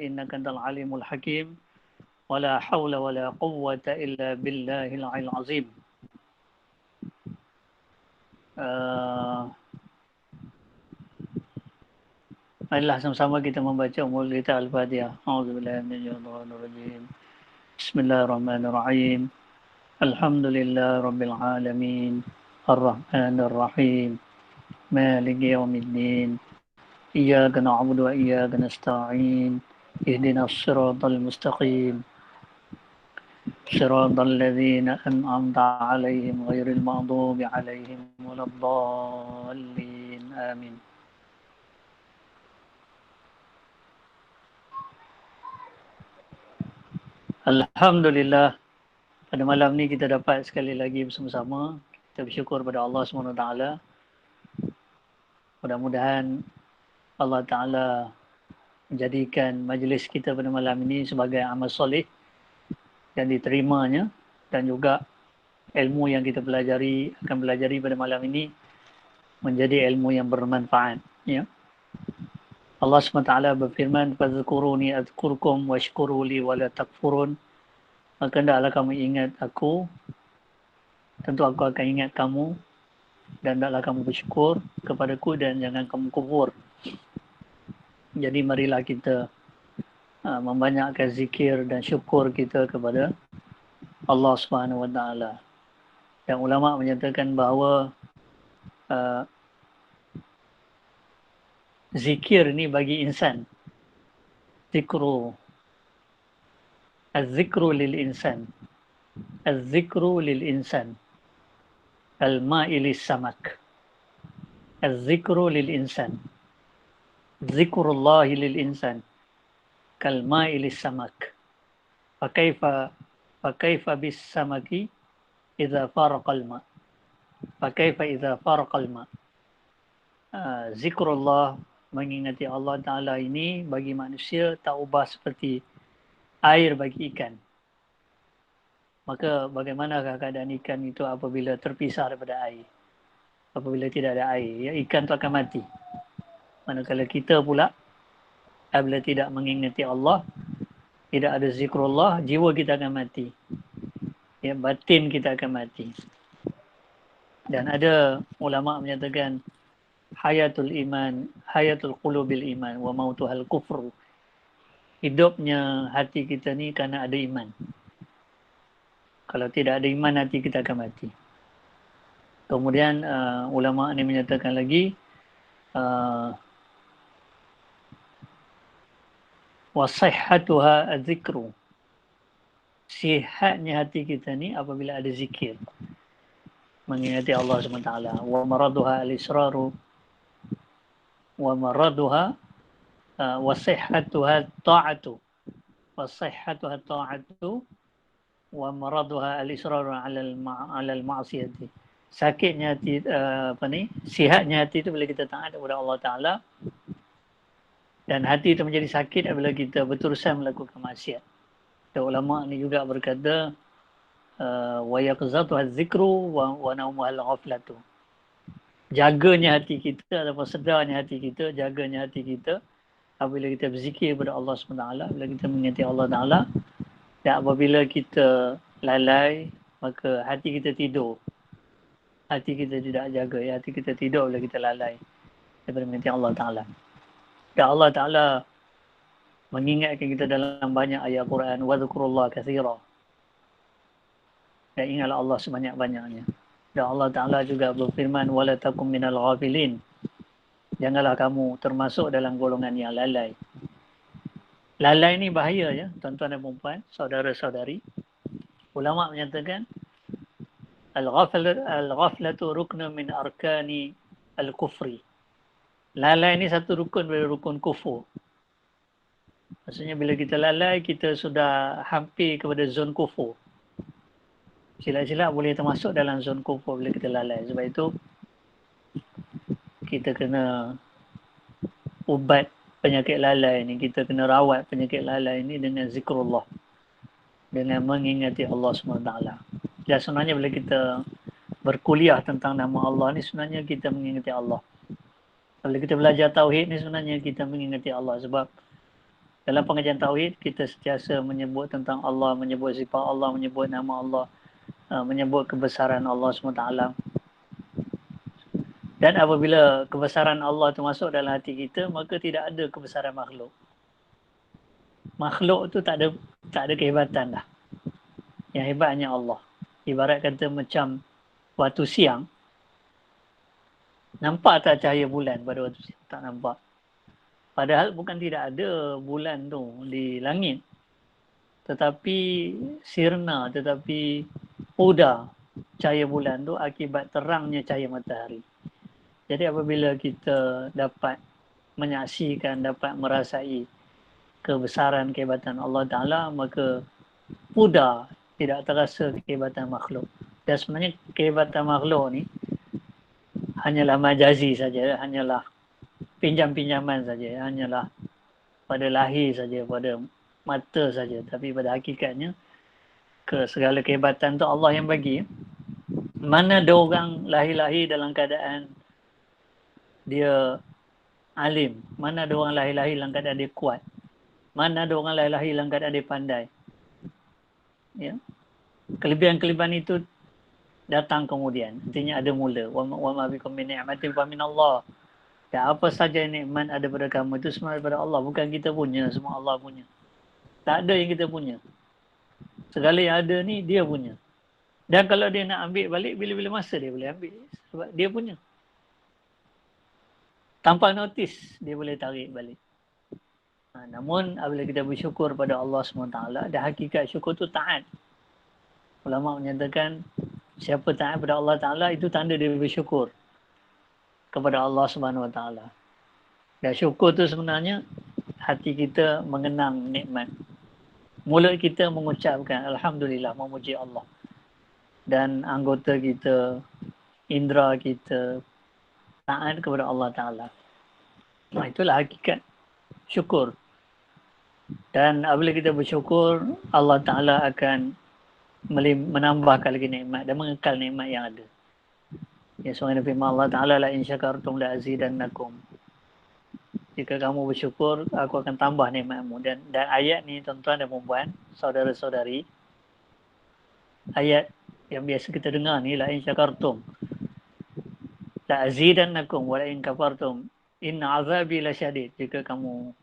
إنك أنت العليم الحكيم ولا حول ولا قوة إلا بالله العلي العظيم. Marilah sama-sama kita membaca umul kita Al-Fatihah. A'udzubillahi minasyaitonir rajim. Bismillahirrahmanirrahim. Alhamdulillah rabbil alamin. Ar-Rahmanir Rahim. Maliki yaumiddin. Iyyaka na'budu wa iyyaka nasta'in. Ihdinas siratal mustaqim. Siratal ladzina an'amta 'alaihim ghairil maghdubi 'alaihim waladdallin. Amin. Alhamdulillah, pada malam ni kita dapat sekali lagi bersama-sama. Kita bersyukur pada Allah SWT. Mudah-mudahan Allah Ta'ala menjadikan majlis kita pada malam ini sebagai amal soleh yang diterimanya, dan juga ilmu yang kita akan pelajari pada malam ini menjadi ilmu yang bermanfaat. Ya. Allah SWT berfirman, "Fadhkuruni adzkurkum washkuru li wa la takfurun." Maka hendaklah kamu ingat aku, tentu aku akan ingat kamu, dan hendaklah kamu bersyukur kepadaku dan jangan kamu kufur. Jadi marilah kita membanyakkan zikir dan syukur kita kepada Allah Subhanahu Wa Taala. Dan ulama menyatakan bahawa zikir ni bagi insan. Zikru. Az-zikru lil insan. Az-zikru lil insan. Al-ma'ilis samak. Az-zikru lil insan. Zikrullahi lil insan. Kal-ma'ilis samak. Fakaifa bis samaki idza faraqal ma. Fakaifa idza faraqal ma. Zikrullah, mengingati Allah Ta'ala ini bagi manusia tak ubah seperti air bagi ikan. Maka bagaimanakah keadaan ikan itu apabila terpisah daripada air? Apabila tidak ada air, ya, ikan itu akan mati. Manakala kita pula, apabila tidak mengingati Allah, tidak ada zikrullah, jiwa kita akan mati. Ya, batin kita akan mati. Dan ada ulama menyatakan hayatul iman, hayatul qulubil iman wa mautuhal kufru. Hidupnya hati kita ni kerana ada iman. Kalau tidak ada iman, hati kita akan mati. Kemudian ulama ni menyatakan lagi wa sihhatuha az-zikru. Sihatnya hati kita ni apabila ada zikir, mengingati Allah SWT. Wa maraduha al-israru wa maraduha wa sihhatuha ta'atu. Wa sihhatuha ta'atu wa maraduha al-israru 'ala al-ma'siyati. Sakitnya hati, sihatnya hati itu bila kita taat kepada Allah Ta'ala, dan hati itu menjadi sakit apabila kita berterusan melakukan maksiat. Dan ulama ni juga berkata wa yaqzatuha az-zikru wa naumuha al-ghaflatu. Jaganya hati kita ataupun sedarnya hati kita, jaganya hati kita apabila kita berzikir kepada Allah SWT, bila kita mengingati Allah Ta'ala. Dan apabila kita lalai, maka hati kita tidur. Hati kita tidak jaga, ya, hati kita tidur bila kita lalai daripada mengingati Allah Ta'ala. Dan Allah Ta'ala mengingatkan kita dalam banyak ayat Quran, وَذُكُرُ katsira. Dan ingatlah Allah sebanyak-banyaknya. Dan Allah Ta'ala juga berfirman, وَلَا تَكُمْ مِنَ الْغَافِلِينَ. Janganlah kamu termasuk dalam golongan yang lalai. Lalai ni bahaya, ya, tuan-tuan dan puan-puan, saudara-saudari. Ulama menyatakan al-ghaflatu ruknun min arkani al-kufri. Lalai ni satu rukun dari rukun kufur. Maksudnya bila kita lalai, kita sudah hampir kepada zon kufur. Silap-silap boleh termasuk dalam zon kufur bila kita lalai. Sebab itu kita kena ubat penyakit lalai ni, kita kena rawat penyakit lalai ni dengan zikrullah, dengan mengingati Allah SWT. Dan sebenarnya bila kita berkuliah tentang nama Allah ni, sebenarnya kita mengingati Allah. Kalau kita belajar tauhid ni, sebenarnya kita mengingati Allah. Sebab Dalam pengajian tauhid kita sentiasa menyebut tentang Allah, menyebut sifat Allah, menyebut nama Allah, menyebut kebesaran Allah SWT. Dan apabila kebesaran Allah itu masuk dalam hati kita, maka tidak ada kebesaran makhluk. Makhluk tu tak ada kehebatan dah. Yang hebat hanya Allah. Ibarat kata macam waktu siang, nampak tak cahaya bulan pada waktu siang? Tak nampak. Padahal bukan tidak ada bulan tu di langit. Tetapi sirna, tetapi pudar cahaya bulan tu akibat terangnya cahaya matahari. Jadi apabila kita dapat menyaksikan, dapat merasai kebesaran kehebatan Allah Ta'ala, maka pudar, tidak terasa kehebatan makhluk. Dan sebenarnya kehebatan makhluk ni hanyalah majazi saja, hanyalah pinjam-pinjaman saja, hanyalah pada lahir saja, pada mata saja. Tapi pada hakikatnya, segala kehebatan tu Allah yang bagi. Mana ada orang lahir-lahir dalam keadaan dia alim, mana ada orang lahir-lahir dalam keadaan dia kuat, mana ada orang lahir-lahir dalam keadaan dia pandai. Ya. Kelebihan-kelebihan itu datang kemudian, artinya ada mula. Wa ma bikum min ni'matin fa min Allah. Dan apa saja nikmat ada pada kamu itu semua daripada Allah, bukan kita punya, semua Allah punya. Tak ada yang kita punya. Segala yang ada ni dia punya. Dan kalau dia nak ambil balik, bila-bila masa dia boleh ambil, sebab dia punya. Tanpa notis dia boleh tarik balik. Namun apabila kita bersyukur pada Allah SWT, dan hakikat syukur tu taat. Ulama menyatakan siapa taat pada Allah Ta'ala itu tanda dia bersyukur kepada Allah SWT. Dan syukur tu sebenarnya hati kita mengenang nikmat. Mulut kita mengucapkan Alhamdulillah, memuji Allah. Dan anggota kita, indera kita taat kepada Allah Ta'ala. Itulah hakikat syukur. Dan apabila kita bersyukur, Allah Ta'ala akan menambahkan lagi nikmat dan mengekal nikmat yang ada. Ya, sebagaimana firman Allah Ta'ala, la in syakartum la azidannakum. Jika kamu bersyukur, aku akan tambah nikmatmu. Dan ayat ni tuan-tuan dan puan-puan, saudara-saudari, ayat yang biasa kita dengar ni, la in syakartum la azidannakum wa la in kafartum inna azabi lasyadid. Jika kamu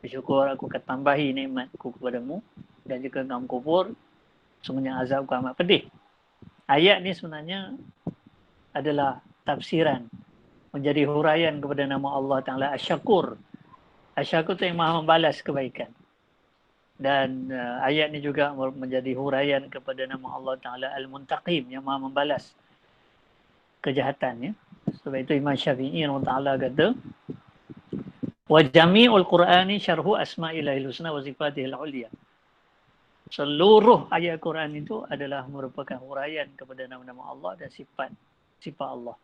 bersyukur, aku akan tambahi nikmatku kepadamu, dan jika kamu kufur, sebenarnya azabku amat pedih. Ayat ni sebenarnya adalah tafsiran, menjadi huraian kepada nama Allah Ta'ala Asy-Syakur. Asy-Syakur tu yang maha membalas kebaikan. Dan ayat ni juga menjadi huraian kepada nama Allah Ta'ala Al-Muntaqim, yang maha membalas kejahatan. Ya. Sebab itu Imam Syafi'i Ta'ala kata, wa jami'ul Qur'ani syarhu asma'illahil husna wa sifatihil ulia. Seluruh ayat Quran itu adalah merupakan huraian kepada nama-nama Allah dan sifat Allah.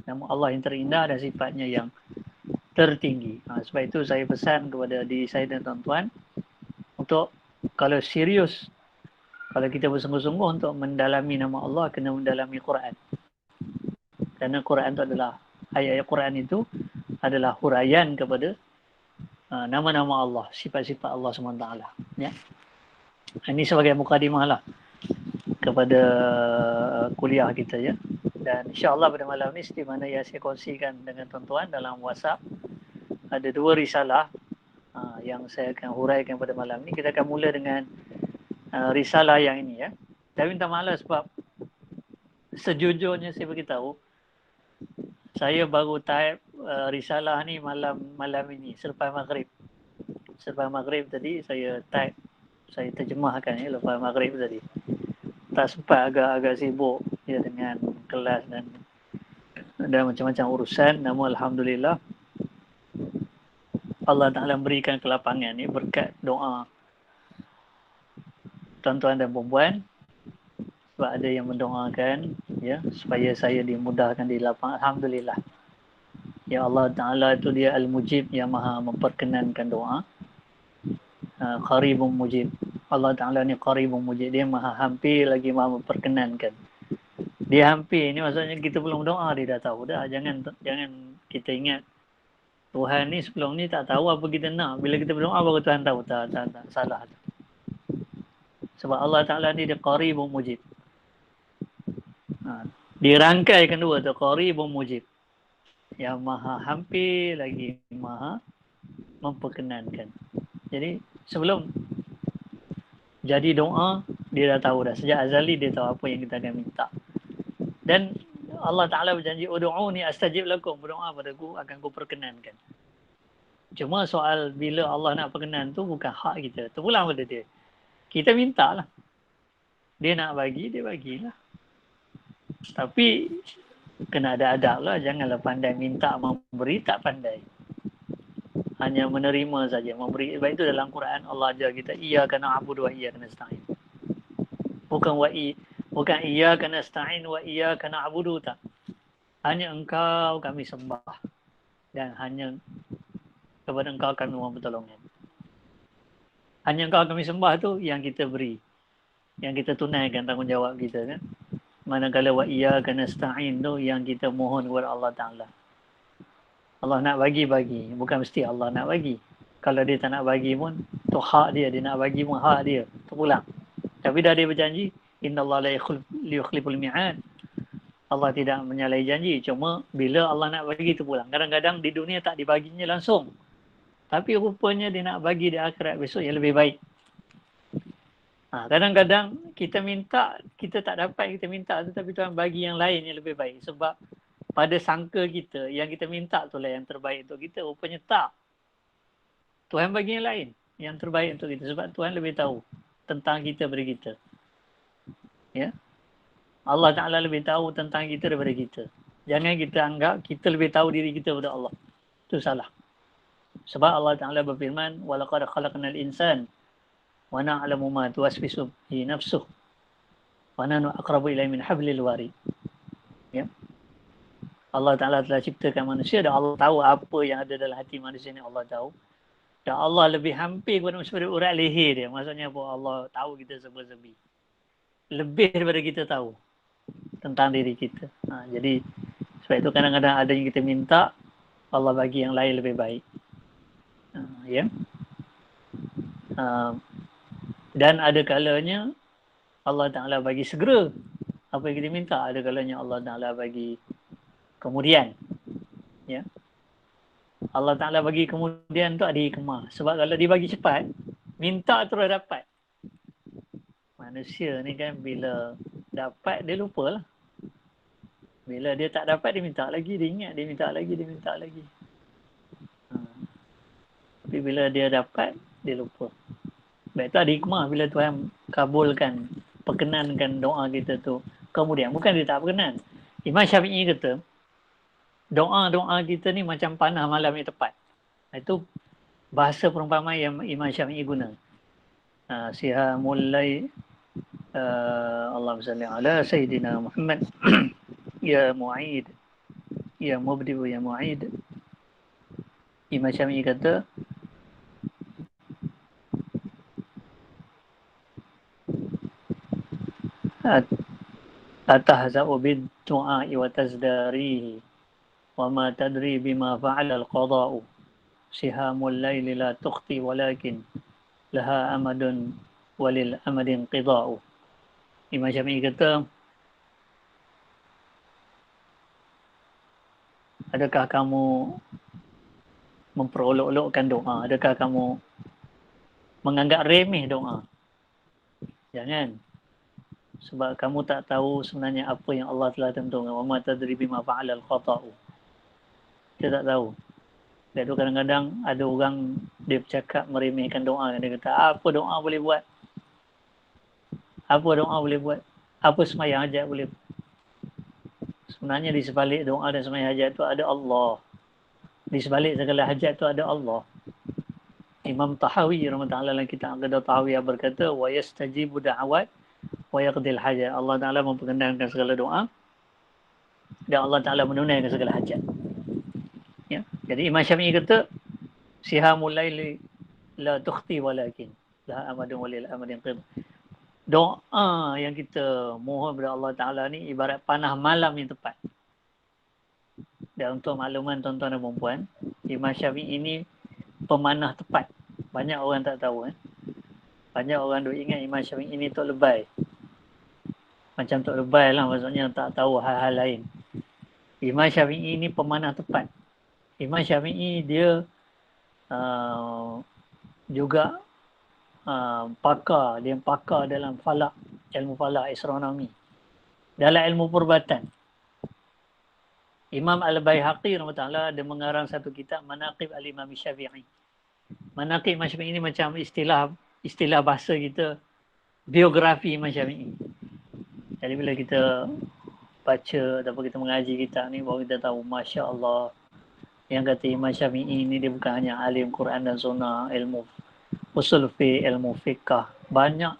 Nama Allah yang terindah dan sifatnya yang tertinggi. Sebab itu saya pesan kepada diri saya dan tuan-tuan untuk kalau serius, kalau kita bersungguh-sungguh untuk mendalami nama Allah, kena mendalami Quran. Kerana Quran itu adalah, ayat-ayat Quran itu adalah huraian kepada nama-nama Allah, sifat-sifat Allah SWT. Ya. Ini sebagai mukadimah lah kepada kuliah kita, ya. Dan insyaAllah pada malam ni, seperti mana yang saya kongsikan dengan tuan-tuan dalam WhatsApp, ada 2 risalah yang saya akan huraikan pada malam ni. Kita akan mula dengan risalah yang ini, ya. Saya minta maaf sebab sejujurnya saya beritahu, saya baru type risalah ni malam ini, selepas maghrib. Selepas maghrib tadi saya type, saya terjemahkan ya, lepas maghrib tadi. Tak sempat, agak sibuk ya, dengan kelas dan macam-macam urusan. Namun alhamdulillah Allah Ta'ala berikan kelapangan ni berkat doa tuan-tuan dan puan-puan. Sebab ada yang mendoakan ya, supaya saya dimudahkan di lapangan. Alhamdulillah. Ya, Allah Ta'ala itu dia Al-Mujib, yang maha memperkenankan doa. Qaribun mujib. Allah Ta'ala ni qaribun mujib. Dia maha hampir lagi maha memperkenankan. Dia hampir ni maksudnya kita belum doa dia dah tahu dah. Jangan kita ingat Tuhan ni sebelum ni tak tahu apa kita nak. Bila kita berdoa baru Tuhan tahu. Tak. Salah. Sebab Allah Ta'ala ni dia qaribun mujib. Dirangkaikan dua tu. Qaribun mujib. Yang maha hampir lagi maha memperkenankan. Jadi sebelum jadi doa, dia dah tahu dah. Sejak azali dia tahu apa yang kita akan minta. Dan Allah Ta'ala berjanji, Udu'uni astajib lakum. Berdoa padaku akan ku perkenankan. Cuma soal bila Allah nak perkenan tu bukan hak kita. Terpulang pada dia. Kita minta lah. Dia nak bagi, dia bagilah. Tapi kena ada adab lah. Janganlah pandai minta, memberi tak pandai. Hanya menerima saja, memberi. Sebab itu dalam Quran Allah ajar kita, iyyaka na'budu wa iyyaka nasta'in. Bukan iyyaka nasta'in wa iyyaka na'budu, tak. Hanya engkau kami sembah dan hanya kepada engkau kami mohon pertolongan. Hanya engkau kami sembah tu yang kita beri. Yang kita tunaikan tanggungjawab kita kan. Manakala wa iyyaka nasta'in tu yang kita mohon kepada Allah Ta'ala. Allah nak bagi. Bukan mesti Allah nak bagi. Kalau dia tak nak bagi pun, tu hak dia. Dia nak bagi pun hak dia. Terpulang. Tapi dah dia berjanji, innallaha la yukhliful mi'ad. Allah tidak menyalahi janji. Cuma bila Allah nak bagi terpulang. Kadang-kadang di dunia tak dibaginya langsung. Tapi rupanya dia nak bagi di akhirat besok yang lebih baik. Kadang-kadang kita minta, kita tak dapat kita minta tu, tapi Tuhan bagi yang lain yang lebih baik. Sebab pada sangka kita, yang kita minta tu lah yang terbaik untuk kita. Rupanya tak. Tuhan bagi yang lain, yang terbaik untuk kita. Sebab Tuhan lebih tahu tentang kita daripada kita. Ya. Allah Ta'ala lebih tahu tentang kita daripada kita. Jangan kita anggap kita lebih tahu diri kita daripada Allah. Itu salah. Sebab Allah Ta'ala berfirman, وَلَقَدْ خَلَقْنَا الْإِنسَانِ وَنَعْلَمُ مَا تُوَسْوِسُ بِهِ نَفْسُهُ وَنَحْنُ أَقْرَبُ إِلَيْهِ مِنْ حَبْلِ الْوَرِيدِ. Ya. Allah Ta'ala telah ciptakan manusia dan Allah tahu apa yang ada dalam hati manusia ni, Allah tahu. Dan Allah lebih hampir kepada manusia daripada urat leher dia. Maksudnya apa? Allah tahu kita serba-serbi. Lebih daripada kita tahu tentang diri kita. Jadi sebab itu kadang-kadang ada yang kita minta, Allah bagi yang lain lebih baik. Ya. Dan ada kalanya Allah Ta'ala bagi segera apa yang kita minta. Ada kalanya Allah Ta'ala bagi kemudian. Ya. Allah Ta'ala bagi kemudian tu ada hikmah. Sebab kalau dia bagi cepat, minta terus dapat. Manusia ni kan bila dapat dia lupa lah. Bila dia tak dapat dia minta lagi, dia ingat, dia minta lagi. Tapi bila dia dapat, dia lupa. Sebab itu ada hikmah bila Tuhan kabulkan, perkenankan doa kita tu. Kemudian, bukan dia tak perkenan. Imam Syafi'i kata, doa-doa kita ni macam panah malam yang tepat. Itu bahasa perumpamaan yang Imam Syafi'i guna. Sihamul layl, Allahumma salli ala Sayyidina Muhammad. Ya Mu'id, Ya Mubdi'u, Ya Mu'id. Imam Syafi'i kata, atahza'u bid-du'a'i wa tazdarihi wa ma tadri bima fa'ala al-qada'u sihamul layli la tukhti walakin laha amadun walil amadin qida'u. Imam Syafi'i kata, adakah kamu memperolok-olokkan doa? Adakah kamu menganggap remeh doa? Jangan. Sebab kamu tak tahu sebenarnya apa yang Allah telah tentukan. Wa ma tadri bima fa'ala al-khata'u. Kita tak tahu. Dan tu kadang-kadang ada orang dia bercakap meremehkan doa. Dia kata, apa doa boleh buat? Apa doa boleh buat? Apa sembahyang hajat boleh buat? Sebenarnya di sebalik doa dan sembahyang hajat tu ada Allah. Di sebalik segala hajat tu ada Allah. Imam Tahawi rahimahullah dalam kitab Aqidah Tahawiyah berkata, wa yastajibu da'awat wa yaqdil hajat. Allah Ta'ala memperkenankan segala doa dan Allah Ta'ala menunaikan segala hajat. Ya. Jadi Imam Syafi'i kata, sihamul laili la tukhti walakin la amadun walil amadin qid. Doa yang kita mohon kepada Allah Ta'ala ni ibarat panah malam yang tepat. Dan untuk makluman tuan-tuan dan puan, Imam Syafi'i ini pemanah tepat. Banyak orang tak tahu. Banyak orang duk ingat Imam Syafi'i ini Tok Lebay. Macam Tok Lebay lah, maksudnya tak tahu hal-hal lain. Imam Syafi'i ini pemanah tepat. Imam Syafi'i dia juga pakar. Dia pakar dalam falak, ilmu falak, astronomi. Dalam ilmu perubatan. Imam Al-Baihaqi rahmatullah ada mengarang satu kitab Manaqib Al-Imam Syafi'i. Manaqib Imam Syafi'i ini macam istilah bahasa kita, biografi Imam Syafi'i. Jadi bila kita baca ataupun kita mengaji kitab ni, baru kita tahu Masya Allah, yang kata Imam Syafi'i ini dia bukan hanya alim Quran dan Sunnah, ilmu usul fiqh, ilmu fiqh, banyak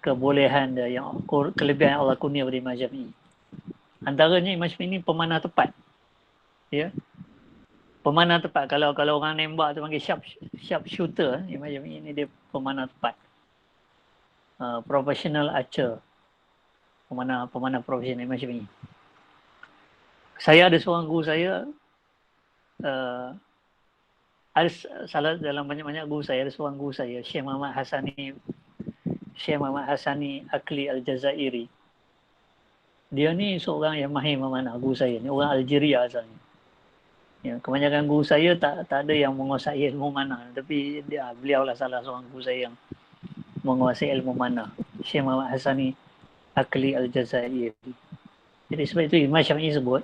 kebolehan dia, yang kelebihan Allah kurnia pada Imam Syafi'i. Antaranya Imam Syafi'i ini pemanah tepat. Ya. Pemanah tepat. Kalau orang nembak tu panggil sharp shooter, Imam Syafi'i ini dia pemanah tepat. Professional archer. Pemanah profesional Imam Syafi'i. Saya ada seorang guru saya, ada salah dalam banyak-banyak guru saya, ada seorang guru saya, Syekh Muhammad Hasani Akli Al-Jazairi. Dia ni seorang yang mahir memanah, guru saya ni, orang Algeria asalnya. Ya, kebanyakan guru saya tak ada yang menguasai ilmu manah, tapi beliau lah salah seorang guru saya yang menguasai ilmu manah, Syekh Muhammad Hasani Akli Al-Jazairi. Jadi sebab itu Imam Syafi'i sebut,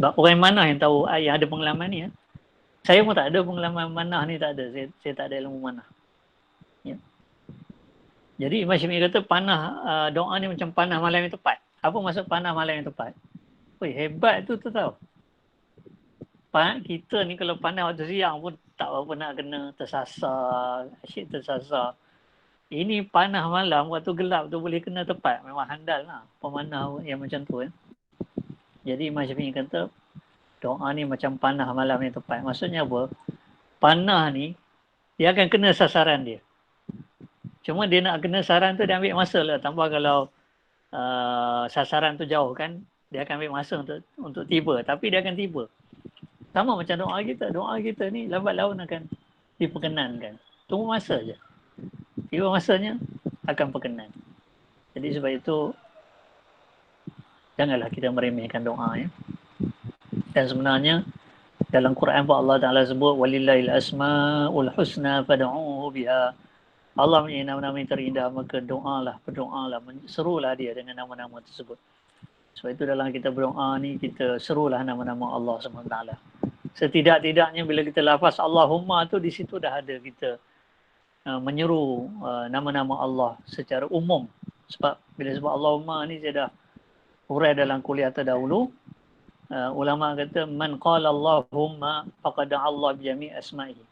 orang manah yang tahu, yang ada pengalaman ni. Saya pun tak ada pengalaman manah ni, tak ada. Saya tak ada ilmu manah. Ya. Jadi Imam Syafi'i kata doa ni macam panah malam yang tepat. Apa maksud panah malam yang tepat? Hebat tu tahu. Kita ni kalau panah waktu siang pun tak apa nak kena tersasar, asyik tersasar. Ini panah malam waktu gelap tu boleh kena tepat. Memang handal lah pemanah yang macam tu. Jadi Imam Syafi'i kata doa ni macam panah malam yang tepat. Maksudnya apa? Panah ni dia akan kena sasaran dia. Cuma dia nak kena sasaran tu dia ambil masa lah. Tambah kalau sasaran tu jauh kan, dia akan ambil masa untuk tiba. Tapi dia akan tiba. Sama macam doa kita. Doa kita ni lambat laun akan diperkenankan. Tunggu masa je. Tiba masanya akan perkenan. Jadi sebab itu janganlah kita meremehkan doa ya. Dan sebenarnya dalam Quran pun Allah Ta'ala sebut walillahil asma'ul husna fad'uhu biha. Allah punya nama-nama yang terindah, maka berdoalah, serulah dia dengan nama-nama tersebut. Sebab itu dalam kita berdoa ni, kita serulah nama-nama Allah SWT. Setidak-tidaknya bila kita lafaz Allahumma tu, di situ dah ada kita menyeru nama-nama Allah secara umum. Sebab bila sebut Allahumma ni saya dah hurai dalam kuliah terdahulu. Ulama kata man qala Allahumma faqad Allah bi jami' asma'ihi.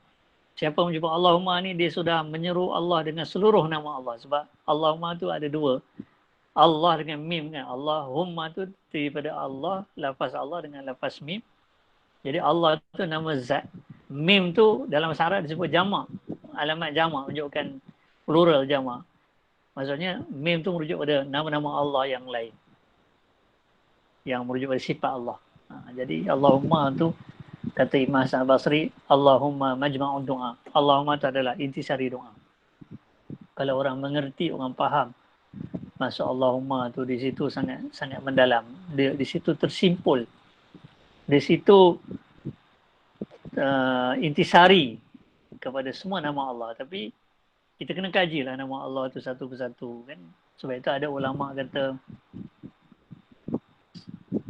Siapa menyebut Allahumma ni, dia sudah menyeru Allah dengan seluruh nama Allah. Sebab Allahumma tu ada dua. Allah dengan mim kan. Allahumma tu daripada Allah, lafaz Allah dengan lafaz mim. Jadi Allah tu nama zat. Mim tu dalam bahasa Arab disebut jamak. Alamat jamak, menunjukkan plural jamak. Maksudnya mim tu merujuk pada nama-nama Allah yang lain. Yang merujuk pada sifat Allah. Jadi Allahumma tu, kata Imam Hasan Basri, Allahumma majma'ud doa. Allahumma itu adalah intisari doa. Kalau orang mengerti, orang faham, maksud Allahumma tu di situ sangat mendalam. Di situ tersimpul. Di situ intisari kepada semua nama Allah. Tapi kita kena kajilah nama Allah tu satu persatu kan. Sebab itu ada ulama kata,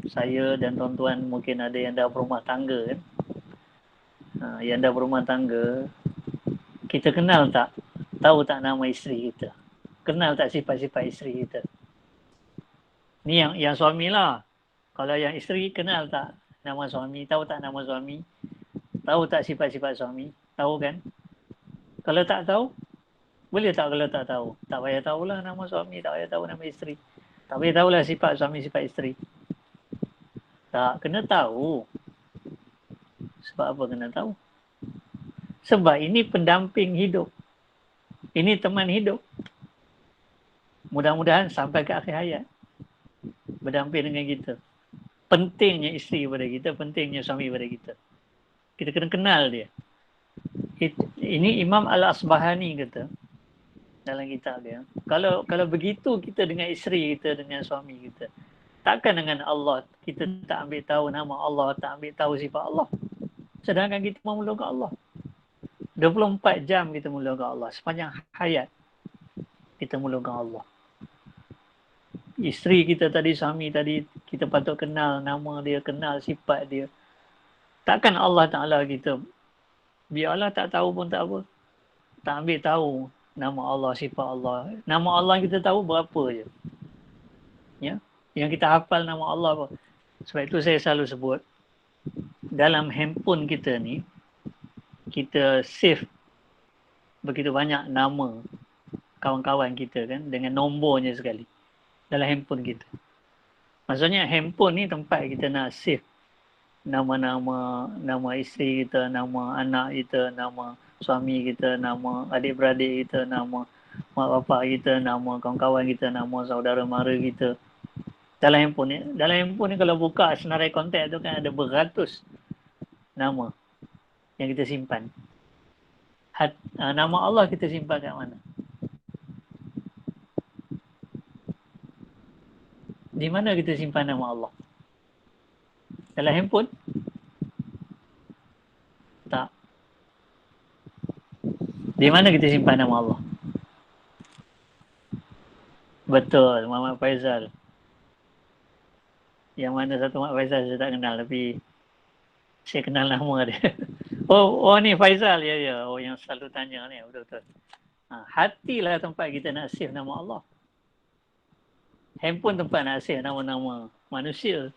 saya dan tuan-tuan mungkin ada yang dah berumah tangga kan. Yang dah berumah tangga, kita kenal tak? Tahu tak nama isteri kita? Kenal tak sifat-sifat isteri kita? Ni yang suami lah. Kalau yang isteri, kenal tak nama suami? Tahu tak nama suami? Tahu tak sifat-sifat suami? Tahu kan? Kalau tak tahu, boleh tak kalau tak tahu? Tak payah tahulah nama suami, tak payah tahu nama isteri. Tak payah tahulah sifat suami, sifat isteri. Tak, kena tahu. Sebab apa kena tahu? Sebab ini pendamping hidup. Ini teman hidup. Mudah-mudahan sampai ke akhir hayat berdamping dengan kita. pentingnya isteri pada kita, pentingnya suami pada kita. Kita kena kenal dia. Ini Imam Al-Asbahani kata dalam kitab dia. Kalau begitu kita dengan isteri kita, dengan suami kita, takkan dengan Allah kita tak ambil tahu nama Allah, tak ambil tahu sifat Allah. Sedangkan kita memulakan Allah. 24 jam kita mulakan Allah. Sepanjang hayat kita mulakan Allah. Isteri kita tadi, suami tadi, kita patut kenal nama dia, kenal sifat dia. Takkan Allah Ta'ala kita, biarlah tak tahu pun tak apa. Tak ambil tahu nama Allah, sifat Allah. Nama Allah kita tahu berapa je. Ya? Yang kita hafal nama Allah apa. Sebab itu saya selalu sebut, dalam handphone kita ni, kita save begitu banyak nama kawan-kawan kita kan, dengan nombornya sekali dalam handphone kita. Maksudnya handphone ni tempat kita nak save nama-nama, nama isteri kita, nama anak kita, nama suami kita, nama adik-beradik kita, nama mak bapak kita, nama kawan-kawan kita, nama saudara mara kita. Dalam handphone ni, kalau buka senarai kontak tu kan ada beratus nama yang kita simpan. Nama Allah kita simpan kat mana? Di mana kita simpan nama Allah? Dalam handphone? Tak. Di mana kita simpan nama Allah? Betul, Muhammad Faizal. Yang mana satu Muhammad Faizal saya tak kenal, tapi saya kenal nama dia. Oh ni Faizal, ya. Oh yang selalu tanya ni, betul-betul. Hatilah tempat kita nak save nama Allah. Handphone tempat nak save nama-nama manusia.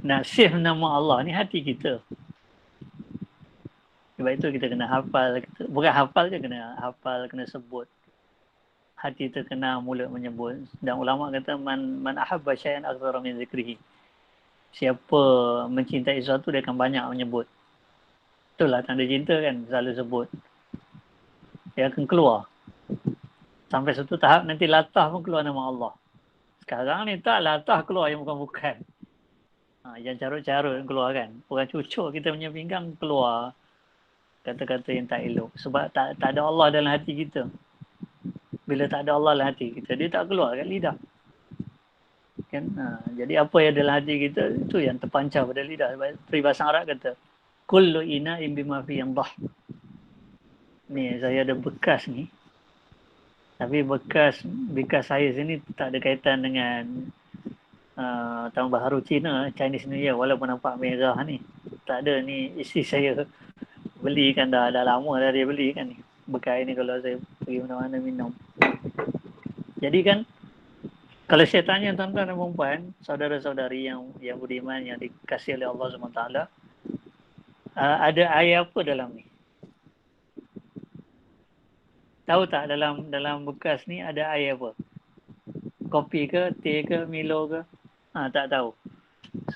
Nak save nama Allah ni hati kita. Sebab itu kita kena hafal. Bukan hafal je, kena hafal, kena sebut. Hati terkenal, mulut menyebut. Dan ulama kata man ahabba syai'an aktsara min zikrihi. Siapa mencintai sesuatu dia akan banyak menyebut. Itulah tanda cinta kan, selalu sebut. Dia akan keluar. Sampai satu tahap nanti latah pun keluar nama Allah. Sekarang ni tak latah keluar yang bukan-bukan. Yang carut-carut keluar kan. Orang cucuk kita punya pinggang keluar kata-kata yang tak elok. Sebab tak ada Allah dalam hati kita. Bila tak ada Allah dalam hati kita, dia tak keluar kat lidah. Kan? Jadi apa yang dalam hati kita, itu yang terpancar pada lidah. Peribahasa Arab kata, kullu ina'in bima fi yandah. Ni saya ada bekas ni. Tapi bekas saya sini tak ada kaitan dengan Tahun Baharu Cina, Chinese New Year, walaupun nampak merah ni. Tak ada, ni isteri saya beli kan, dah lama dah dia beli kan ni. Bekas ni kalau saya pergi mana-mana minum. Jadi kan, kalau saya tanya tuan-tuan dan puan, saudara-saudari yang beriman, yang dikasihi oleh Allah SWT, ada air apa dalam ni? Tahu tak dalam bekas ni ada air apa? Kopi ke, teh ke, Milo ke? Tak tahu.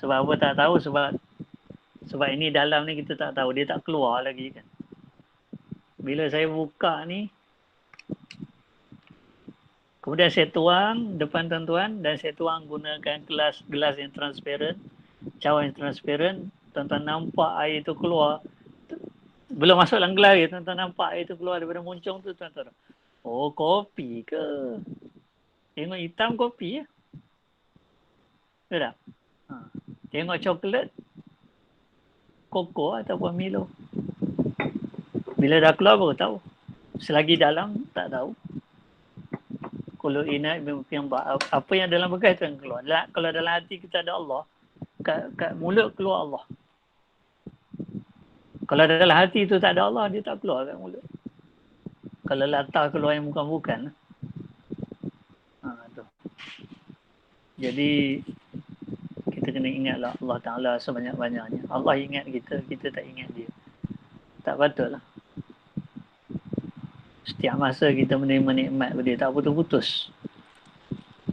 Sebab apa tak tahu? Sebab ini dalam ni kita tak tahu. Dia tak keluar lagi kan. Bila saya buka ni, kemudian saya tuang depan tuan-tuan dan saya tuang gunakan gelas yang transparent, cawan yang transparent. Tuan-tuan nampak air tu keluar. Belum masuk dalam gelas lagi, tuan-tuan nampak air tu keluar daripada muncung tu, tuan-tuan. Oh, kopi ke? Tengok hitam kopi ya. Betul tak? Tengok coklat, koko ataupun Milo. Bila dah keluar baru tahu. Selagi dalam tak tahu. Kalau inat apa yang dalam bekas itu yang keluar. Kalau dalam hati kita ada Allah, kat mulut keluar Allah. Kalau dalam hati itu tak ada Allah, dia tak keluar kat mulut. Kalau latah keluar yang bukan-bukan. Tu. Jadi kita kena ingatlah Allah Ta'ala sebanyak-banyaknya. Allah ingat kita, kita tak ingat dia. Tak patutlah. Setiap masa kita menerima nikmat pada dia, tak putus-putus.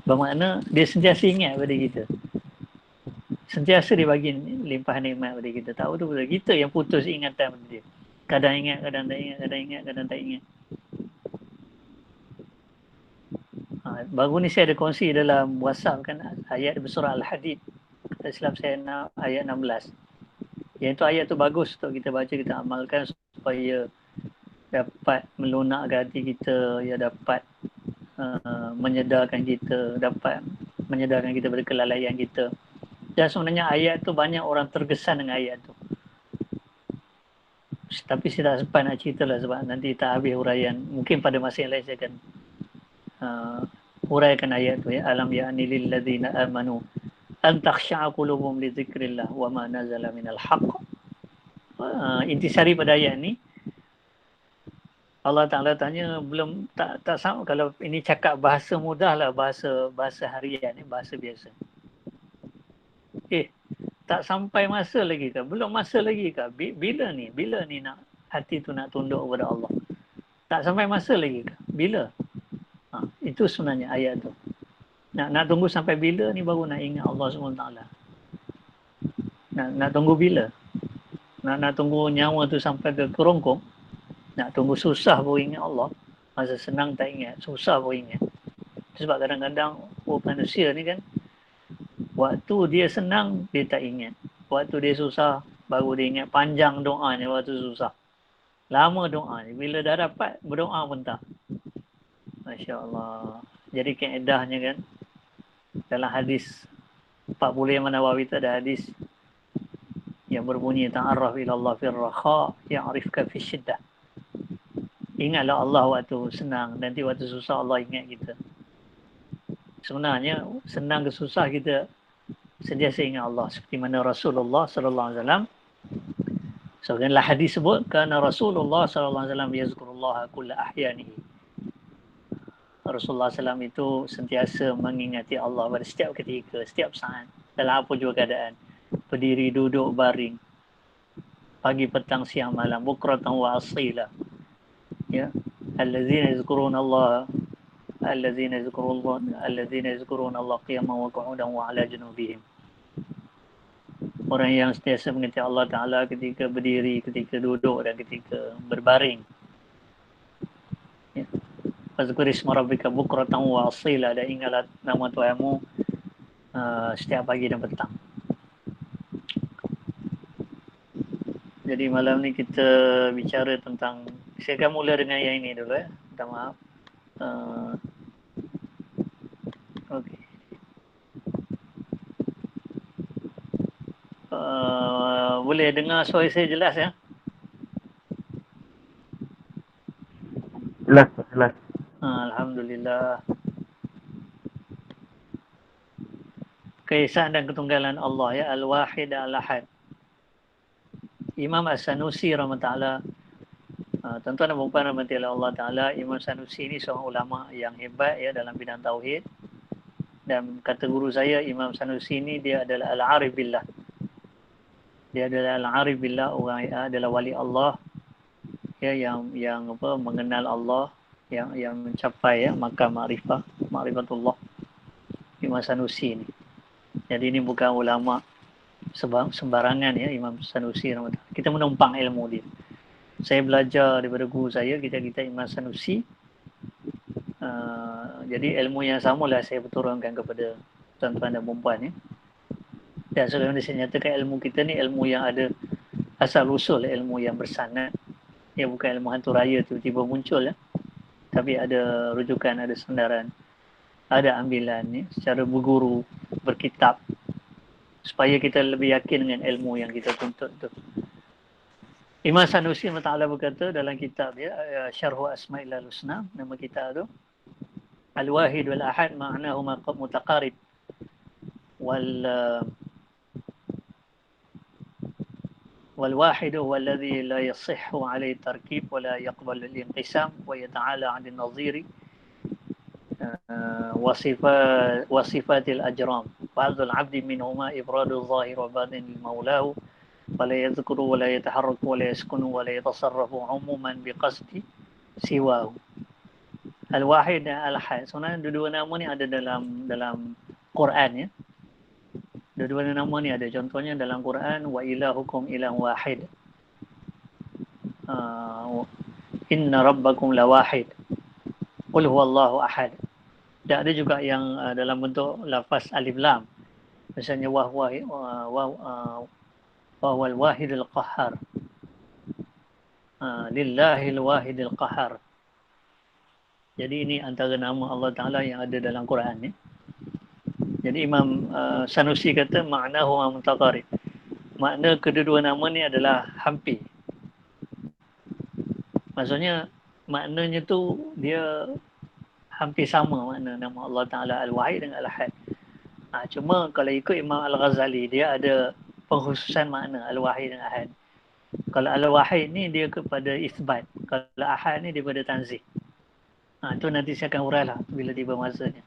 Bermakna dia sentiasa ingat pada kita. Sentiasa dia bagi limpahan nikmat pada kita. Tak betul-betul. Kita yang putus ingatan pada dia. Kadang ingat, kadang tak ingat, kadang ingat, kadang tak ingat. Baru ni saya ada kongsi dalam WhatsApp kan ayat surah Al-Hadid. Kata Islam saya ayat 16. Yang itu ayat tu bagus untuk kita baca, kita amalkan supaya dapat melunakkan hati kita, ya dapat menyedarkan kita, dapat menyedarkan kita pada kelalaian kita. Dan sebenarnya ayat tu banyak orang terkesan dengan ayat tu. Tapi saya tak sempat nak cerita lah sebab nanti tak habis huraian. Mungkin pada masa yang lain saya akan huraikan ayat tu ya. Alam ya'ni lil ladzina amanu an takhsha'a qulubuhum li dzikrillah wa ma nazala minal haqq. Intisari pada ayat ni Allah Ta'ala tanya belum tak sama kalau ini cakap bahasa mudah lah, bahasa harian ni, bahasa biasa. Tak sampai masa lagi ke? Belum masa lagi ke? Bila ni nak hati tu nak tunduk kepada Allah? Tak sampai masa lagi ke? Bila? Itu sebenarnya ayat tu. Nak tunggu sampai bila ni baru nak ingat Allah SWT? Nak tunggu bila? Nak tunggu nyawa tu sampai ke kerongkong? Nak tunggu susah baru ingat Allah? Masa senang tak ingat, susah baru ingat. Sebab kadang-kadang manusia ni kan, waktu dia senang, dia tak ingat. Waktu dia susah, baru dia ingat. Panjang doanya waktu susah. Lama doanya. Bila dah dapat, berdoa pun tak. Masya Allah. Jadi kaedahnya kan, dalam hadis 40 yang Nawawi tu ada hadis yang berbunyi ta'arraf ila Allah fil rakha ya'rifka fi syiddah. Ingatlah Allah waktu senang, nanti waktu susah Allah ingat kita. Sebenarnya senang ke susah kita sentiasa ingat Allah, seperti mana Rasulullah sallallahu alaihi wasallam. So dalam hadis sebut kana Rasulullah sallallahu alaihi wasallam yazkurullah kulla ahyanihi. Rasulullah SAW itu sentiasa mengingati Allah pada setiap ketika, setiap saat, dalam apa juga keadaan. Berdiri, duduk, baring, pagi, petang, siang, malam, bukratan wa asila. Ya, allazina yazkuruna Allah, allazina yazkuruna Allah qiyaman wa qu'udan wa ala junubihim. Orang yang sentiasa mengingati Allah Ta'ala ketika berdiri, ketika duduk dan ketika berbaring. Ya. Fazkur isma rabbika bukratan wa asila, dan ingatlah nama Tuhanmu setiap pagi dan petang. Jadi malam ni kita bicara tentang, saya akan mula dengan yang ini dulu ya. Minta maaf. Okey. Boleh dengar suara saya jelas ya? Jelas. Alhamdulillah. Keesaan dan ketunggalan Allah ya, Al-Wahid Al-Ahad. Imam As-Sanusi rahmatullah, tuan-tuan dan puan-puan rahmati Allah Ta'ala, Imam Sanusi ini seorang ulama yang hebat ya dalam bidang tauhid. Dan kata guru saya, Imam Sanusi ini dia adalah Al-Arif Billah. Dia adalah Al-Arif Billah, orang adalah wali Allah ya, yang mengenal Allah, yang mencapai ya maqam ma'rifatullah. Imam Sanusi ini. Jadi ini bukan ulama sembarangan ya, Imam Sanusi. Kita menumpang ilmu dia. Saya belajar daripada guru saya, kita Imam Sanusi. Jadi ilmu yang samalah saya berturunkan kepada tuan-tuan dan puan-puan ya. Dan sebagaimana saya nyatakan, ilmu kita ni ilmu yang ada asal usul, ilmu yang bersanad. Ya, bukan ilmu hantu raya tiba-tiba muncul ya. Tapi ada rujukan, ada sandaran, ada ambilan ya, secara berguru, berkitab, supaya kita lebih yakin dengan ilmu yang kita tuntut tu. Imam Sanusi Ta'ala berkata dalam kitab dia, Syarhu Asma'il Al-Husna, nama kitab tu, Al-Wahid wal-Ahad ma'nahu mutaqarib والواحد هو الذي لا يصح عليه التركيب ولا يقبل الانقسام ويتعالى عن النظير وصفات الأجرام فهذا العبد منهما إبراد الظاهر وباطن لمولاه ولا يذكر ولا يتحرك ولا يسكن ولا يتصرف عموما بقصد سواه. Al-Wahid dan Al-Ahad, sebenarnya dua-dua nama ni ada dalam Quran ya. Dua-dua nama ni ada, contohnya dalam Quran, wa ilahukum ilah wahid, inna rabbakum la wahid, qul huwallahu ahad. Dan ada juga yang dalam bentuk lafaz alif lam. Misalnya wahwal wahidil qahhar. Lillahil wahidil qahhar. Jadi ini antara nama Allah Ta'ala yang ada dalam Quran ni. Jadi Imam Sanusi kata ma'nahu mutaqarib. Makna kedua-dua nama ni adalah hampir. Maksudnya maknanya tu dia hampir sama makna nama Allah Ta'ala Al-Wahid dengan Al-Ahad. Cuma kalau ikut Imam Al-Ghazali, dia ada pengkhususan makna Al-Wahid dan Ahad. Kalau Al-Wahid ni dia kepada isbat. Kalau Ahad ni dia pada tanzih. Itu nanti saya akan urai lah bila tiba masanya.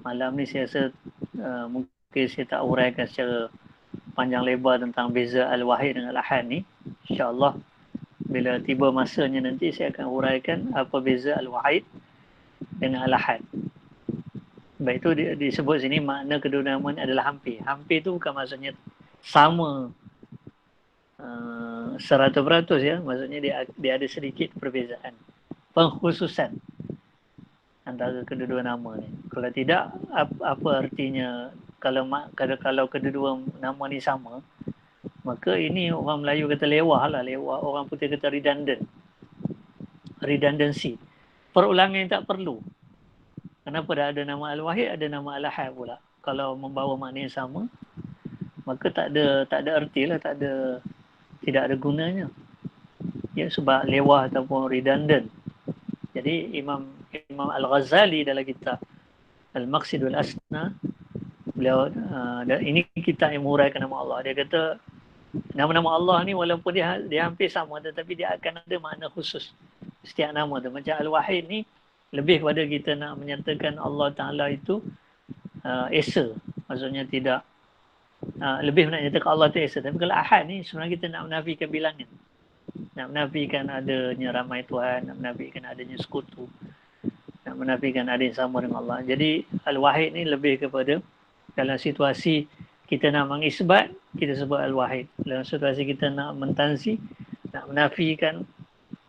Malam ni saya rasa mungkin saya tak uraikan secara panjang lebar tentang beza Al-Wahid dengan Al-Ahad ni. InsyaAllah bila tiba masanya nanti saya akan uraikan apa beza Al-Wahid dengan Al-Ahad. Baik, itu disebut sini makna kedua nama ni adalah hampir. Hampir tu bukan maksudnya sama 100% ya. Maksudnya dia ada sedikit perbezaan. Pengkhususan antara kedua-dua nama ni. Kalau tidak, apa artinya kalau kedua-dua nama ni sama, maka ini orang Melayu kata lewah lah. Lewah, orang putih kata redundant. Redundancy. Perulangan yang tak perlu. Kenapa dah ada nama Al-Wahid, ada nama Al-Ahad pula. Kalau membawa makna yang sama, maka tak ada erti lah, tidak ada gunanya. Ya, sebab lewah ataupun redundant. Jadi Imam Al-Ghazali dalam kitab Al-Maqsidul Asna, beliau dan ini kitab yang menguraikan nama Allah. Dia kata nama-nama Allah ni walaupun dia hampir sama, tetapi dia akan ada makna khusus setiap nama tu. Macam Al-Wahid ni lebih kepada kita nak menyatakan Allah Ta'ala itu Esa. Maksudnya tidak lebih nak menyatakan Allah itu Esa. Tapi kalau Ahad ni sebenarnya kita nak menafikan bilangan. Nak menafikan adanya ramai Tuhan, nak menafikan adanya sekutu, nak menafikan ada yang sama dengan Allah. Jadi Al-Wahid ni lebih kepada dalam situasi kita nak mengisbat, kita sebut Al-Wahid. Dalam situasi kita nak mentanzi, nak menafikan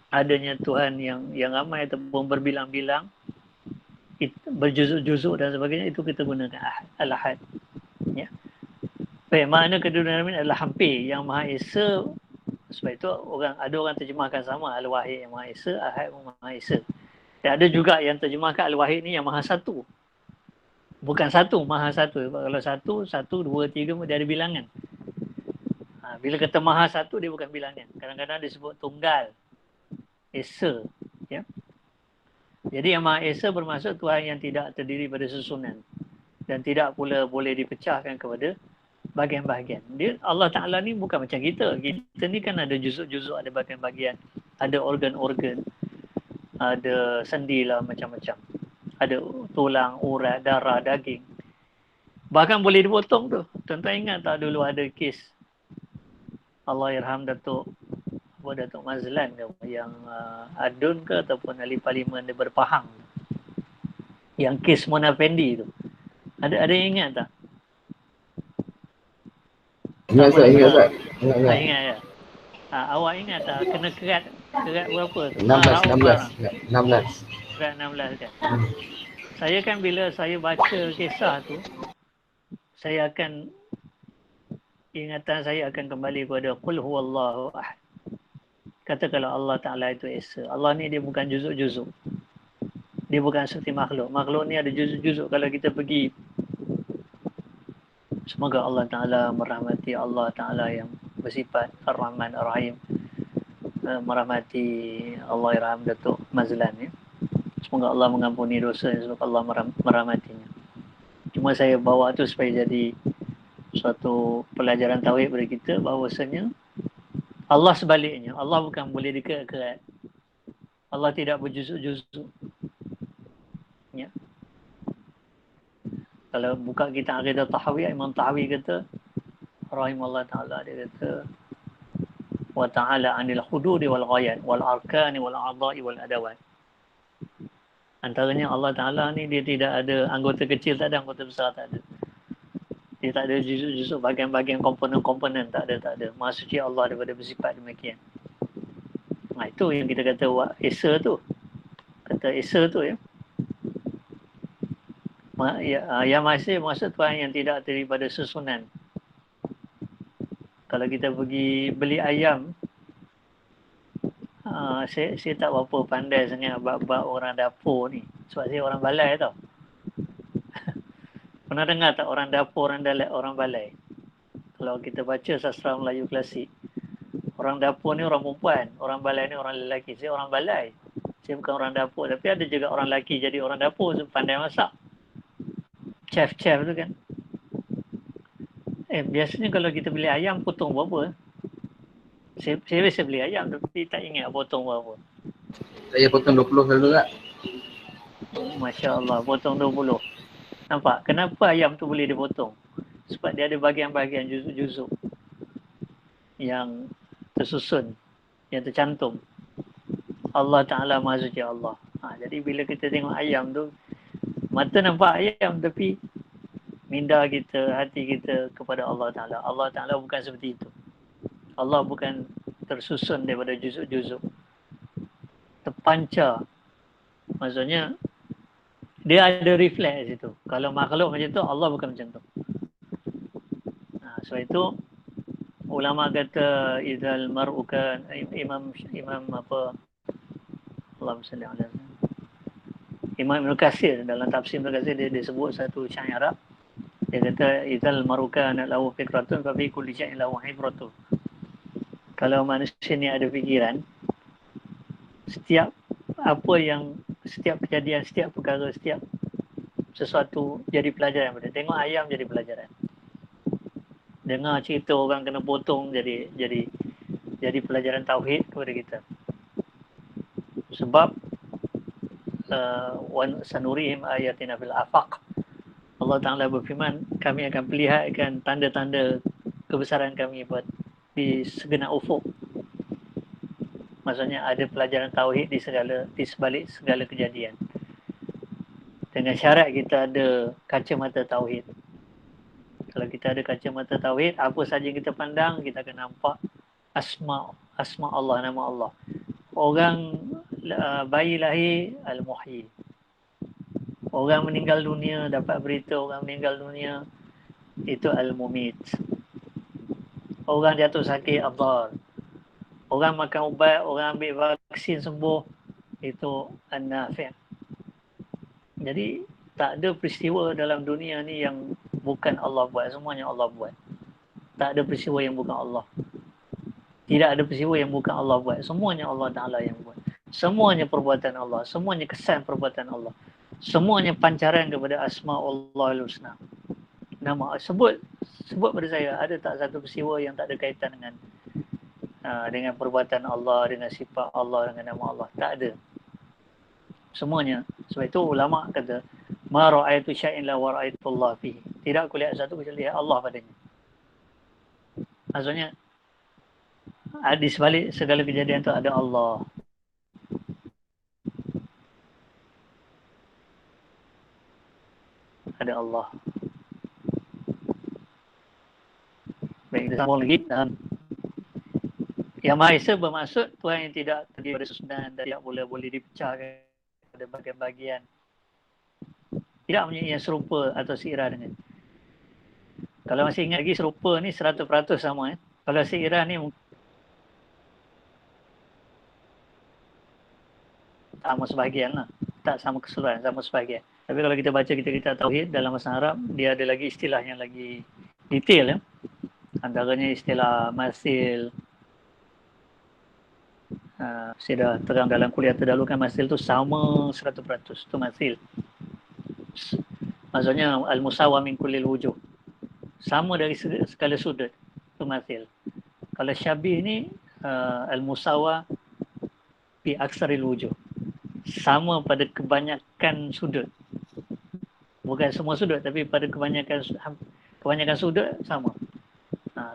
adanya Tuhan yang ramai ataupun berbilang-bilang, berjuzuk-juzuk dan sebagainya, itu kita gunakan Al-Ahad. Ya. Baik, makna kedua nama ini adalah hampir, yang Maha Esa. Sebab itu ada orang terjemahkan sama, Al-Wahid yang Maha Esa, Ahad yang Maha Esa. Dan ada juga yang terjemahkan Al-Wahid ni yang Maha Satu. Bukan satu, Maha Satu. Kalau satu, dua, tiga, dia ada bilangan. Bila kata Maha Satu, dia bukan bilangan. Kadang-kadang disebut tunggal, Esa. Ya. Jadi yang Maha Esa bermaksud Tuhan yang tidak terdiri pada susunan. Dan tidak pula boleh dipecahkan kepada bahagian-bahagian. Allah Ta'ala ni bukan macam kita. Kita ni kan ada juzuk-juzuk, ada bahagian-bahagian. Ada organ-organ. Ada sendi lah, macam-macam. Ada tulang, urat, darah, daging. Bahkan boleh dipotong tu. Tuan-tuan ingat tak dulu ada kes Allahyarham Datuk Mazlan ke, yang adun ke ataupun ahli parlimen dia berpahang. Yang kes Mona Fendi tu. Ada yang ingat tak? Ingat tak? Ingat ya. Awak ingat tak kena kerat berapa tu? 16. Kerat 16 kan. Saya kan bila saya baca kisah tu, ingatan saya akan kembali kepada Qul huwallahu ahad. Kata kalau Allah Ta'ala itu Esa. Allah ni dia bukan juzuk-juzuk. Dia bukan seperti makhluk. Makhluk ni ada juzuk-juzuk. Kalau kita pergi, semoga Allah Ta'ala merahmati Allah Ta'ala yang bersifat Ar-Rahman Ar-Rahim, merahmati Allahyarham Datuk Mazlan ya. Semoga Allah mengampuni dosa, sebab Allah merahmatinya. Cuma saya bawa tu supaya jadi suatu pelajaran tauhid kepada kita, bahawasanya Allah sebaliknya. Allah bukan boleh dikerat-kerat. Allah tidak berjuzuk-juzuk. Ya. Kalau buka kita Aqidah Tahawiyah, Imam Tahawi kata, rahimahullah ta'ala, dia kata, wa ta'ala anil hududi wal ghayat wal arkani wal a'dha'i wal adawat. Antaranya Allah Ta'ala ni dia tidak ada anggota kecil, tak ada anggota besar, tak ada. Dia tak ada juzuk-juzuk bahagian-bahagian komponen-komponen, tak ada. Maha suci Allah daripada bersifat demikian. Itu yang kita kata Esa tu. Kata Esa tu ya. Yang masih maksud Tuhan yang tidak daripada susunan. Kalau kita pergi beli ayam, saya tak berapa pandai sangat bab orang dapur ni. Sebab saya orang balai tau. Pernah dengar tak orang dapur, orang balai? Kalau kita baca sastra Melayu klasik, orang dapur ni orang perempuan, orang balai ni orang lelaki. Saya orang balai. Saya bukan orang dapur. Tapi ada juga orang lelaki jadi orang dapur, pandai masak. Chef-chef tu kan. Biasanya kalau kita beli ayam, potong berapa? Saya biasa beli ayam tapi tak ingat potong berapa. Saya potong 20 selalu tak? Masya Allah, potong 20. Nampak? Kenapa ayam tu boleh dipotong? Sebab dia ada bahagian-bahagian juzuk-juzuk yang tersusun, yang tercantum. Allah Ta'ala Maha Suci Allah. Jadi bila kita tengok ayam tu, mata nampak ayam tapi minda kita, hati kita kepada Allah Ta'ala. Allah Ta'ala bukan seperti itu. Allah bukan tersusun daripada juzuk-juzuk. Terpancar. Maksudnya, dia ada refleks di situ. Kalau makhluk macam tu, Allah bukan macam tu. Sebab itu, ulama kata, Idzal mar'u kan, Imam apa, Allahumma salli ala Imam Ibn Katsir, dalam tafsir Ibn Katsir, dia sebut satu syair Arab. Dia kata, Idzal mar'u kan lahu fikratun, fa fi kulli syai'in lahu ibratun. Kalau manusia ni ada fikiran, setiap kejadian, setiap perkara, setiap sesuatu jadi pelajaran. Tengok ayam jadi pelajaran. Dengar cerita orang kena potong jadi pelajaran tauhid kepada kita. Sebab sanurihim ayatina fil afaq. Allah Ta'ala berfirman, kami akan perlihatkan tanda-tanda kebesaran kami di segenap ufuk. Maksudnya ada pelajaran tauhid di sebalik segala kejadian. Dengan syarat kita ada kacamata tauhid. Kalau kita ada kacamata tauhid, apa saja kita pandang, kita akan nampak asma Allah, nama Allah. Orang bayi lahir, al-muhyi. Orang meninggal dunia, dapat berita orang meninggal dunia, itu al-mumit. Orang jatuh sakit, ad-dar. Orang makan ubat, orang ambil vaksin sembuh, itu an-nafi'. Jadi tak ada peristiwa dalam dunia ni yang bukan Allah buat, semuanya Allah buat. Tak ada peristiwa yang bukan Allah. Tidak ada peristiwa yang bukan Allah buat, semuanya Allah Ta'ala yang buat. Semuanya perbuatan Allah, semuanya kesan perbuatan Allah. Semuanya pancaran kepada Asma'ullahil Husna. Nama sebut pada saya, ada tak satu peristiwa yang tak ada kaitan dengan perbuatan Allah, dengan sifat Allah, dengan nama Allah? Tak ada. Semuanya. Sebab itu ulama kata, ma ra'aitu syai'in la wa ra'aitu Allah fihi. Tidak aku lihat satu kecuali lihat Allah padanya. Maksudnya di sebalik segala kejadian itu ada Allah. Ada Allah. Baik, kita sambung lagi. Yang Maha Esa bermaksud Tuhan yang tidak terdiri dari susunan dan tidak boleh dipecahkan pada bahagian-bahagian. Tidak mempunyai yang serupa atau seirah dengan. Kalau masih ingat lagi, serupa ni 100% sama. Kalau seirah ni sama sebahagian lah. Tak sama keseluruhan, sama sebahagian. Tapi kalau kita baca kitab Tauhid dalam bahasa Arab, dia ada lagi istilah yang lagi detail. Ya. Antaranya istilah masil. Saya dah terang dalam kuliah terdahulu kan, masil tu sama 100%. Itu masil. Maksudnya al-musawa min kullil wujuh. Sama dari segala sudut. Itu masil. Kalau syabih ni al-musawa fi aksaril wujuh. Sama pada kebanyakan sudut. Bukan semua sudut, tapi pada kebanyakan sudut sama.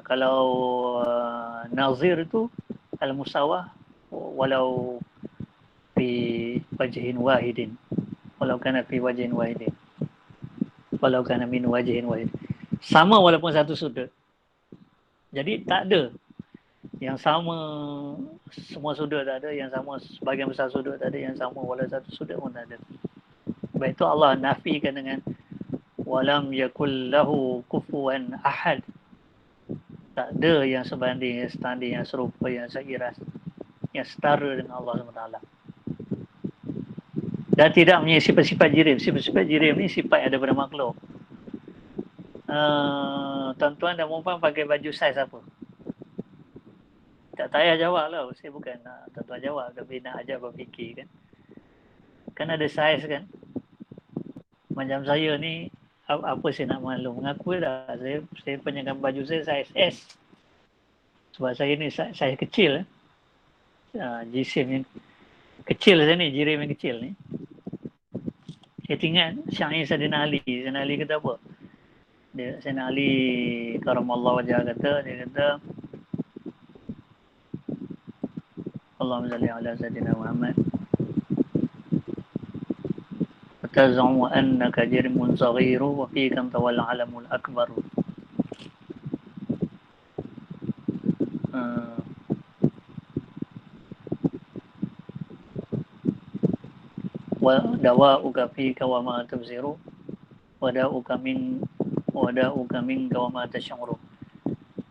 Kalau nazir itu al-musawah walau fi wajhin wahidin. Walau kana fi wajhin wahidin. Walau kana min wajhin wahid. Sama walaupun satu sudut. Jadi tak ada yang sama semua sudut, tak ada yang sama sebahagian besar sudut, tak ada yang sama walau satu sudut pun tak ada. Sebab itu Allah nafikan dengan walam yakul lahu kufuwan ahad. Tak ada yang sebanding, yang setanding, yang serupa, yang seiras, yang setara dengan Allah SWT. Dan tidak punya sifat-sifat jirim. Sifat-sifat jirim ni sifat yang ada pada makhluk. Tuan-tuan dan perempuan pakai baju saiz apa? Tak payah jawab lah. Saya bukan nak tuan-tuan jawab, tapi nak ajak berfikir kan. Kan ada saiz kan. Macam saya ni, apa saya nak maklum? Mengaku dah, saya penyakan baju saya saiz S. Sebab saya ni saiz kecil. Jisim yang kecil saya ni, jirim yang kecil ni. Saya ingat syair Sayyidina Ali. Sayyidina Ali kata apa? Sayyidina Ali karamallahu wajah kata, dia kata, Allahumma salli ala Sayyidina Muhammad. وتزعم أنك جرم صغير وفيك أنت والعلم الأكبر. ودواؤك فيك وما تبصر وداؤك منك وما تشعر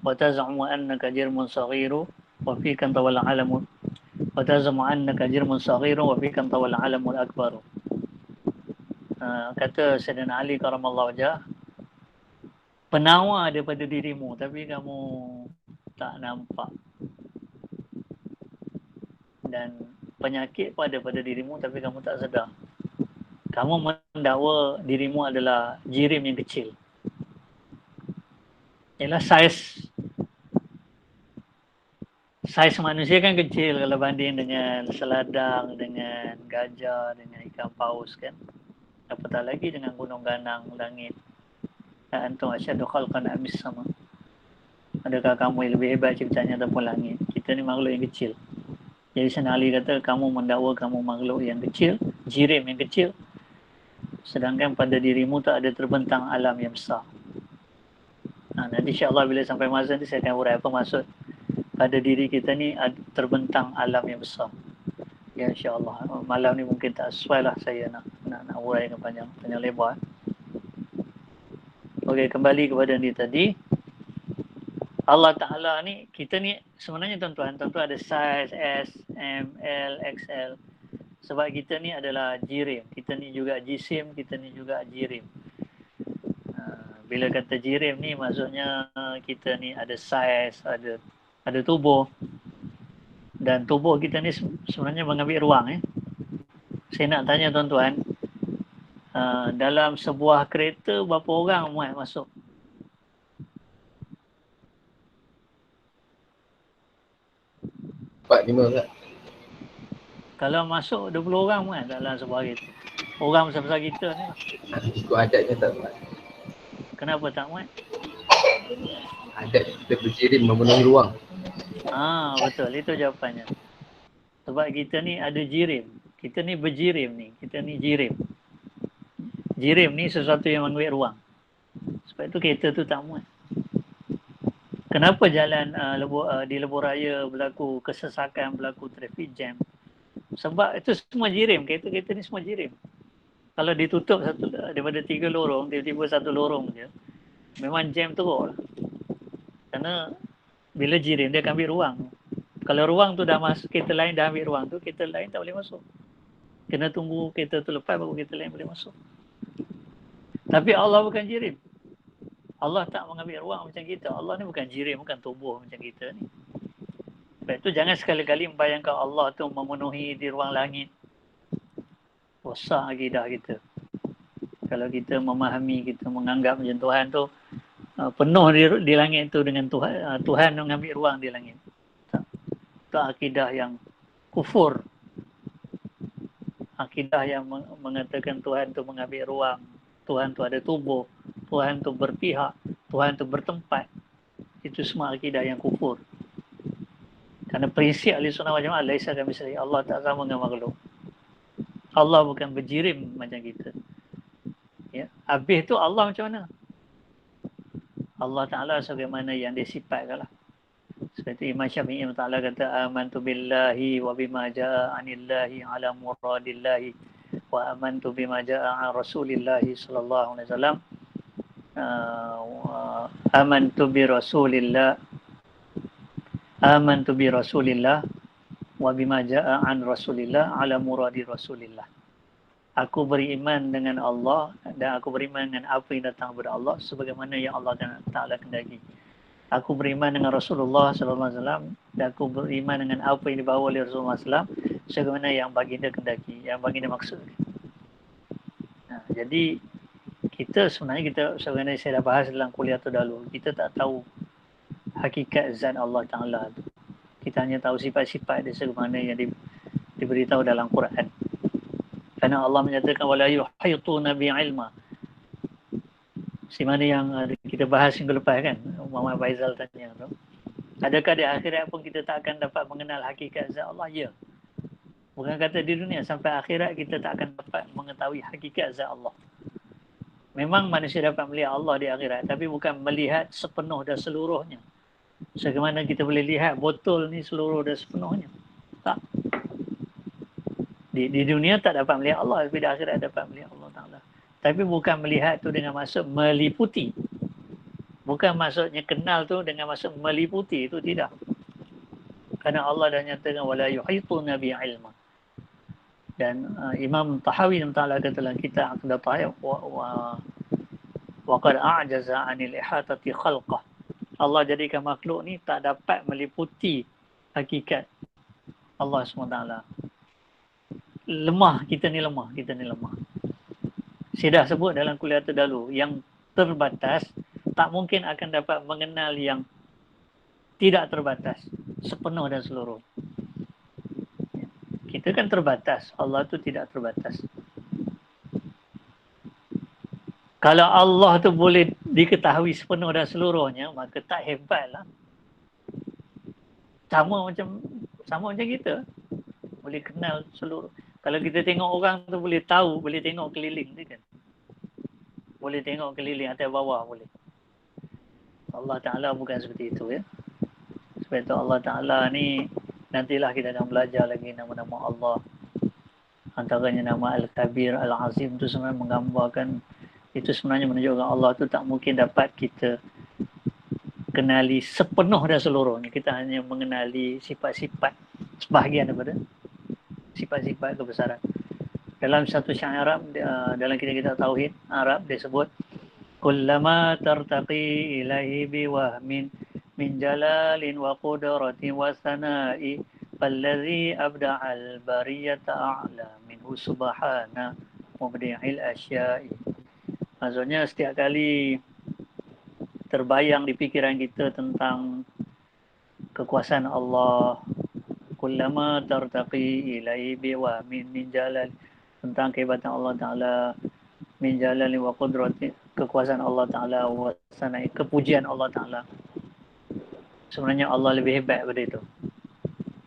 وتزعم أنك جرم صغير وفيك أنت والعلم وتزعم أنك جرم صغير وفيك أنت والعلم الأكبر. Kata Sayyidina Ali karamallahu wajah, penawar daripada dirimu tapi kamu tak nampak, dan penyakit pada dirimu tapi kamu tak sedar. Kamu mendakwa dirimu adalah jirim yang kecil. Ialah saiz manusia kan kecil kalau banding dengan seladang, dengan gajah, dengan ikan paus kan. Apatah lagi dengan gunung ganang, langit. Antum asyadu khalqan amis sama. Adakah kamu yang lebih hebat ciptanya ataupun langit? Kita ni makhluk yang kecil. Jadi Sayyidina Ali kata, kamu mendakwa kamu makhluk yang kecil, jirim yang kecil, sedangkan pada dirimu tak ada terbentang alam yang besar. Nanti insyaAllah bila sampai masa nanti saya akan urai apa maksud pada diri kita ni terbentang alam yang besar. Ya insyaAllah. Malam ni mungkin tak sesuai lah saya nak uraikan panjang lebar. Okey, kembali kepada ni tadi. Allah Ta'ala ni, kita ni sebenarnya tuan-tuan ada saiz S, M, L, XL. Sebab kita ni adalah jirim. Kita ni juga jisim, kita ni juga jirim. Bila kata jirim ni maksudnya kita ni ada saiz, ada tubuh. Dan tubuh kita ni sebenarnya mengambil ruang. Saya nak tanya tuan-tuan, dalam sebuah kereta berapa orang muat masuk? Empat, 5 tak? Kalau masuk 20 orang muat dalam sebuah kereta. Orang besar-besar kita ni. Ikut adatnya tak muat. Kenapa tak muat? Adat kita berjirim memenuhi ruang. Betul. Itu jawapannya. Sebab kita ni ada jirim. Kita ni berjirim ni. Kita ni jirim. Jirim ni sesuatu yang mengambil ruang. Sebab itu kereta tu tak muat. Kenapa jalan di lebuh raya berlaku kesesakan, berlaku traffic jam? Sebab itu semua jirim. Kereta-kereta ni semua jirim. Kalau ditutup daripada 3 lorong, tiba-tiba 1 lorong je, memang jam teruk lah. Kerana bila jirim, dia akan ambil ruang. Kalau ruang tu dah masuk, kereta lain dah ambil ruang tu, kereta lain tak boleh masuk. Kena tunggu kereta tu lepas, baru kereta lain boleh masuk. Tapi Allah bukan jirim. Allah tak mengambil ruang macam kita. Allah ni bukan jirim, bukan tubuh macam kita ni. Sebab itu jangan sekali-kali membayangkan Allah tu memenuhi di ruang langit. Rosak akidah kita. Kalau kita memahami, kita menganggap macam Tuhan tu penuh di langit tu dengan Tuhan. Tuhan mengambil ruang di langit. Itu akidah yang kufur. Akidah yang mengatakan Tuhan tu mengambil ruang. Tuhan tu ada tubuh. Tuhan tu berpihak. Tuhan tu bertempat. Itu semua akidah yang kufur. Kerana prinsip Ahlussunnah wal Jamaah, laisa kamitslihi, Allah tak sama dengan makhluk. Allah bukan berjirim macam kita. Ya. Habis tu Allah macam mana? Allah Ta'ala sebagaimana yang disifatkan lah. Seperti Imam Syafi'i Ta'ala kata, amantu billahi wa bima ja'a anillahi ala muradillahi wa amantu bima ja'a an rasulillahi sallallahu alaihi wasallam amantu bi Rasulillah wa bima jaa an Rasulillah ala muradi Rasulillah. Aku beriman dengan Allah dan aku beriman dengan apa yang datang daripada Allah sebagaimana yang Allah Taala kehendaki. Aku beriman dengan Rasulullah sallallahu alaihi wasallam dan aku beriman dengan apa yang dibawa oleh Rasulullah sallallahu alaihi wasallam sebagaimana yang baginda kehendaki, yang baginda maksud. Jadi kita sebenarnya sebenarnya saya dah bahas dalam kuliah terdahulu, kita tak tahu hakikat zat Allah Taala tu. Kita hanya tahu sifat-sifat dia sebagaimana yang diberitahu dalam Quran. Kerana Allah menyatakan wala yuhituna bi ilma. Si mana yang kita bahas minggu lepas kan, Muhammad Faizal tanya tu. Adakah di akhirat pun kita tak akan dapat mengenal hakikat zat Allah? Ya. Bukan kata di dunia, sampai akhirat kita tak akan dapat mengetahui hakikat zat Allah. Memang manusia dapat melihat Allah di akhirat, tapi bukan melihat sepenuh dan seluruhnya. Sebagaimana kita boleh lihat botol ni seluruh dan sepenuhnya. Tak. Di dunia tak dapat melihat Allah, tapi di akhirat dapat melihat Allah Ta'ala. Tapi bukan melihat tu dengan maksud meliputi. Bukan maksudnya kenal tu dengan maksud meliputi, itu tidak. Kerana Allah dah nyatakan wala yuhituna bi ilma. Dan Imam Tahawi Ta'ala kata dalam kitab Aqdah Taib wa qad a'jaza 'anil ihatati khalqah. Allah jadikan makhluk ni tak dapat meliputi hakikat Allah SWT. Lemah, kita ni lemah. Saya dah sebut dalam kuliah terdahulu, yang terbatas tak mungkin akan dapat mengenal yang tidak terbatas sepenuh dan seluruh. Kita kan terbatas, Allah tu tidak terbatas. Kalau Allah tu boleh diketahui sepenuh dan seluruhnya, maka tak hebatlah. Sama macam kita. Boleh kenal seluruh. Kalau kita tengok orang tu boleh tahu, boleh tengok keliling dia kan. Boleh tengok keliling atas bawah boleh. Allah Ta'ala bukan seperti itu ya. Sebab itu Allah Ta'ala ni nantilah kita akan belajar lagi nama-nama Allah. Antaranya nama Al-Kabir, Al-Azim tu sebenarnya menggambarkan, itu sebenarnya menunjukkan Allah tu tak mungkin dapat kita kenali sepenuh dan seluruhnya. Kita hanya mengenali sifat-sifat sebahagian daripada sifat-sifat kebesaran. Dalam satu syair Arab, dalam kitab Tauhid Arab, dia sebut kullama tartaqi ilaihi biwahmin min jalalin wa qudratin wa sana'i falladhi abda'al bariyata a'la minhu subhana mubdi'il asya'i. Maksudnya setiap kali terbayang di fikiran kita tentang kekuasaan Allah, kullama tartaqi ilaihi biwahmin min jalal, tentang kehebatan Allah Ta'ala, min jalali wa qudrati, kekuasaan Allah Ta'ala, wa sanai, kepujian Allah Ta'ala. Sebenarnya Allah lebih hebat daripada itu.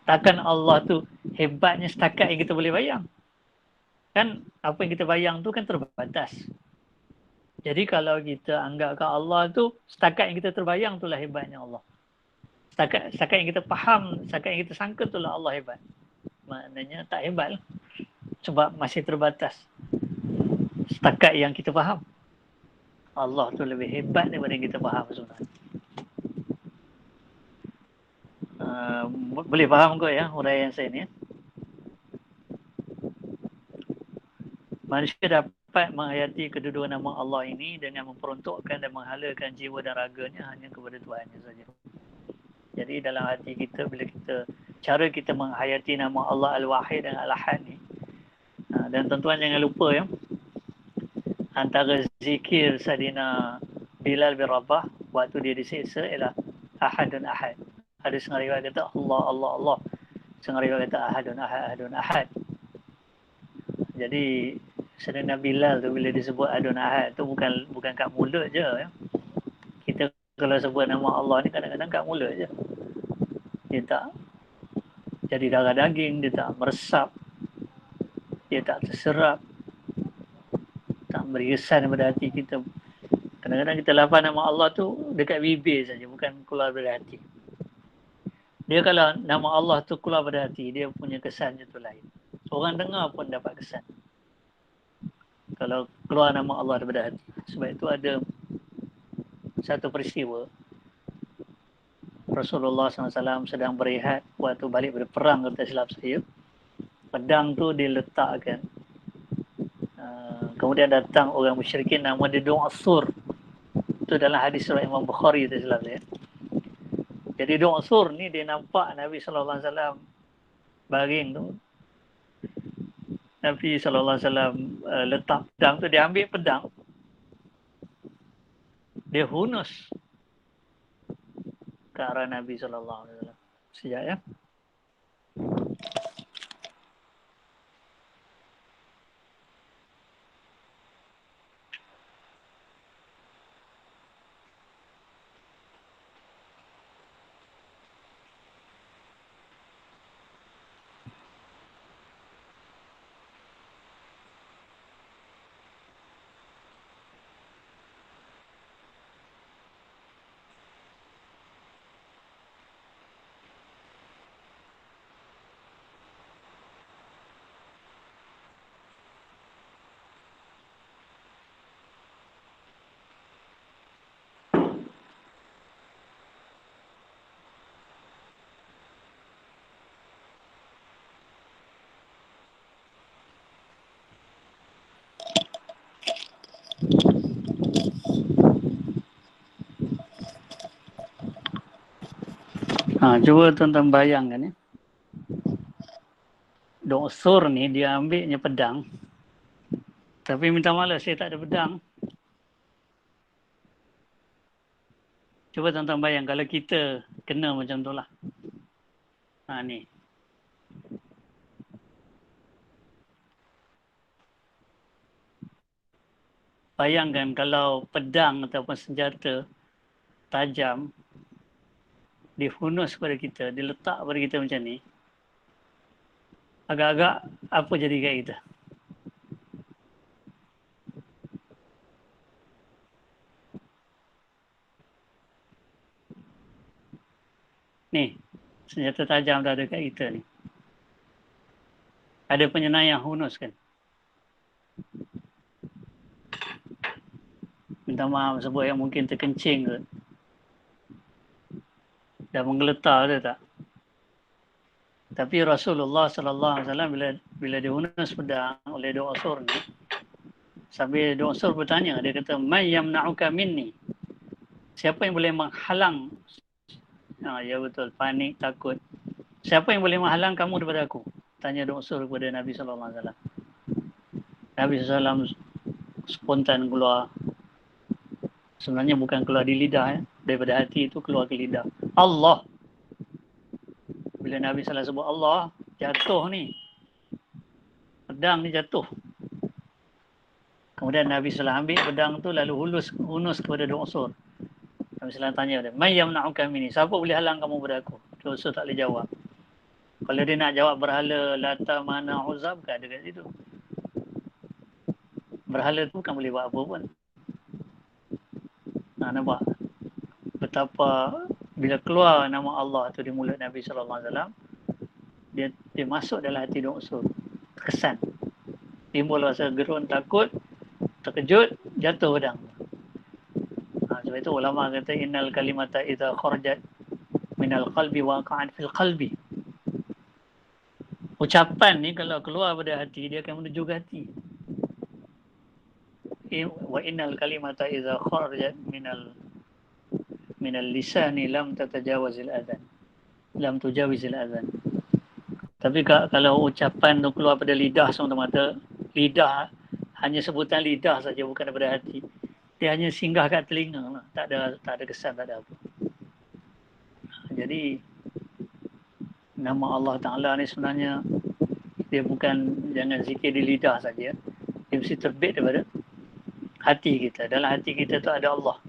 Takkan Allah tu hebatnya setakat yang kita boleh bayang. Kan apa yang kita bayang tu kan terbatas. Jadi kalau kita anggapkan Allah tu setakat yang kita terbayang, itulah hebatnya Allah. Setakat yang kita faham, setakat yang kita sangka, itulah Allah hebat. Maknanya tak hebat lah. Sebab masih terbatas setakat yang kita faham. Allah tu lebih hebat daripada yang kita faham sebenarnya. Boleh faham kot ya uraian saya ni ya? Manusia dapat menghayati kedudukan nama Allah ini dengan memperuntukkan dan menghalakan jiwa dan raganya hanya kepada Tuhannya saja. Jadi dalam hati kita, bila cara kita menghayati nama Allah Al-Wahid dan Al-Ahad ni, dan tuan-tuan jangan lupa ya, antara zikir Sayyidina Bilal bin Rabah waktu dia disiksa ialah Ahadun Ahad. Ada setengah riwayat kata Allah, Allah, Allah. Setengah riwayat kata Ahadun Ahad, Ahadun Ahad. Jadi Sayyidina Bilal tu bila disebut Ahadun Ahad tu bukan kat mulut je ya. Kita kalau sebut nama Allah ni kadang-kadang kat mulut je. Dia tak jadi darah daging, dia tak meresap, dia tak terserap, tak beri kesan pada hati kita. Kadang-kadang kita lafaz nama Allah tu dekat bibir saja, bukan keluar dari hati. Dia kalau nama Allah tu keluar dari hati, dia punya kesan tu lain. Orang dengar pun dapat kesan kalau keluar nama Allah daripada hati. Sebab itu ada satu peristiwa. Rasulullah SAW sedang berehat waktu balik berperang, kalau tak silap saya. Pedang tu diletakkan. Kemudian datang orang musyrikin nama dia Du'asur. Itu dalam hadis riwayat Imam Bukhari, tak silap saya. Jadi Du'asur ni dia nampak Nabi SAW baring tu. Nabi SAW letak pedang tu, dia ambil pedang. Dia hunus ke arah Nabi SAW. Sekejap ya. Cuba tuan-tuan bayangkan ya. Du'asur ni dia ambilnya pedang. Tapi minta maaf saya tak ada pedang. Cuba tuan-tuan bayang kalau kita kena macam tu lah. Ni. Bayangkan kalau pedang ataupun senjata tajam dihunus pada kita, diletak pada kita macam ni. Agak-agak apa jadi kat kita? Ni, senjata tajam dah ada kat kita ni. Ada penyenayang hunus kan? Minta maaf sebut yang mungkin terkencing ke. Dah menggeletar ke tak? Tapi Rasulullah SAW bila dihunus pedang oleh Du'asur ni, sambil Du'asur bertanya, dia kata, "Man yamna'uka minni?" Siapa yang boleh menghalang? Ya betul, panik, takut. Siapa yang boleh menghalang kamu daripada aku? Tanya Du'asur kepada Nabi SAW. Nabi SAW spontan keluar. Sebenarnya bukan keluar di lidah, daripada hati itu keluar ke lidah. Allah. Bila Nabi SAW sebut Allah, jatuh ni. Pedang ni jatuh. Kemudian Nabi SAW ambil pedang tu lalu hunus kepada Du'asur. Nabi SAW tanya dia, "Man yamna'uka minni?" Siapa boleh halang kamu pada aku? Du'asur tak boleh jawab. Kalau dia nak jawab berhala Lata, Mana, Uzza, bukan ada kat situ. Berhala tu bukan boleh buat apa pun. Nampak? Betapa bila keluar nama Allah tu di mulut Nabi SAW, dia masuk dalam hati Du'asur. Terkesan. Timbul rasa gerun, takut, terkejut, jatuh pedang. Sebab itu ulama kata innal kalimata idza kharajat minal qalbi waqa'at fil qalbi. Ucapan ni kalau keluar pada hati, dia akan menuju ke hati. Wa innal kalimata idza kharajat minal lisani lam tatajawazil adhan. Lam tujawizil adhan. Tapi kalau ucapan tu keluar pada lidah semata-mata, lidah hanya sebutan lidah saja, bukan daripada hati. Dia hanya singgah kat telinga lah. Tak ada kesan, tak ada apa. Jadi nama Allah Ta'ala ni sebenarnya dia bukan jangan zikir di lidah saja. Dia mesti terbit daripada hati kita. Dalam hati kita tu ada Allah.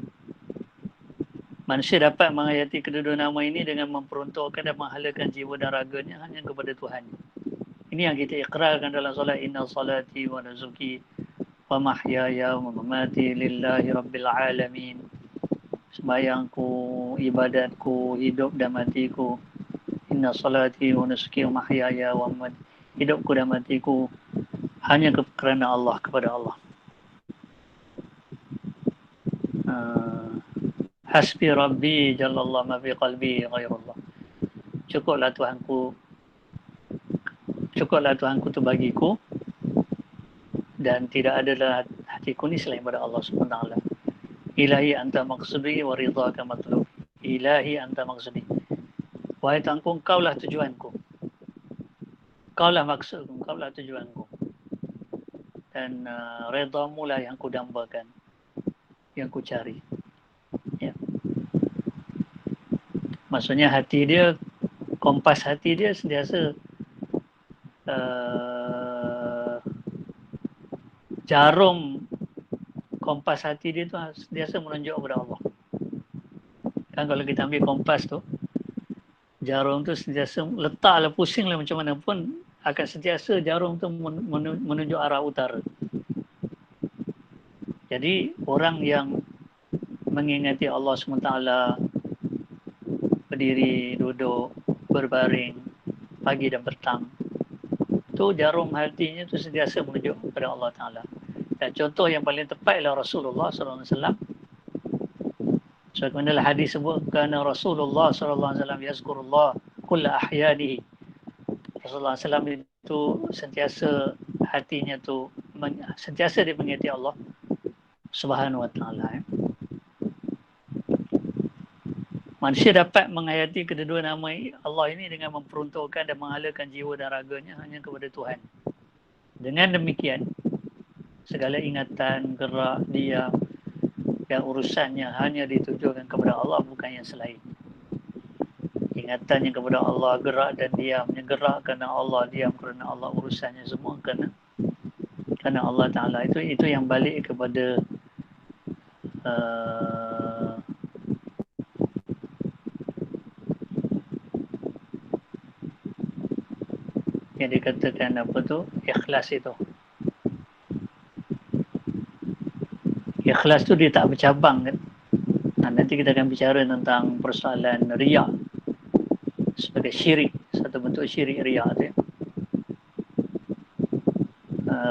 Manusia dapat menghayati kedua-dua nama ini dengan memperuntukkan dan menghalakan jiwa dan raganya hanya kepada Tuhan. Ini yang kita ikrarkan dalam solat. Inna salati wa nusuki wa mahyaya wa mamati lillahi rabbil alamin. Sembayangku, ibadatku, hidup dan matiku. Inna salati wa nusuki wa mahyaya wa mamati. Hidupku dan matiku hanya kerana Allah, kepada Allah. Hasbi Rabbi Jalallah ma fi qalbi ghairullah. Cukuplah Tuhanku tu bagiku, dan tidak ada dalam hatiku ni selain pada Allah SWT. Ilahi anta maqsudi wa ridhaka matlub. Ilahi anta maqsudi. Wahai Tuhanku, Engkaulah tujuanku. Engkaulah maksudku, Engkaulah tujuanku. Dan redamu lah yang ku dambakan, yang ku cari. Ya. Maksudnya hati dia, kompas hati dia sentiasa jarum kompas hati dia tu sentiasa menunjuk kepada Allah. Kan kalau kita ambil kompas tu, jarum tu sentiasa letaklah, pusinglah macam mana pun, akan sentiasa jarum tu menunjuk arah utara. Jadi orang yang mengingati Allah SWT, berdiri, duduk, berbaring, pagi dan petang, tu jarum hatinya tu sentiasa menunjuk kepada Allah Ta'ala. Dan contoh yang paling tepat ialah Rasulullah SAW. So, kemudian hadis sebut, kerana Rasulullah SAW yazkurullah kulla ahyanihi. Rasulullah SAW itu sentiasa hatinya tu, sentiasa dia mengingati Allah Subhanahu wa Ta'ala. Manusia dapat menghayati kedua nama Allah ini dengan memperuntukkan dan menghalakan jiwa dan raganya hanya kepada Tuhan. Dengan demikian, segala ingatan, gerak, diam dan urusannya hanya ditujukan kepada Allah, bukan yang selain. Ingatannya kepada Allah, gerak dan diamnya, gerak kerana Allah, diam kerana Allah, urusannya semua kerana Allah Ta'ala. Itu yang balik kepada yang dikatakan apa tu, ikhlas itu. Ikhlas tu dia tak bercabang kan. Nanti kita akan bicara tentang persoalan riya sebagai syirik, satu bentuk syirik riya tu.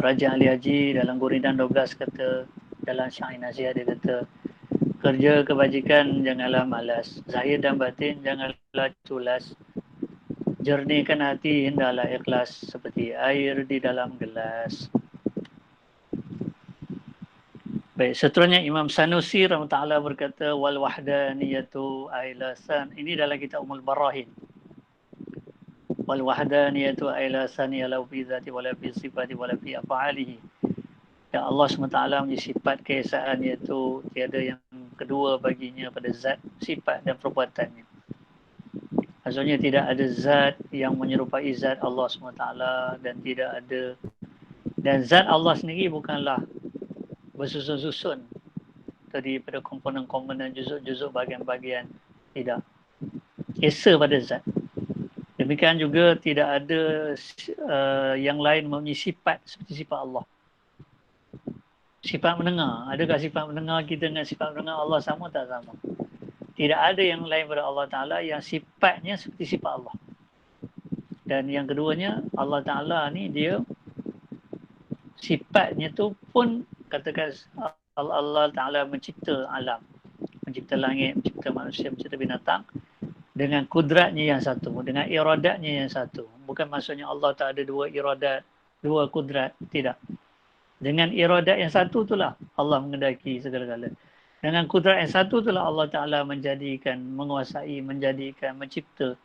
Raja Ali Haji dalam Guridan 12 kata, dalam Syair Nasihat dia kata, kerja kebajikan janganlah malas, zahir dan batin janganlah culas, jernihkan hati hendaklah ikhlas seperti air di dalam gelas. Baik, seterusnya Imam Sanusi rahimahullah berkata, wal wahdaniyatu ailasan. Ini dalam kitab Ummul Barahin. Wal wahdaniyatu ailasan yalau fi dzati wala fi sifati wala fi af'alihi. Ya, Allah SWT punya sifat keesaan, iaitu tiada yang kedua baginya pada zat, sifat dan perbuatannya. Maksudnya tidak ada zat yang menyerupai zat Allah SWT, dan tidak ada, dan zat Allah sendiri bukanlah bersusun-susun daripada komponen-komponen, juzuk-juzuk, bahagian-bahagian. Tidak. Esa pada zat. Demikian juga tidak ada yang lain mempunyai sifat seperti sifat Allah. Sifat mendengar. Adakah sifat mendengar kita dengan sifat mendengar Allah sama? Tak sama. Tidak ada yang lain pada Allah Ta'ala yang sifatnya seperti sifat Allah. Dan yang keduanya, Allah Ta'ala ni dia sifatnya tu pun, katakan Allah Ta'ala mencipta alam, mencipta langit, mencipta manusia, mencipta binatang dengan kudratnya yang satu, dengan iradatnya yang satu. Bukan maksudnya Allah tak ada dua iradat, dua kudrat. Tidak. Dengan iradat yang satu itulah Allah mengendaki segala-gala. Dengan kudrat yang satu itulah Allah Ta'ala menjadikan, menguasai, menjadikan, mencipta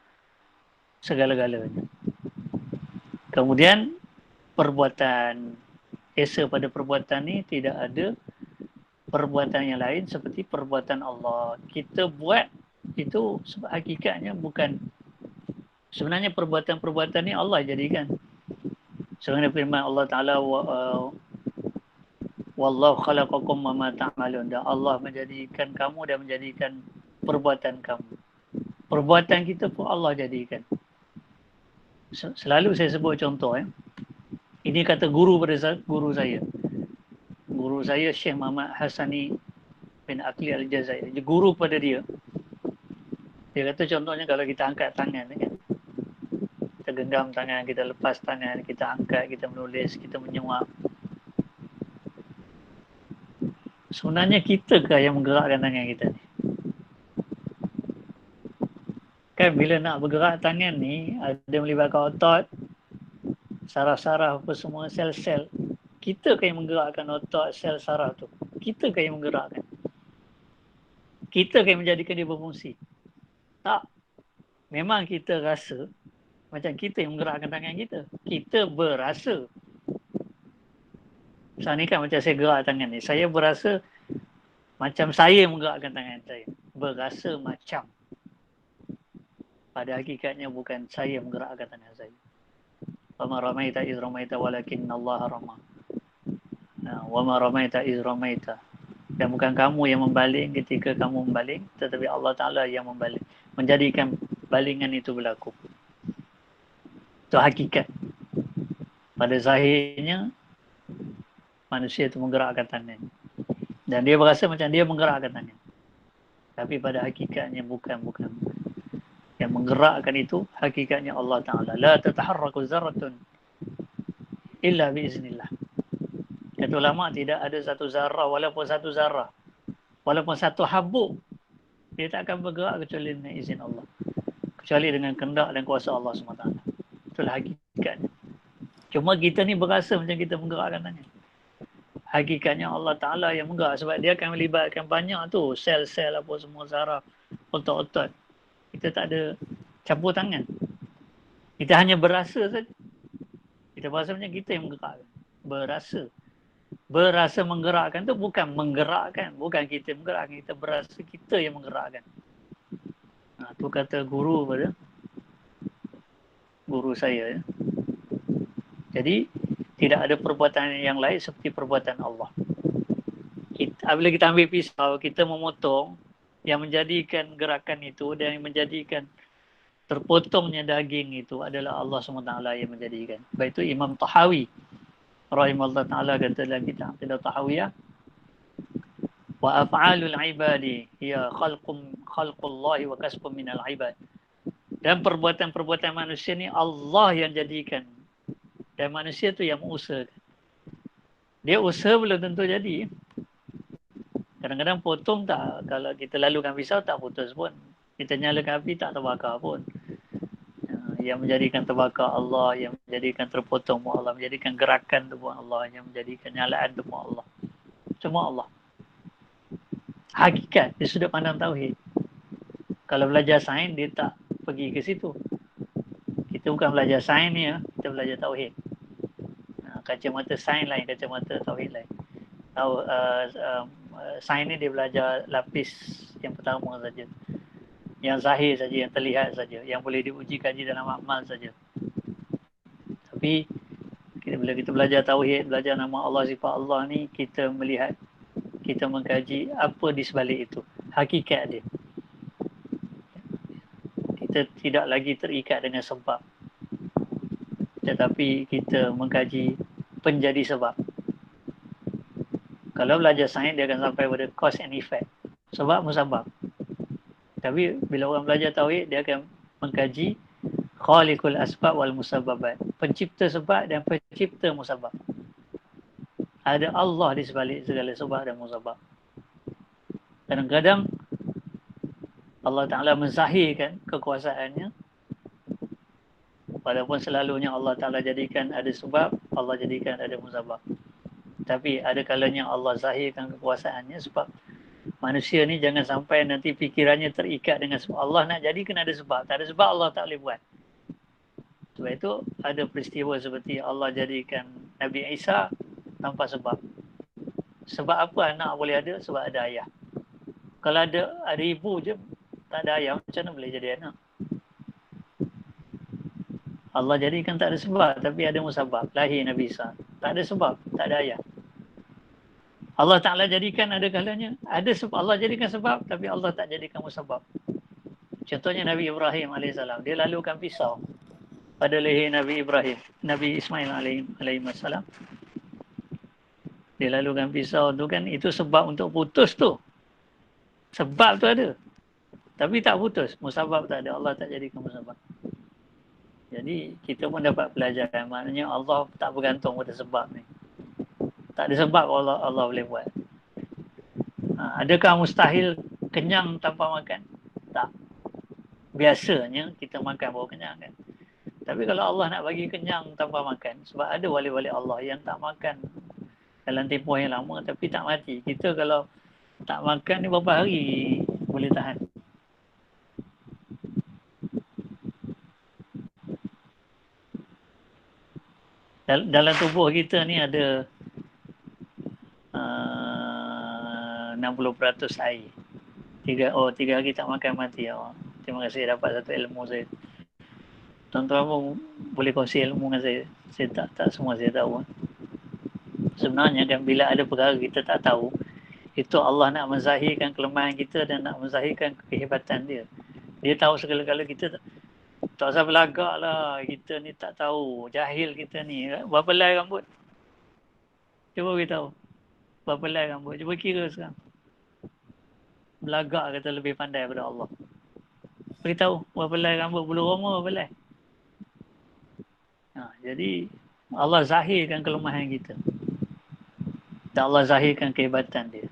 segala-galanya. Kemudian perbuatan, esa pada perbuatan ni tidak ada perbuatan yang lain seperti perbuatan Allah. Kita buat itu hakikatnya bukan, sebenarnya perbuatan-perbuatan ni Allah jadikan. Sebenarnya firman Allah Ta'ala, wallahu khalaqakum wa ma ta'malun. Dan Allah menjadikan kamu dan menjadikan perbuatan kamu. Perbuatan kita pun Allah jadikan. Selalu saya sebut contoh. Ini kata guru saya. Guru saya Syekh Muhammad Hasani bin Aqli Al-Jazairi. Guru pada dia. Dia kata contohnya kalau kita angkat tangan kan. Kita genggam tangan, kita lepas tangan, kita angkat, kita menulis, kita menyuap. Sebenarnya kita ke yang menggerakkan tangan kita ni? Kan bila nak bergerak tangan ni, ada melibatkan otot, saraf-saraf apa semua, sel-sel. Kita kan yang menggerakkan otot, sel saraf tu. Kita kan yang menggerakkan. Kita kan yang menjadikan dia berfungsi. Tak. Memang kita rasa macam kita yang menggerakkan tangan kita. Kita berasa. Misalnya ni kan macam saya gerak tangan ni. Saya berasa macam saya menggerakkan tangan saya. Berasa macam. Pada hakikatnya bukan saya menggerakkan tangan saya. Wa ma ramaita iz ramaita walakinna Allah rama. Wa ma ramaita iz ramaita. Dan bukan kamu yang membaling ketika kamu membaling, tetapi Allah Ta'ala yang membaling. Menjadikan balingan itu berlaku. Itu hakikat. Pada zahirnya, manusia itu menggerakkan tangan. Dan dia berasa macam dia menggerakkan tangan. Tapi pada hakikatnya bukan. Yang menggerakkan itu, hakikatnya Allah Ta'ala. La tataharraku zarratun illa biiznillah. Kata ulama, tidak ada satu zarah, walaupun satu zarah, walaupun satu habuk, dia tak akan bergerak kecuali dengan izin Allah. Kecuali dengan kehendak dan kuasa Allah SWT. Itulah hakikatnya. Cuma kita ni berasa macam kita menggerakkan tangan. Hakikatnya Allah Ta'ala yang menggerak. Sebab dia akan melibatkan banyak tu. Sel-sel apa semua, saraf, otot-otot. Kita tak ada campur tangan. Kita hanya berasa saja. Kita berasa macam kita yang menggerakkan. Berasa. Berasa menggerakkan tu bukan menggerakkan. Bukan kita menggerakkan. Kita berasa kita yang menggerakkan. Tu kata guru pada guru saya. Jadi tidak ada perbuatan yang lain seperti perbuatan Allah. Bila kita ambil pisau, kita memotong, yang menjadikan gerakan itu dan yang menjadikan terpotongnya daging itu adalah Allah SWT yang menjadikan. Baik itu Imam Tahawi rahimahullah ta'ala kata dalam kitab Aqidah Tahawiyah, wa af'alul ibadi hiya khalqullahi wa kasbun minal ibad. Dan perbuatan-perbuatan manusia ni Allah yang jadikan. Dan manusia tu yang mengusahakan. Dia usaha belum tentu jadi. Kadang-kadang potong tak. Kalau kita lalukan pisau tak putus pun. Kita nyalakan api tak terbakar pun. Yang menjadikan terbakar Allah, yang menjadikan terpotong pun Allah, menjadikan gerakan tu pun Allah, yang menjadikan nyalaan tu pun Allah. Semua Allah. Hakikat di sudut pandang tauhid. Kalau belajar sains dia tak pergi ke situ. Kita bukan belajar sains ni ya, kita belajar tauhid. Kacamata sains lain, kacamata tauhid lain. Sains ni dia belajar lapis yang pertama saja. Yang zahir saja, yang terlihat saja, yang boleh diuji kaji dalam amal saja. Tapi bila kita belajar tauhid, belajar nama Allah, sifat Allah ni, kita melihat, kita mengkaji apa di sebalik itu, hakikat dia. Kita tidak lagi terikat dengan sebab, tetapi kita mengkaji penjadi sebab. Kalau belajar sains, dia akan sampai pada cause and effect, sebab musabab. Tapi bila orang belajar tauhid, dia akan mengkaji khaliqul asbab wal musabbabat, pencipta sebab dan pencipta musabab. Ada Allah di sebalik segala sebab dan musabab. Kadang-kadang Allah Ta'ala menzahirkan kekuasaannya, walaupun selalunya Allah Ta'ala jadikan ada sebab, Allah jadikan ada musabab. Tapi ada kalanya Allah zahirkan kekuasaannya sebab manusia ni jangan sampai nanti fikirannya terikat dengan sebab. Allah nak jadikan ada sebab. Tak ada sebab Allah tak boleh buat. Sebab itu ada peristiwa seperti Allah jadikan Nabi Isa tanpa sebab. Sebab apa anak boleh ada? Sebab ada ayah. Kalau ada ibu je tak ada ayah, macam mana boleh jadi anak? Allah jadikan tak ada sebab, tapi ada musabab. Lahir Nabi Isa. Tak ada sebab, tak ada ayah. Allah Ta'ala jadikan ada kalanya, ada sebab, Allah jadikan sebab, tapi Allah tak jadikan musabab. Contohnya Nabi Ibrahim AS, dia lalukan pisau pada leher Nabi Ibrahim, Nabi Ismail AS. Dia lalukan pisau tu kan, itu sebab untuk putus tu. Sebab tu ada. Tapi tak putus, musabab tak ada, Allah tak jadikan musabab. Jadi kita pun dapat pelajaran, maknanya Allah tak bergantung pada sebab ni. Tak ada sebab Allah boleh buat. Adakah mustahil kenyang tanpa makan? Tak. biasanya kita makan baru kenyang kan. Tapi kalau Allah nak bagi kenyang tanpa makan, sebab ada wali-wali Allah yang tak makan dalam tempoh yang lama tapi tak mati. Kita kalau tak makan ni berapa hari boleh tahan? Dalam tubuh kita ni ada 60% air. 3 hari tak makan mati. Terima kasih dapat satu ilmu saya. Tuan-tuan pun boleh kongsi ilmu dengan saya. Saya tak semua saya tahu. Sebenarnya kan bila ada perkara kita tak tahu, itu Allah nak menzahirkan kelemahan kita dan nak menzahirkan kehebatan dia. Dia tahu segala-gala, kita tak usah belagak lah. Kita ni tak tahu. Jahil kita ni. Berapa helai rambut? Cuba beritahu. Berapa helai rambut? Cuba kira sekarang. Belagak kata lebih pandai daripada Allah. Beritahu. Berapa helai rambut? Bulu roma berapa helai? Jadi Allah zahirkan kelemahan kita. Dan Allah zahirkan kehebatan dia.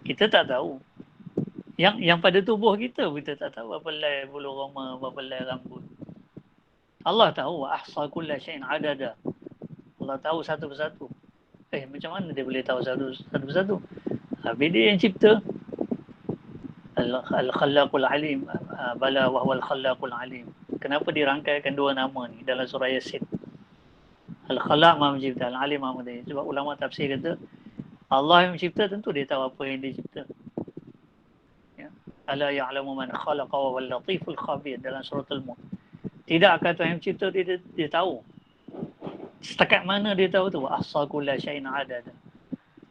Kita tak tahu. Yang pada tubuh kita tak tahu berapa helai bulu roma, berapa helai rambut. Allah tahu, ahsa kulla syai'in adada. Allah tahu satu persatu. Macam mana dia boleh tahu satu persatu? Habis dia yang cipta. Al-Khallaqul Alim. Bala wa huwal Khallaqul Alim. Kenapa dirangkaikan dua nama ni dalam surah Yasin? Al-Khallaq Maha Mencipta, Al-Alim Maha Mengetahui. Sebab ulama tafsir kata Allah yang mencipta, tentu dia tahu apa yang dia cipta. Ala ya'lamu man khalaqa wa wal latiful khabir dalam surah Al-Mulk. Tidakkah Tuhan yang mencipta, dia tahu. Setakat mana dia tahu tu? Ahsa kulla syai'in adada.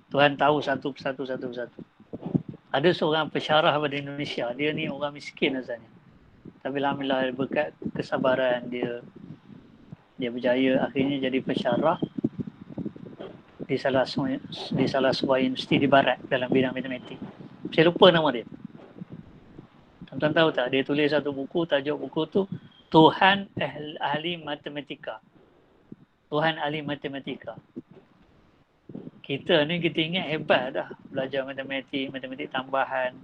Tuhan tahu satu persatu. Ada seorang pesyarah pada Indonesia. Dia ni orang miskin asalnya. Tapi alhamdulillah berkat kesabaran dia berjaya akhirnya jadi pesyarah di salah sebuah universiti di barat dalam bidang matematik. Saya lupa nama dia. Tuan-tuan tahu tak? Dia tulis satu buku, tajuk buku tu Tuhan Ahli Matematika. Tuhan Ahli Matematika. Kita ingat hebat dah. Belajar matematik tambahan,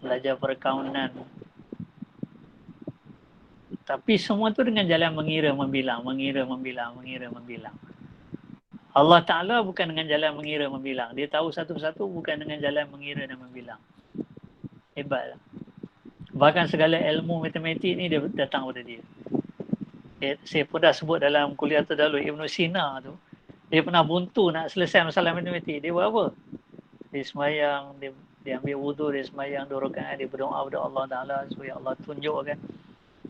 belajar perakaunan. Tapi semua tu dengan jalan mengira membilang. Allah Ta'ala bukan dengan jalan mengira membilang. Dia tahu satu persatu bukan dengan jalan mengira dan membilang. Hebat lah. Bahkan segala ilmu matematik ni dia datang pada dia. Saya pun dah sebut dalam kuliah terdahulu, Ibn Sina tu, dia pernah buntu nak selesai masalah matematik. Dia buat apa? Dia semayang, dia ambil wudu, dia semayang 2 rakaat, dia berdoa kepada Allah Ta'ala supaya Allah tunjukkan.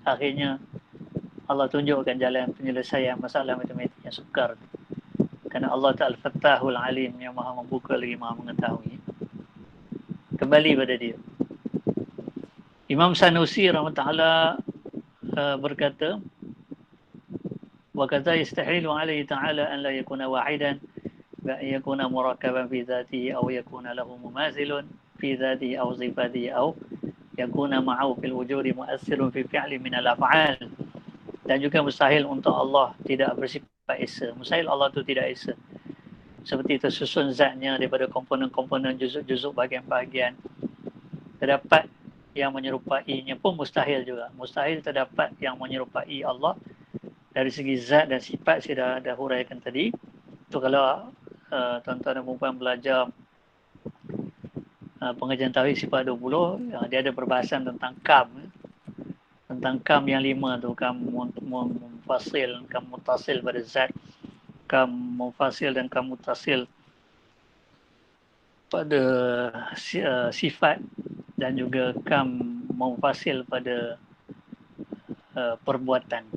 Akhirnya Allah tunjukkan jalan penyelesaian masalah matematik yang sukar. Kerana Allah Ta'ala Fattahul Alim, yang maha membuka lagi maha mengetahui. Kembali pada dia. Imam Sanusi rahmatullah berkata, wa kadza yastahilu alaihi ta'ala an la yakuna wahidan wa yakuna murakkaban fi dhatihi aw yakuna lahu mumazilun fi dhatihi aw sifatihi aw yakuna ma'ahu fil wujudi mu'assirun fi fi'li min al-af'al. Dan juga mustahil untuk Allah tidak bersifat esa. Mustahil Allah itu tidak esa. Seperti tersusun zatnya daripada komponen-komponen, juzuk-juzuk, bahagian-bahagian. Terdapat yang menyerupainya pun mustahil juga. Mustahil terdapat yang menyerupai Allah dari segi zat dan sifat. Saya dah huraikan tadi. Itu kalau tuan-tuan dan puan belajar pengajian tauhid sifat 20, dia ada perbahasan tentang kam. Tentang kam yang 5 tu, kam munfasil, kam mutasil pada zat, kam munfasil dan kam mutasil pada sifat, dan juga kam munfasil pada perbuatan.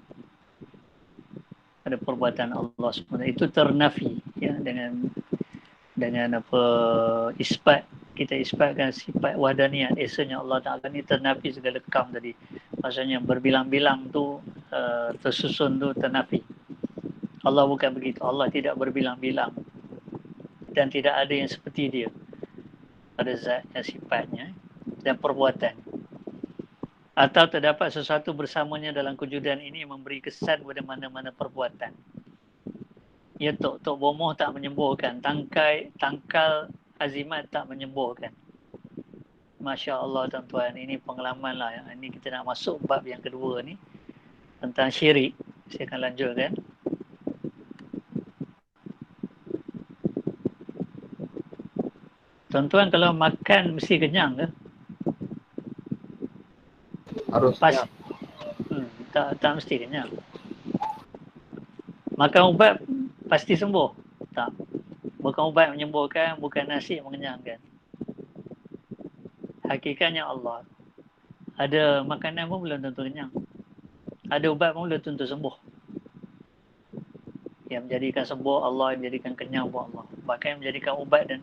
Pada perbuatan Allah SWT. Itu ternafi ya, dengan apa isbat. Kita isbatkan sifat wahdaniyat, esanya Allah Ta'ala ni ternafi segala kam tadi. Maksudnya berbilang-bilang tu tersusun tu ternafi. Allah bukan begitu. Allah tidak berbilang-bilang. Dan tidak ada yang seperti dia pada zat dan sifatnya dan perbuatan. Atau terdapat sesuatu bersamanya dalam kewujudan ini memberi kesan pada mana-mana perbuatan. Ya, tok bomoh tak menyembuhkan. Tangkal azimat tak menyembuhkan. Masya Allah tuan-tuan, ini pengalaman lah. Ini kita nak masuk bab yang kedua ni tentang syirik. Saya akan lanjutkan. Tuan-tuan kalau makan mesti kenyang ke? Harusnya. Tak mesti kenyang. Makan ubat pasti sembuh? Tak. Bukan ubat menyembuhkan, bukan nasi mengenyangkan. Hakikatnya Allah. Ada makanan pun belum tentu kenyang. Ada ubat pun belum tentu sembuh. Yang menjadikan sembuh Allah, yang menjadikan kenyang pun Allah. Bahkan yang menjadikan ubat dan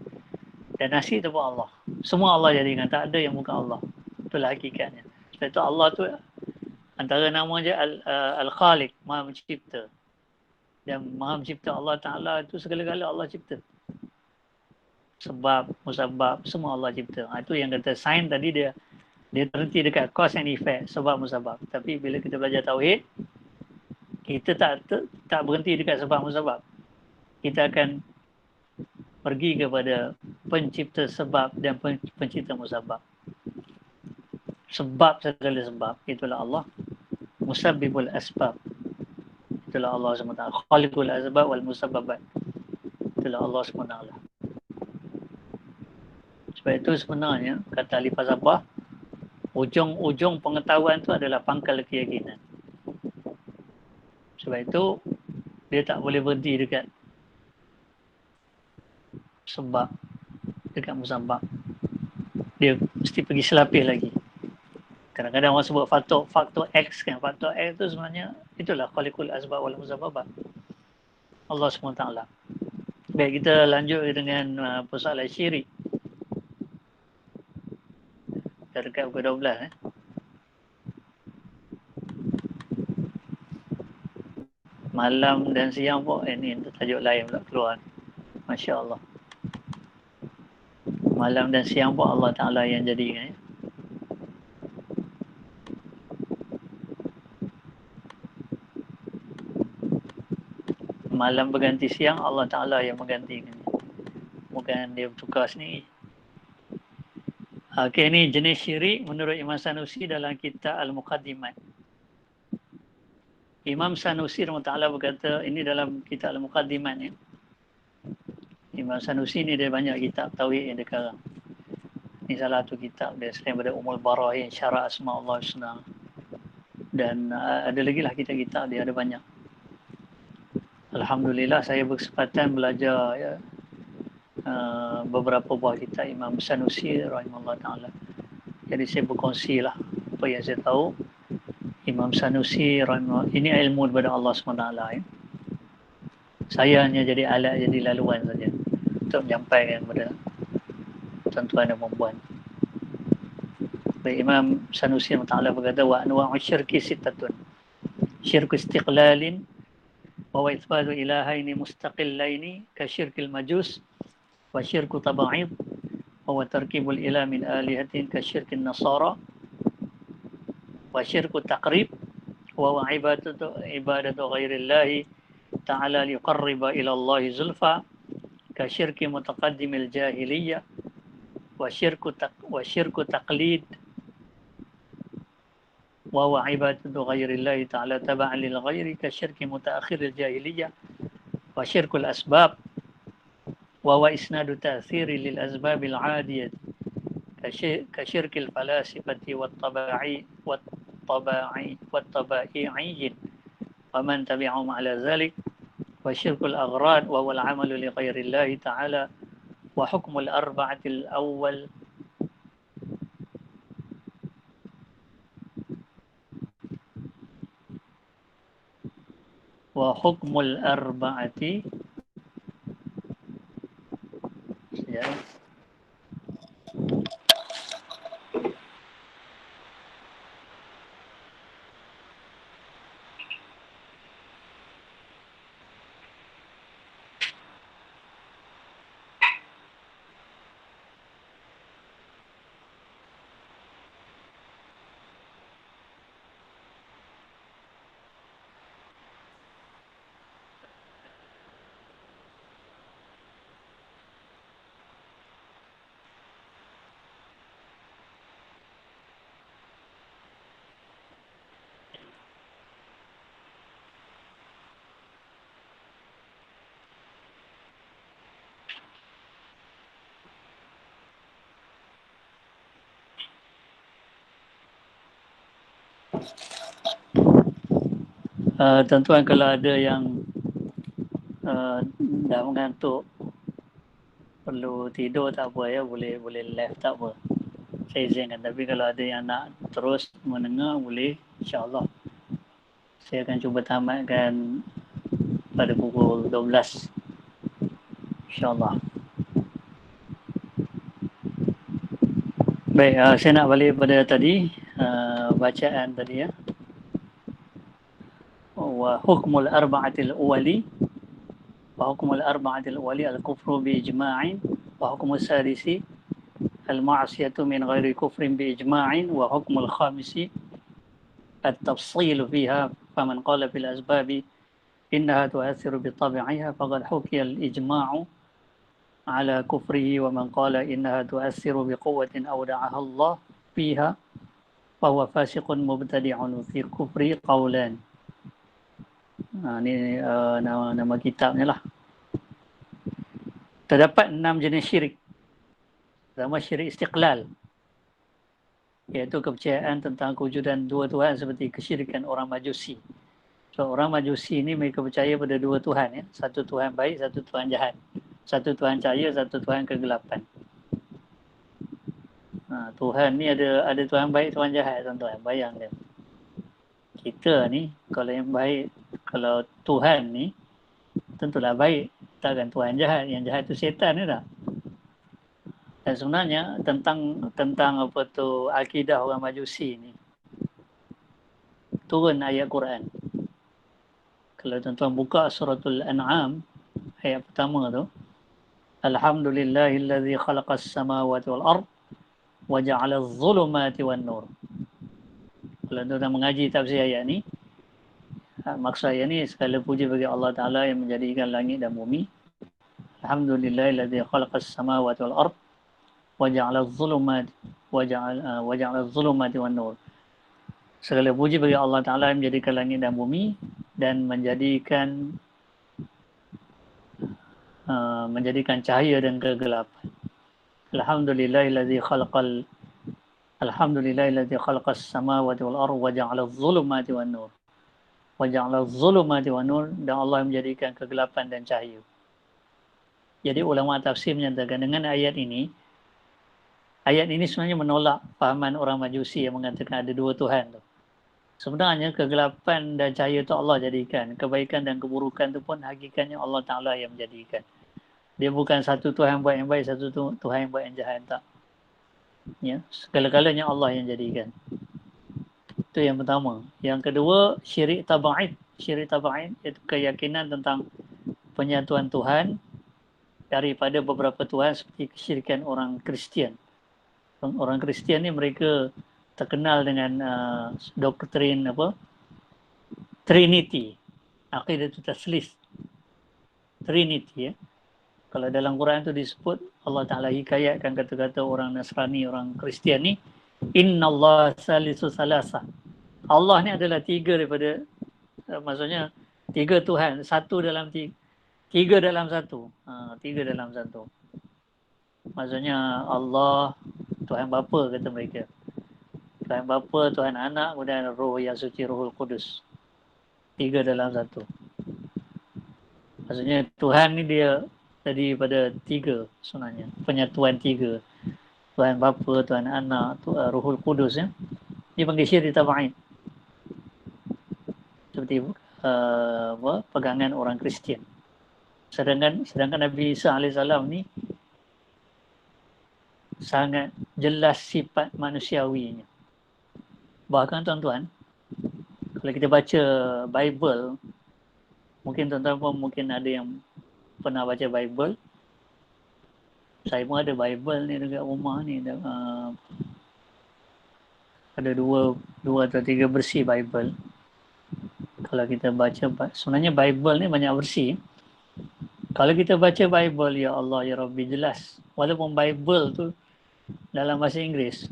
nasi itu pun Allah. Semua Allah jadikan, tak ada yang bukan Allah. Itulah hakikatnya. Sebab itu Allah tu antara nama je Al-Khaliq, Maha Mencipta. Dan Maha Mencipta Allah Ta'ala itu segala-gala Allah cipta. Sebab, musabab, semua Allah cipta. Itu yang kata sains tadi dia terhenti dekat cause and effect, sebab musabab. Tapi bila kita belajar tauhid, kita tak berhenti dekat sebab musabab. Kita akan pergi kepada pencipta sebab dan pencipta musabab. Sebab segala sebab, itulah Allah. Musabbibul asbab, itulah Allah SWT. Khaliqul asbab wal musabbabat, itulah Allah SWT. Sebab itu sebenarnya, kata ahli falsafah, ujung-ujung pengetahuan itu adalah pangkal keyakinan. Sebab itu, dia tak boleh berhenti dekat sebab, dekat musabab. Dia mesti pergi selapis lagi. Kadang-kadang orang sebut faktor X kan. Faktor X itu sebenarnya itulah khaliqul asbab wal musabbabat. Allah SWT. Baik, kita lanjut dengan persoalan syirik. Dah dekat pukul 12 Malam dan siang pun ini tajuk lain pula keluar. Masya Allah. Malam dan siang pun Allah Ta'ala yang jadikan. Malam berganti siang, Allah Ta'ala yang menggantikan. Bukan dia bertukar sendiri. Okey, ini jenis syirik menurut Imam Sanusi dalam kitab Al-Muqaddimat. Imam Sanusi Ta'ala berkata, ini dalam kitab Al-Muqaddimat ni. Imam Sanusi ni dia banyak kitab tauhid yang dia karang. Ini salah satu kitab dia selain daripada Ummul Barahin, Syarah Asma Allah Husna. Dan ada lagi lah kitab-kitab dia, ada banyak. Alhamdulillah saya berkesempatan belajar ya, beberapa buah kitab Imam Sanusi rahimahullah ta'ala. Jadi saya berkongsi lah apa yang saya tahu. Imam Sanusi rahimahullah, ini ilmu daripada Allah SWT ya. Saya hanya jadi alat, jadi laluan saja untuk menyampaikan kepada tuan-tuan dan puan-puan. Imam Sanusi ta'ala berkata, wa anwa'u syirki sittatun. Syirku istiqlalin wa ithbatu ilahaini mustaqillaini ka syirkil majus wa syirku taba'id wa tarkibul ilah min alihatin ka syirkin nasara wa syirku taqrib wa ibadatu ghairillahi ta'ala liqarriba ila Allahi zulfa ka syirki mutaqaddimil jahiliyah wa syirku taqlid wa ibadatu ghairillahi ta'ala taba'an lil ghairi ka syirki mutaakhiril jahiliyah wa syirkul asbab wa isnadu ta'thiri lil asbabil adiyah ka syirkil falasifati wat tabai'iyyin wa man tabi'ahum ala zalik wa syirkul aghrad wa wal amalu li ghairillahi ta'ala wa hukmul arba'atil awwal wa hukmul arba'ati ya. Tuan-tuan kalau ada yang dah mengantuk, perlu tidur tak apa ya, boleh left tak apa. Saya izinkan. Tapi kalau ada yang nak terus mendengar, boleh, insyaAllah. Saya akan cuba tamatkan pada pukul 12, insyaAllah. Baik, saya nak balik pada tadi, bacaan tadi ya. وحكم الأربعة الأولي وحكم الأربعة الأولي الكفر بإجماع وحكم السادس المعصية من غير كفر بإجماع وحكم الخامس التفصيل فيها فمن قال في الأسباب إنها تؤثر بطبعها فقد حكي الإجماع على كفره ومن قال إنها تؤثر بقوة أودعها الله فيها فهو فاسق مبتدع في كفر قولان. Ini nama kitabnya lah. Terdapat 6 jenis syirik. Pertama, syirik istiqlal, iaitu kepercayaan tentang kewujudan dua Tuhan seperti kesyirikan orang Majusi. So, orang Majusi ini mereka percaya pada dua Tuhan, ya. Satu Tuhan baik, satu Tuhan jahat. Satu Tuhan cahaya, satu Tuhan kegelapan. Tuhan ni ada Tuhan baik, Tuhan jahat, tuan-tuan. Bayangkan. Kita ni, kalau yang baik, kalau Tuhan ni, tentulah baik. Takkan Tuhan jahat. Yang jahat tu setan ni tak? Dan sebenarnya tentang apa tu akidah orang Majusi ni, turun ayat Quran. Kalau tuan-tuan buka suratul An'am, ayat pertama tu, Alhamdulillahillazi khalaqas samawati wal ard wa ja'ala adh-dhulumati wan nur. Kalau tuan-tuan mengaji tafsir ayat ni, maksud ayat ni, segala puji bagi Allah Ta'ala yang menjadikan langit dan bumi. Alhamdulillahillazi khalaqas samawati wal ard wa ja'ala adh-dhulumati wan nur. Segala puji bagi Allah Ta'ala yang menjadikan langit dan bumi dan menjadikan cahaya dan kegelapan. Alhamdulillahillazi khalaqas samawati wal ard wa ja'ala adh-dhulumati wan nur. Wa ja'ala adh-dhulumati wan nur, dan Allah menjadikan kegelapan dan cahaya. Jadi ulama tafsir menyatakan dengan ayat ini sebenarnya menolak fahaman orang Majusi yang mengatakan ada dua Tuhan tu. Sebenarnya kegelapan dan cahaya itu Allah jadikan. Kebaikan dan keburukan itu pun hakikatnya Allah Ta'ala yang menjadikan. Dia bukan satu Tuhan buat yang baik, satu Tuhan yang buat yang jahat, tak. Ya, segala-galanya Allah yang jadikan. Itu yang pertama. Yang kedua, syirik taba'id. Syirik taba'id iaitu keyakinan tentang penyatuan Tuhan daripada beberapa Tuhan seperti kesyirikan orang Kristian. Orang Kristian ni mereka terkenal dengan doktrin Trinity. Aqidatul Taslis. Trinity, ya. Kalau dalam Quran tu disebut, Allah Ta'ala hikayatkan kata-kata orang Nasrani, orang Kristian ni, Innallaha salisu salasa. Allah ni adalah tiga daripada, maksudnya tiga Tuhan, satu dalam tiga dalam satu. Tiga dalam satu. Maksudnya Allah, Tuhan Bapa kata mereka. Tuhan Bapa, Tuhan Anak, kemudian Roh yang suci, Rohul Kudus. Tiga dalam satu. Maksudnya Tuhan ni dia tadi pada tiga sebenarnya. Penyatuan tiga. Tuhan Bapa, Tuhan Anak, Rohul Kudus, ya. Dia panggil syirik taba'id. Seperti pegangan orang Kristian. Sedangkan Nabi Isa AS ni sangat jelas sifat manusiawinya. Bahkan tuan-tuan, kalau kita baca Bible, mungkin tuan-tuan pun mungkin ada yang pernah baca Bible. Saya pun ada Bible ni dekat rumah ni. Ada dua atau tiga versi Bible. Kalau kita baca, sebenarnya Bible ni banyak versi. Kalau kita baca Bible, ya Allah, ya Rabbi, jelas. Walaupun Bible tu dalam bahasa Inggeris,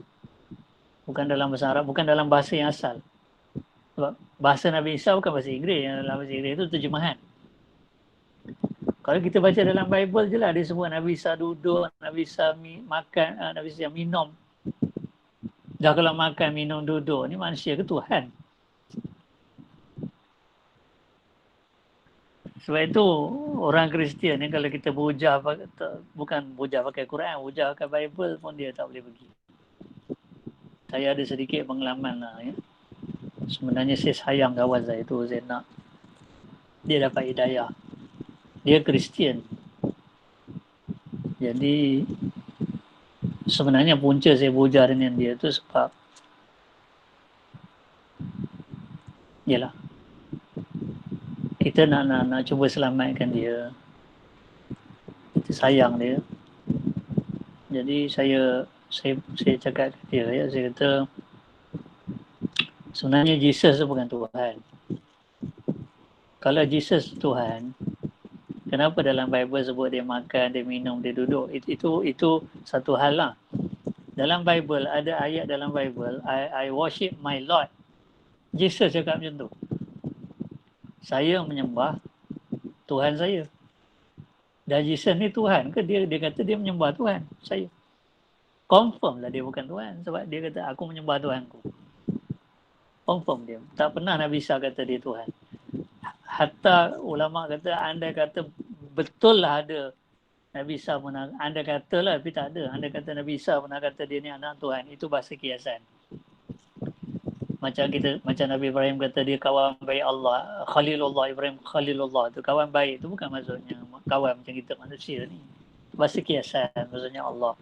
bukan dalam bahasa Arab, bukan dalam bahasa yang asal. Sebab bahasa Nabi Isa bukan bahasa Inggeris. Yang dalam bahasa Inggeris itu terjemahan. Kalau kita baca dalam Bible je lah, dia sebut Nabi Isa duduk, Nabi Isa makan, Nabi Isa minum. Dah kalau makan, minum, duduk ni manusia ke Tuhan? Sebab itu orang Kristian ni kalau kita bujah, bukan bujah pakai Quran, bujah pakai Bible pun dia tak boleh pergi. Saya ada sedikit pengalaman lah ya. Sebenarnya saya sayang kawan saya tu, saya nak dia dapat hidayah. Dia Kristian. Jadi sebenarnya punca saya bujah dengan dia tu sebab yalah, kita nak cuba selamatkan dia. Kita sayang dia. Jadi saya cakap ke dia ya, saya kata sebenarnya Jesus tu bukan Tuhan. Kalau Jesus Tuhan, kenapa dalam Bible sebut dia makan, dia minum, dia duduk? Itu satu hal lah. Dalam Bible ada ayat dalam Bible, I worship my Lord. Jesus cakap macam tu. Saya menyembah Tuhan saya. Dan Jesus ni Tuhan ke? Dia kata dia menyembah Tuhan saya. Confirm lah dia bukan Tuhan. Sebab dia kata aku menyembah Tuhanku. Confirm dia. Tak pernah Nabi Isa kata dia Tuhan. Hatta ulama kata, anda kata betul lah ada Nabi Isa pernah, anda kata lah tapi tak ada. Anda kata Nabi Isa pernah kata dia ni anak Tuhan. Itu bahasa kiasan. Macam Nabi Ibrahim kata dia kawan baik Allah, Khalilullah, Ibrahim Khalilullah, tu kawan baik tu bukan maksudnya kawan macam kita manusia ni. Bahasa kiasan, maksudnya Allah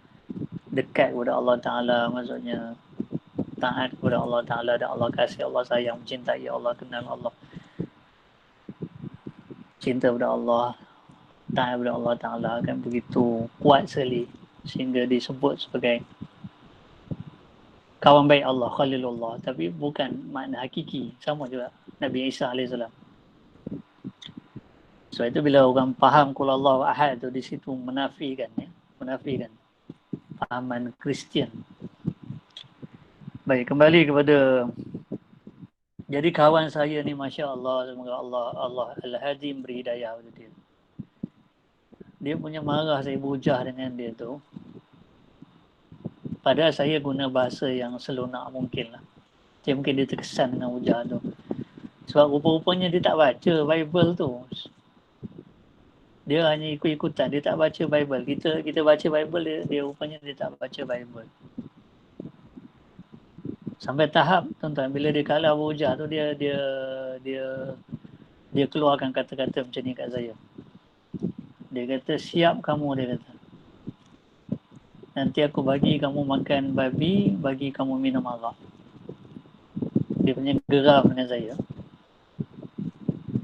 dekat kepada Allah Ta'ala, maksudnya taat kepada Allah Ta'ala, dan Allah kasih, Allah sayang, mencintai Allah, kenal Allah, cinta kepada Allah, taat kepada Allah Ta'ala, kan begitu kuat sekali sehingga disebut sebagai kawan baik Allah, Khalilullah. Tapi bukan makna hakiki. Sama juga Nabi Isa AS. Sebab itu bila orang faham Qul Allahu Ahad tu, di situ menafikan fahaman Kristian. Baik, kembali kepada, jadi kawan saya ni Masya Allah, semoga Allah Al-Hadi beri hidayah kepada dia. Dia punya marah saya bujah dengan dia tu. Padahal saya guna bahasa yang selunak mungkin lah. Mungkin dia terkesan dengan hujah tu. Sebab rupa-rupanya dia tak baca Bible tu. Dia hanya ikut-ikutan. Dia tak baca Bible. Kita baca Bible, dia rupanya dia tak baca Bible. Sampai tahap, tuan-tuan, bila dia kalah hujah tu, dia keluarkan kata-kata macam ni kat saya. Dia kata, siap kamu, dia kata. Nanti aku bagi kamu makan babi, bagi kamu minum arak. Dia punya geram dengan saya.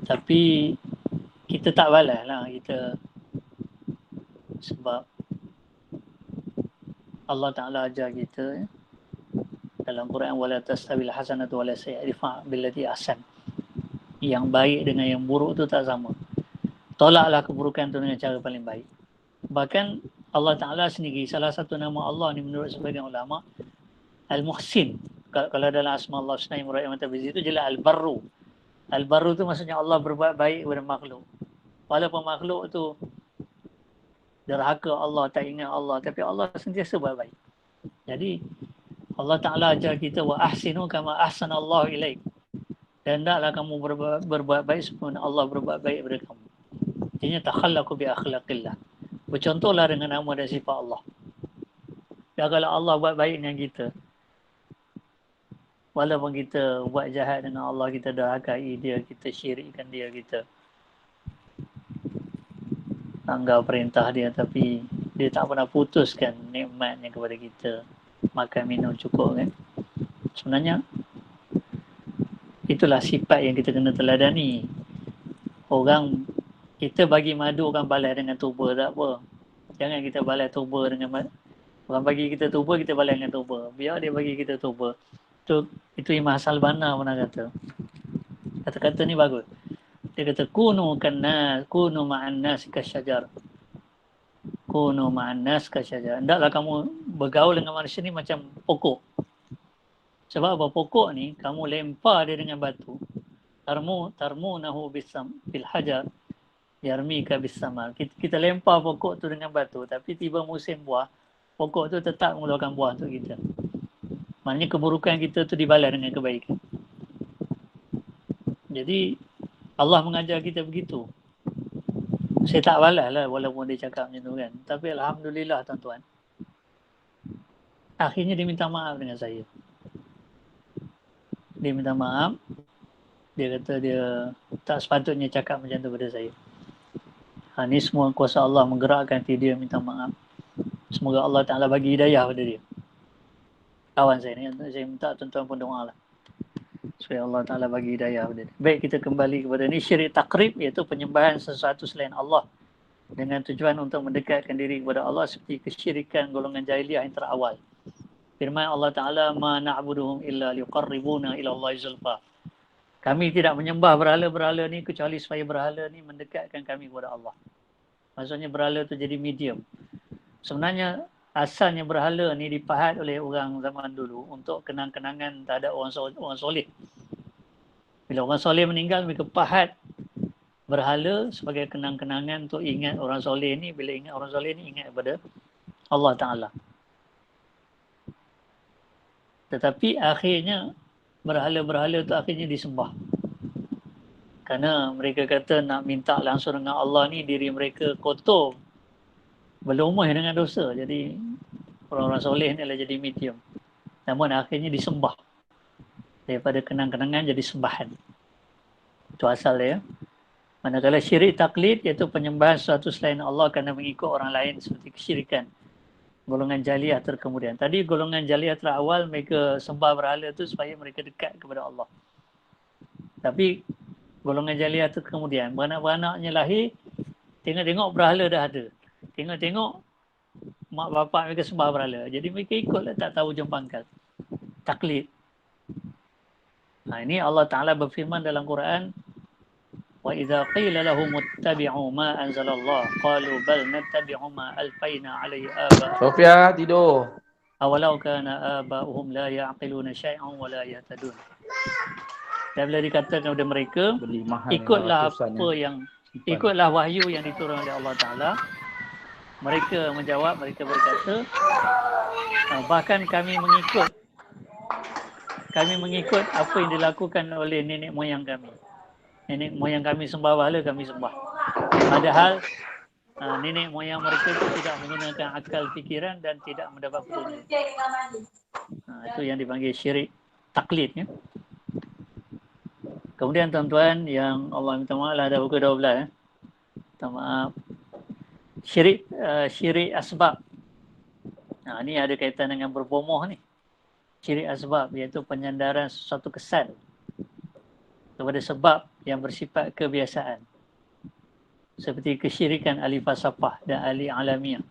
Tapi kita tak balas lah. Sebab Allah Ta'ala ajar kita dalam Quran, wala tastabil hasanatu wala sayyi'ah billati ahsan. Yang baik dengan yang buruk tu tak sama. Tolaklah keburukan tu dengan cara paling baik. Bahkan Allah Ta'ala sendiri, salah satu nama Allah ni menurut sebagian ulama, Al-Muhsin. Kalau dalam asma Allah Husna Imra'im Matabizi itu jelas Al-Barru. Al-Barru tu maksudnya Allah berbuat baik kepada makhluk. Walaupun makhluk tu derhaka Allah, tak ingat Allah, tapi Allah sentiasa buat baik. Jadi Allah Ta'ala ajar kita, wa ahsinu kama ahsanallahu ilaik. Dan hendaklah kamu berbuat baik seperti Allah berbuat baik kepada kamu. Artinya takhallaqu bi akhlaqillah. Bercontohlah dengan nama dan sifat Allah. Dan kalau Allah buat baik dengan kita, walaupun kita buat jahat dengan Allah, kita derhakai dia, kita syirikkan dia, kita langgar perintah dia, tapi dia tak pernah putuskan nikmatnya kepada kita. Makan, minum cukup kan. Sebenarnya itulah sifat yang kita kena teladani. Orang, kita bagi madu, orang balas dengan tuba, tak apa. Jangan kita balas tuba dengan madu. Orang bagi kita tuba, kita balas dengan tuba. Biar dia bagi kita tuba. Itu Imam Hassan Al-Banna pernah kata. Kata-kata ni bagus. Dia kata, kunu ma'an nas kasyajar. Kunu ma'an nas kasyajar. Hendaklah kamu bergaul dengan manusia ni macam pokok. Sebab apa? Pokok ni, kamu lempar dia dengan batu. Tarmunahu bil hajar. Yarmika bis samar. Kita lempar pokok tu dengan batu, tapi tiba musim buah, pokok tu tetap mengeluarkan buah untuk kita. Maknanya keburukan kita tu dibalas dengan kebaikan. Jadi Allah mengajar kita begitu. Saya tak balas lah walaupun dia cakap macam tu kan. Tapi Alhamdulillah tuan-tuan. Akhirnya dia minta maaf dengan saya. Dia minta maaf. Dia kata dia tak sepatutnya cakap macam tu pada saya. Ini semua kuasa Allah menggerakkan hati dia minta maaf. Semoga Allah Ta'ala bagi hidayah pada dia. Kawan saya ni, saya minta tuan-tuan pun doa lah. Supaya Allah Ta'ala bagi hidayah pada dia. Baik, kita kembali kepada ni. Syirik takrib iaitu penyembahan sesuatu selain Allah. Dengan tujuan untuk mendekatkan diri kepada Allah seperti kesyirikan golongan jahiliah yang terawal. Firman Allah Ta'ala, ma na'buduhum illa liqarribuna ila Allah zulfa. Kami tidak menyembah berhala-berhala ni kecuali supaya berhala ni mendekatkan kami kepada Allah. Maksudnya berhala tu jadi medium. Sebenarnya asalnya berhala ni dipahat oleh orang zaman dulu untuk kenang-kenangan terhadap orang soleh. Bila orang soleh meninggal, mereka pahat berhala sebagai kenang-kenangan untuk ingat orang soleh ni. Bila ingat orang soleh ni, ingat kepada Allah Ta'ala. Tetapi akhirnya berhala-berhala tu akhirnya disembah. Kerana mereka kata nak minta langsung dengan Allah ni, diri mereka kotor, berlumah dengan dosa. Jadi orang-orang soleh ni adalah jadi medium. Namun akhirnya disembah. Daripada kenang-kenangan jadi sembahan. Itu asal dia. Manakala syirik taklid iaitu penyembahan sesuatu selain Allah kerana mengikut orang lain seperti kesyirikan. Golongan jahiliah terkemudian. Tadi golongan jahiliah terawal mereka sembah berhala tu supaya mereka dekat kepada Allah. Tapi golongan jahiliah terkemudian, beranak-beranaknya lahir, tengok-tengok berhala dah ada. Tengok-tengok mak bapak mereka sembah berhala. Jadi mereka ikutlah, tak tahu ujung pangkal. Taklid. Ini Allah Ta'ala berfirman dalam Quran, wa idza qila lahum ittabi'u ma anzalallah qalu bal nattabi'u ma alfayna 'alayhi aba. Sofia tidur. Awalau kana aba'uhum la ya'qiluna syai'an wa la yahtadun. Dan bila dikatakan kepada mereka, ikutlah apa yang ikutlah wahyu yang diturunkan oleh Allah Ta'ala. Mereka menjawab, mereka berkata, bahkan kami mengikut apa yang dilakukan oleh nenek moyang kami. Nenek moyang kami sembah berhala, kami sembah. Padahal nenek moyang mereka itu tidak menggunakan akal fikiran dan tidak mendapat petunjuk. Itu yang dipanggil syirik taklid. Ya. Kemudian tuan-tuan yang Allah minta maaf lah, dah buku 12. Minta maaf. Syirik asbab. Ini ada kaitan dengan berbomoh ni. Syirik asbab iaitu penyandaran sesuatu kesan kepada sebab yang bersifat kebiasaan. Seperti kesyirikan ahli falsafah dan ahli alamiah.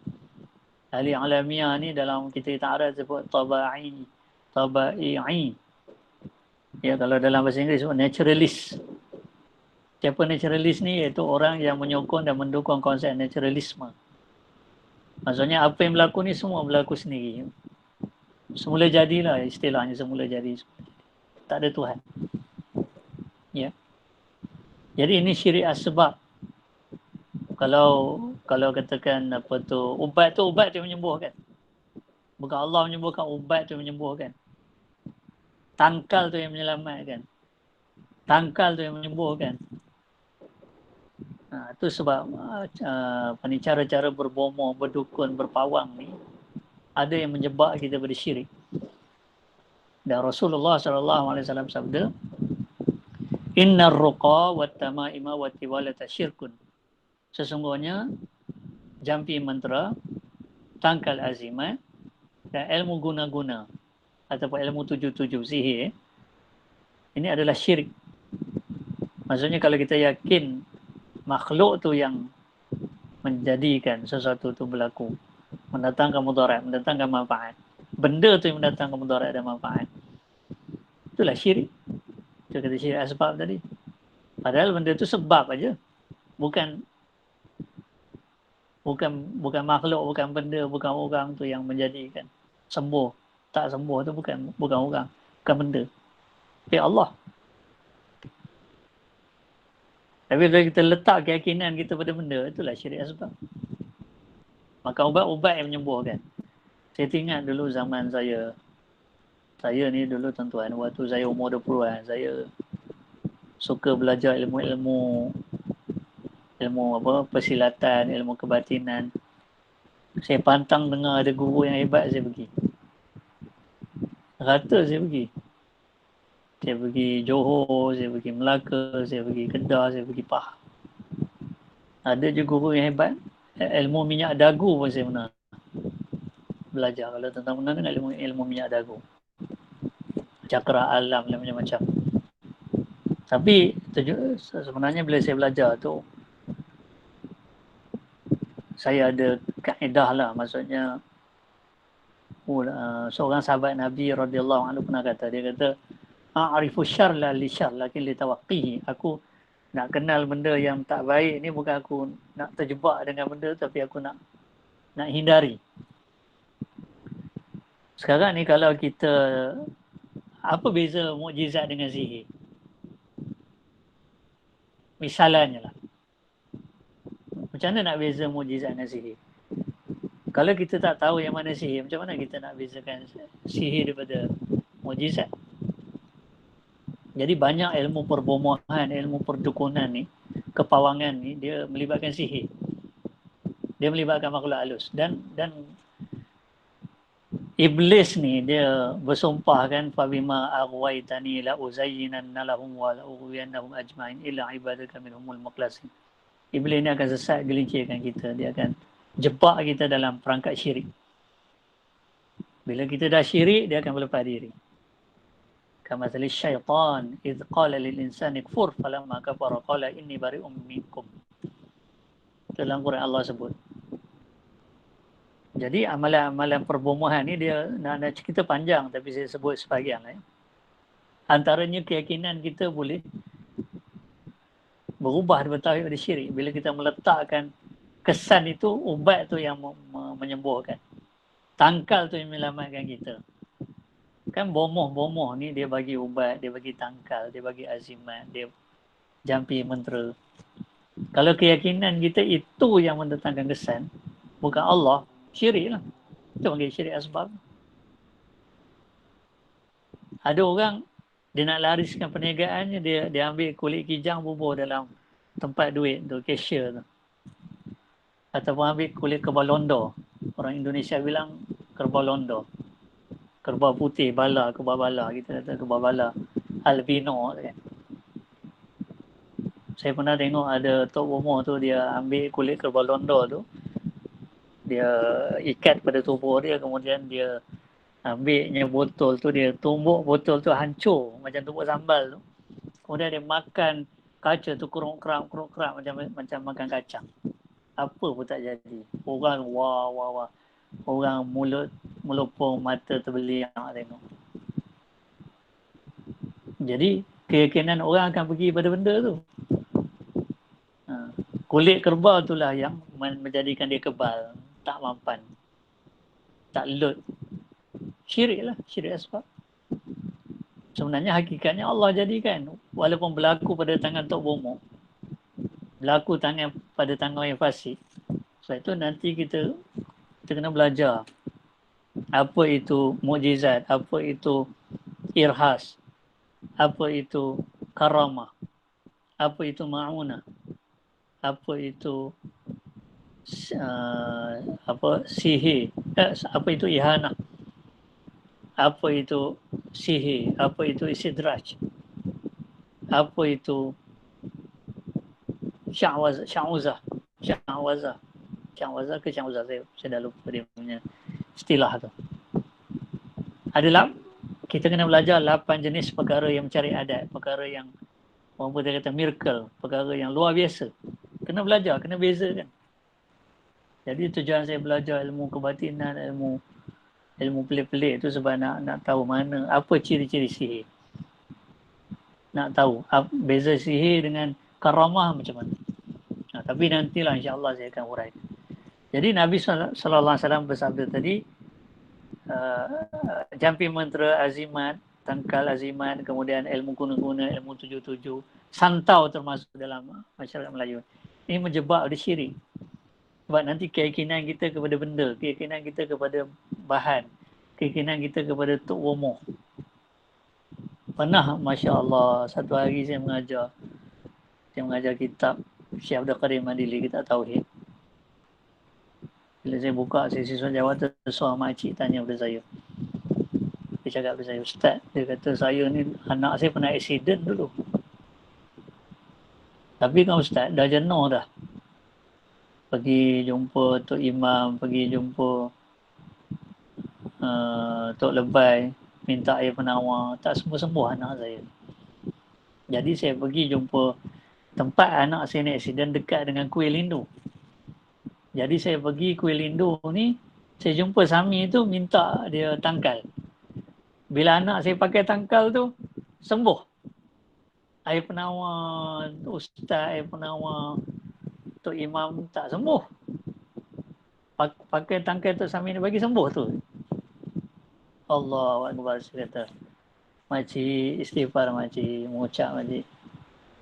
Ahli alamiah ni dalam kitab Arab sebut taba'i. Ya, kalau dalam bahasa Inggeris sebut naturalist. Siapa naturalist ni? Iaitu orang yang menyokong dan mendukung konsep naturalisme. Maksudnya apa yang berlaku ni semua berlaku sendiri. Semula jadilah istilahnya, semula jadi. Tak ada Tuhan. Ya. Jadi ini syirik asbab. Kalau katakan apa tu, ubat tu yang menyembuhkan. Bukan Allah menyembuhkan, ubat tu yang menyembuhkan. Tangkal tu yang menyelamatkan. Tangkal tu yang menyembuhkan. Itu sebab cara-cara berbomoh, berdukun, berpawang ni ada yang menjebak kita pada syirik. Dan Rasulullah SAW sabda, innar ruqa wat tamaima wat tiwalata syirkun. Sesungguhnya jampi mantra, tangkal azimat dan ilmu guna-guna ataupun ilmu 77 sihir, ini adalah syirik. Maksudnya kalau kita yakin makhluk tu yang menjadikan sesuatu tu berlaku, mendatangkan mudarat, mendatangkan manfaat, benda tu yang mendatangkan mudarat dan manfaat, itulah syirik. Itu kata syirik asbab tadi. Padahal benda tu sebab aja, bukan makhluk, bukan benda, bukan orang tu yang menjadikan. Sembuh, tak sembuh tu bukan orang, bukan benda. Tapi Allah. Tapi bila kita letak keyakinan kita pada benda, itulah syirik asbab. Maka ubat-ubat yang menyembuhkan. Saya ingat dulu zaman saya Saya ni dulu tuan-tuan, waktu saya umur 20-an, saya suka belajar ilmu apa, persilatan, ilmu kebatinan. Saya pantang dengar ada guru yang hebat, saya pergi. Rata saya pergi. Saya pergi Johor, saya pergi Melaka, saya pergi Kedah, saya pergi Pahang. Ada je guru yang hebat. Ilmu minyak dagu pun saya pernah belajar. Kalau tentang pernah dengan ilmu minyak dagu. Cakra alam dan macam-macam. Tapi sebenarnya bila saya belajar tu, saya ada kaedah lah. Maksudnya, seorang sahabat Nabi radhiyallahu anhu pernah kata, dia kata, a'rifu syarr la li syarr lakin li tawaqqihi. Aku nak kenal benda yang tak baik ni bukan aku nak terjebak dengan benda, tapi aku nak hindari. Sekarang ni kalau kita, apa beza mukjizat dengan sihir? Misalnya lah, macam mana nak beza mukjizat dengan sihir? Kalau kita tak tahu yang mana sihir, macam mana kita nak bezakan sihir daripada mukjizat? Jadi banyak ilmu perbomohan, ilmu perdukunan ni, kepawangan ni, dia melibatkan sihir. Dia melibatkan makhluk halus. Dan Iblis ni dia bersumpah kan, fabima aghwaytani la uzayyinanna lahum wa la ughwiyannahum ajma'in illa ibadaka minhumul mukhlasin. Iblis ni akan sesat, gelincirkan kita, dia akan jebak kita dalam perangkap syirik. Bila kita dah syirik, dia akan berlepas diri. Kamathali syaitan idh qala lil insani kfur falamma kafara qala inni bari'um minkum. Dalam Quran Allah sebut. Jadi amalan-amalan perbomohan ni dia nak cerita panjang, tapi saya sebut sebahagian lah. Antaranya keyakinan kita boleh berubah daripada tauhid pada syirik bila kita meletakkan kesan itu, ubat tu yang menyembuhkan, tangkal tu yang menyelamatkan kita. Kan bomoh ni dia bagi ubat, dia bagi tangkal, dia bagi azimat, dia jampi mentera. Kalau keyakinan kita itu yang mendatangkan kesan, bukan Allah, syirik lah. Itu panggil syirik asbab. Ada orang, dia nak lariskan perniagaannya, dia ambil kulit kijang bubuh dalam tempat duit tu, cashier tu. Ataupun ambil kulit kerbau londo. Orang Indonesia bilang kerbau londo. Kerbau putih, bala, kerbau bala. Kita kata kerbau bala. Albino. Kan. Saya pernah tengok ada tok bomoh tu, dia ambil kulit kerbau londo tu. Dia ikat pada tubuh dia, kemudian dia ambilnya botol tu, dia tumbuk botol tu hancur macam tumbuk sambal tu. Kemudian dia makan kaca tu keruk-keruk macam makan kacang. Apa pun tak jadi. Orang wah. Orang mulut melopong, mata terbeliak tengok. Jadi keyakinan orang akan pergi pada benda tu. Kulit kerbau itulah yang menjadikan dia kebal, tak mampan, tak lut. Syirik lah, syirik asbab. Sebenarnya hakikatnya Allah jadikan, walaupun berlaku pada tangan tok bomoh, berlaku pada tangan yang fasik. Sebab itu nanti kita kena belajar apa itu mukjizat, apa itu irhas, apa itu karamah, apa itu ma'unah, apa itu sihir, apa itu ihanah, apa itu sihir, apa itu istidraj, apa itu sya'wazah saya dah lupa dia punya istilah tu. Adalah kita kena belajar 8 jenis perkara yang mencari adat, perkara yang orang putih kata miracle, perkara yang luar biasa. Kena belajar, kena bezakan. Jadi tujuan saya belajar ilmu kebatinan, ilmu pelik-pelik tu sebab nak tahu mana, apa ciri-ciri sihir. Nak tahu beza sihir dengan karamah macam mana. Tapi nantilah insya-Allah saya akan uraikan. Jadi Nabi sallallahu alaihi wasallam bersabda tadi, jampi mentera, azimat, tangkal azimat, kemudian ilmu kuna-kuna, ilmu 77, santau termasuk dalam masyarakat Melayu. Ini menjebak di syirik. Sebab nanti keyakinan kita kepada benda, keyakinan kita kepada bahan, keyakinan kita kepada Tok Bomoh. Pernah, Masya Allah, satu hari saya mengajar kitab Syekh Abdul Qadir Madili, kitab Tauhid. Bila saya buka, siswa jawab, seorang makcik tanya kepada saya. Dia cakap kepada saya, Ustaz, dia kata saya ni, anak saya pernah accident dulu. Tapi kan Ustaz, dah jenuh dah. Pergi jumpa Tok Imam, pergi jumpa Tok Lebai, minta air penawar. Tak sembuh-sembuh anak saya. Jadi saya pergi jumpa tempat anak saya ni accident dekat dengan Kuil Lindu. Jadi saya pergi Kuil Lindu ni, saya jumpa Sami tu minta dia tangkal. Bila anak saya pakai tangkal tu, sembuh. Air penawar Ustaz, air penawar Tok Imam tak sembuh. Pakai tangkal Tok Sami ni bagi sembuh tu. Allahu Akbar, saya kata. Makcik istighfar, makcik mengucap, makcik.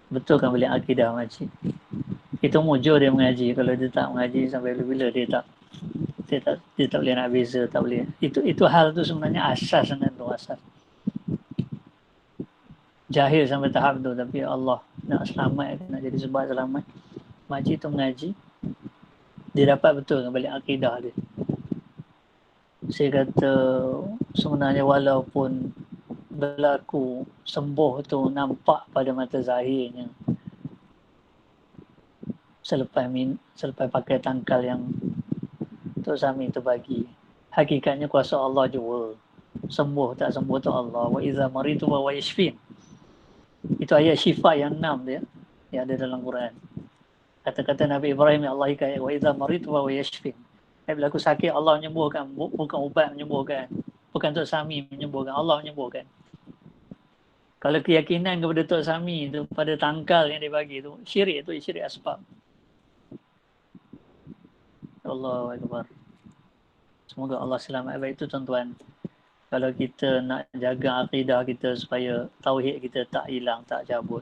Betul kan balik akidah, makcik. Itu mujur dia mengaji. Kalau dia tak mengaji sampai bila dia tak boleh nak beza, tak boleh. Itu hal tu sebenarnya asas dengan tu, asas. Jahil sampai tahap tu, tapi Allah nak selamat, nak jadi sebab selamat. Makcik tu mengaji, dia dapat betul dengan balik akidah dia. Saya kata sebenarnya walaupun berlaku sembuh tu nampak pada mata zahirnya, selepas pakai tangkal yang Tok Sami tu bagi, hakikatnya kuasa Allah juga. Sembuh tak sembuh tu Allah. Wa iza maritu wa yashfin. Itu ayat syifa yang 6 dia, yang ada dalam Quran. Kata-kata Nabi Ibrahim, ya Allah hikayat, wa iza maritu wa yashfin. Bila aku sakit, Allah menyembuhkan. Bukan ubat menyembuhkan. Bukan Tok Sami menyembuhkan. Allah menyembuhkan. Kalau keyakinan kepada Tok Sami tu, pada tangkal yang dia bagi tu, syirik tu, syirik asbab. Allahu Akbar. Semoga Allah selamat. Baik itu tuan-tuan. Kalau kita nak jaga akidah kita supaya tauhid kita tak hilang, tak cabut,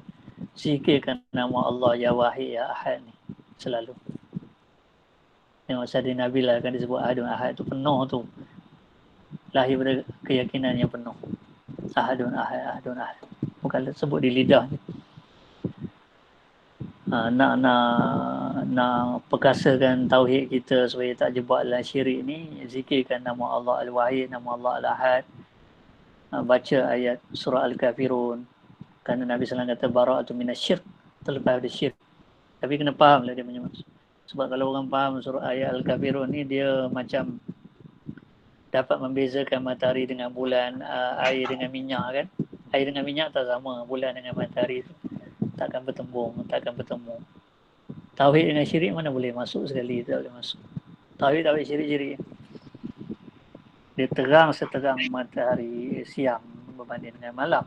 zikirkan nama Allah Ya Wahid Ya Ahad ni selalu. Tengok Sayyidina Nabi lah kan disebut Ahadun Ahad tu penuh tu. Lahir pada keyakinan yang penuh. Ahadun Ahad, Ahadun Ahad. Bukan sebut di lidah je. Nak perkasakan tauhid kita supaya tak jebak dalam syirik ni, zikirkan nama Allah Al-Wahid, nama Allah Al-Ahad. Baca ayat surah Al-Kafirun. Kerana Nabi SAW kata bara'atu minasyirk, terlepas dari syirik. Tapi kena faham lah dia punya maksud. Sebab kalau orang faham surah ayat Al-Kafirun ni, dia macam dapat membezakan matahari dengan bulan, air dengan minyak kan. Air dengan minyak tak sama, bulan dengan matahari tu takkan bertembung, takkan bertemu. Tauhid dengan syirik mana boleh masuk sekali, tak boleh masuk. Tauhid syirik. Dia terang seterang matahari siang berbanding dengan malam.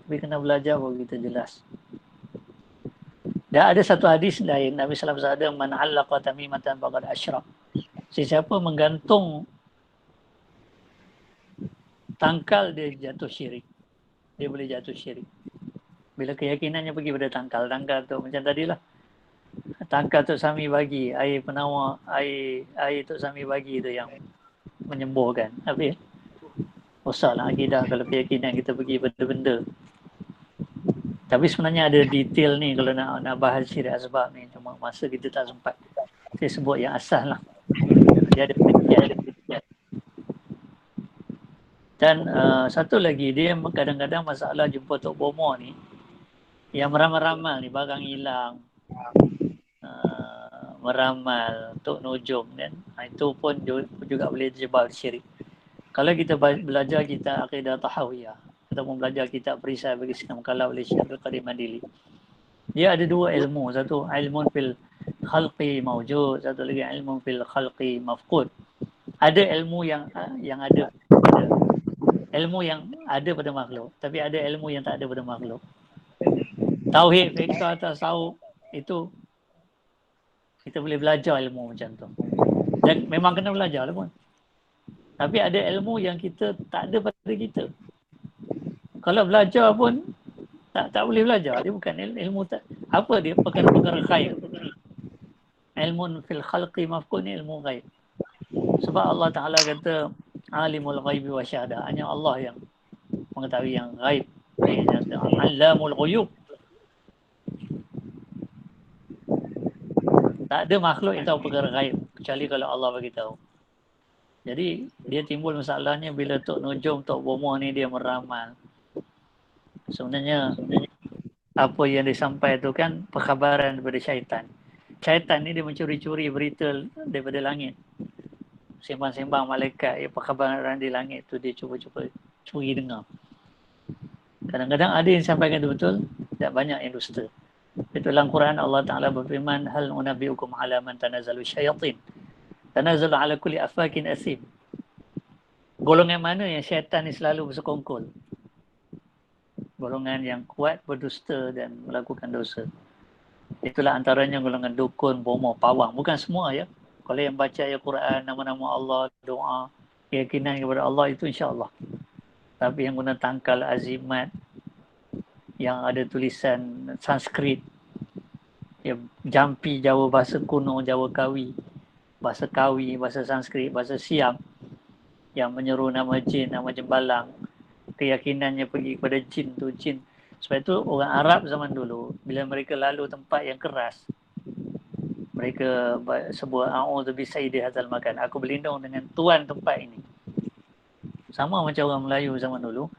Tapi kena belajar baru kita jelas. Dan ada satu hadis lain, Nabi SAW bersabda, man 'allaqa tamimatan faqad asyrak. Sesiapa menggantung tangkal, dia jatuh syirik. Dia boleh jatuh syirik. Bila keyakinannya pergi pada tangkal tu macam tadilah. Tangkal Tok Sami bagi, air penawar, air Tok Sami bagi tu yang menyembuhkan. Habis usahlah akidah kalau keyakinan kita pergi pada benda. Tapi sebenarnya ada detail ni kalau nak bahas syirik asbab ni, cuma masa kita tak sempat. Saya sebut yang asas lah. Dia ada penelitian. Dan satu lagi, dia kadang-kadang masalah jumpa Tok Bomoh ni, yang meramal-ramal ni, barang hilang, meramal, Tok Nujum kan, itu pun juga boleh terjebak syirik. Kalau kita belajar kitab Aqidah Tahawiyah, kita pun belajar kitab Perisai bagi Sikam Kalah oleh Syekh Abdul Qadir Madili, dia ada dua ilmu. Satu ilmun fil khalqi mawjud, satu lagi ilmun fil khalqi mafqud. Ada ilmu yang ada ilmu yang ada pada makhluk, tapi ada ilmu yang tak ada pada makhluk. Tauhid, fiqh, tasawuf, itu kita boleh belajar ilmu macam tu. Dan memang kena belajar lah pun. Tapi ada ilmu yang kita tak ada pada kita. Kalau belajar pun tak boleh belajar. Dia bukan ilmu tak. Apa dia? Perkara-perkara ghaib. Ilmun fil khalqi mafqud ni ilmu ghaib. Sebab Allah Ta'ala kata alimul ghaibi wa syahadah. Hanya Allah yang mengetahui yang ghaib. Allamul ghuyub. Tak ada makhluk yang tahu perkara ghaib kecuali kalau Allah bagi tahu. Jadi dia timbul masalahnya bila Tok Nujum, Tok Bomoh ni dia meramal. Sebenarnya apa yang disampaikan itu kan perkhabaran daripada syaitan. Syaitan ni dia mencuri-curi berita daripada langit. Sembang-sembang malaikat, perkhabaran di langit tu dia cuba-cuba curi dengar. Kadang-kadang ada yang sampaikan itu betul, tak banyak yang dusta. Itu dalam Quran Allah Ta'ala berfirman, hal unabbiukum ala man tanazzalu syayatin. Tanazzalu ala kulli afakin asim. Golongan mana yang syaitan ni selalu bersekongkol? Golongan yang kuat, berdusta dan melakukan dosa. Itulah antaranya golongan dukun, bomoh, pawang. Bukan semua ya. Kalau yang baca ayat Quran, nama-nama Allah, doa, keyakinan kepada Allah, itu insya-Allah. Tapi yang guna tangkal azimat, yang ada tulisan Sanskrit, ya, jampi Jawa, bahasa kuno, Jawa Kawi, bahasa Kawi, bahasa Sanskrit, bahasa Siam, yang menyeru nama jin, nama jembalang, keyakinannya pergi kepada jin tu, jin. Sebab itu orang Arab zaman dulu, bila mereka lalu tempat yang keras, mereka sebut a'udzu bi sayyidi hadzal makan, aku berlindung dengan tuan tempat ini. Sama macam orang Melayu zaman dulu,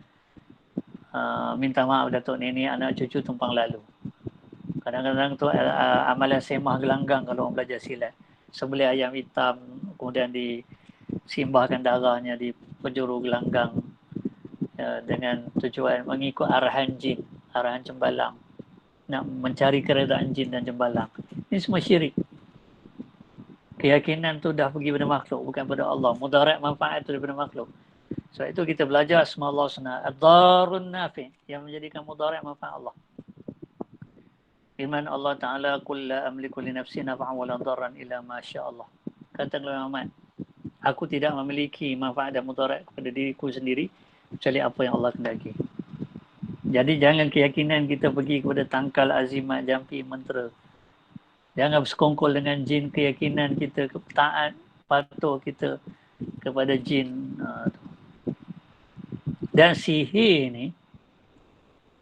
minta maaf datuk nenek, anak cucu tumpang lalu. Kadang-kadang tu amalan semah gelanggang kalau orang belajar silat. Sebelih ayam hitam, kemudian disimbahkan darahnya di penjuru gelanggang dengan tujuan mengikut arahan jin, arahan cembalang, nak mencari keredaan jin dan cembalang. Ini semua syirik. Keyakinan tu dah pergi pada makhluk, bukan pada Allah. Mudarat manfaat tu daripada makhluk. Sebab itu kita belajar asma Allah husna, ad-darun nafi, yang menjadikan mudarat manfaat Allah. Firman Allah Ta'ala, qul la amliku li nafsi naf'an wa la darran illa ma syaa Allah. Kata Muhammad, aku tidak memiliki manfaat dan mudarat kepada diriku sendiri kecuali apa yang Allah kehendaki. Jadi jangan keyakinan kita pergi kepada tangkal azimat, jampi, mentera. Jangan bersekongkol dengan jin, keyakinan kita, taat, patuh kita kepada jin. Dan sihir ni,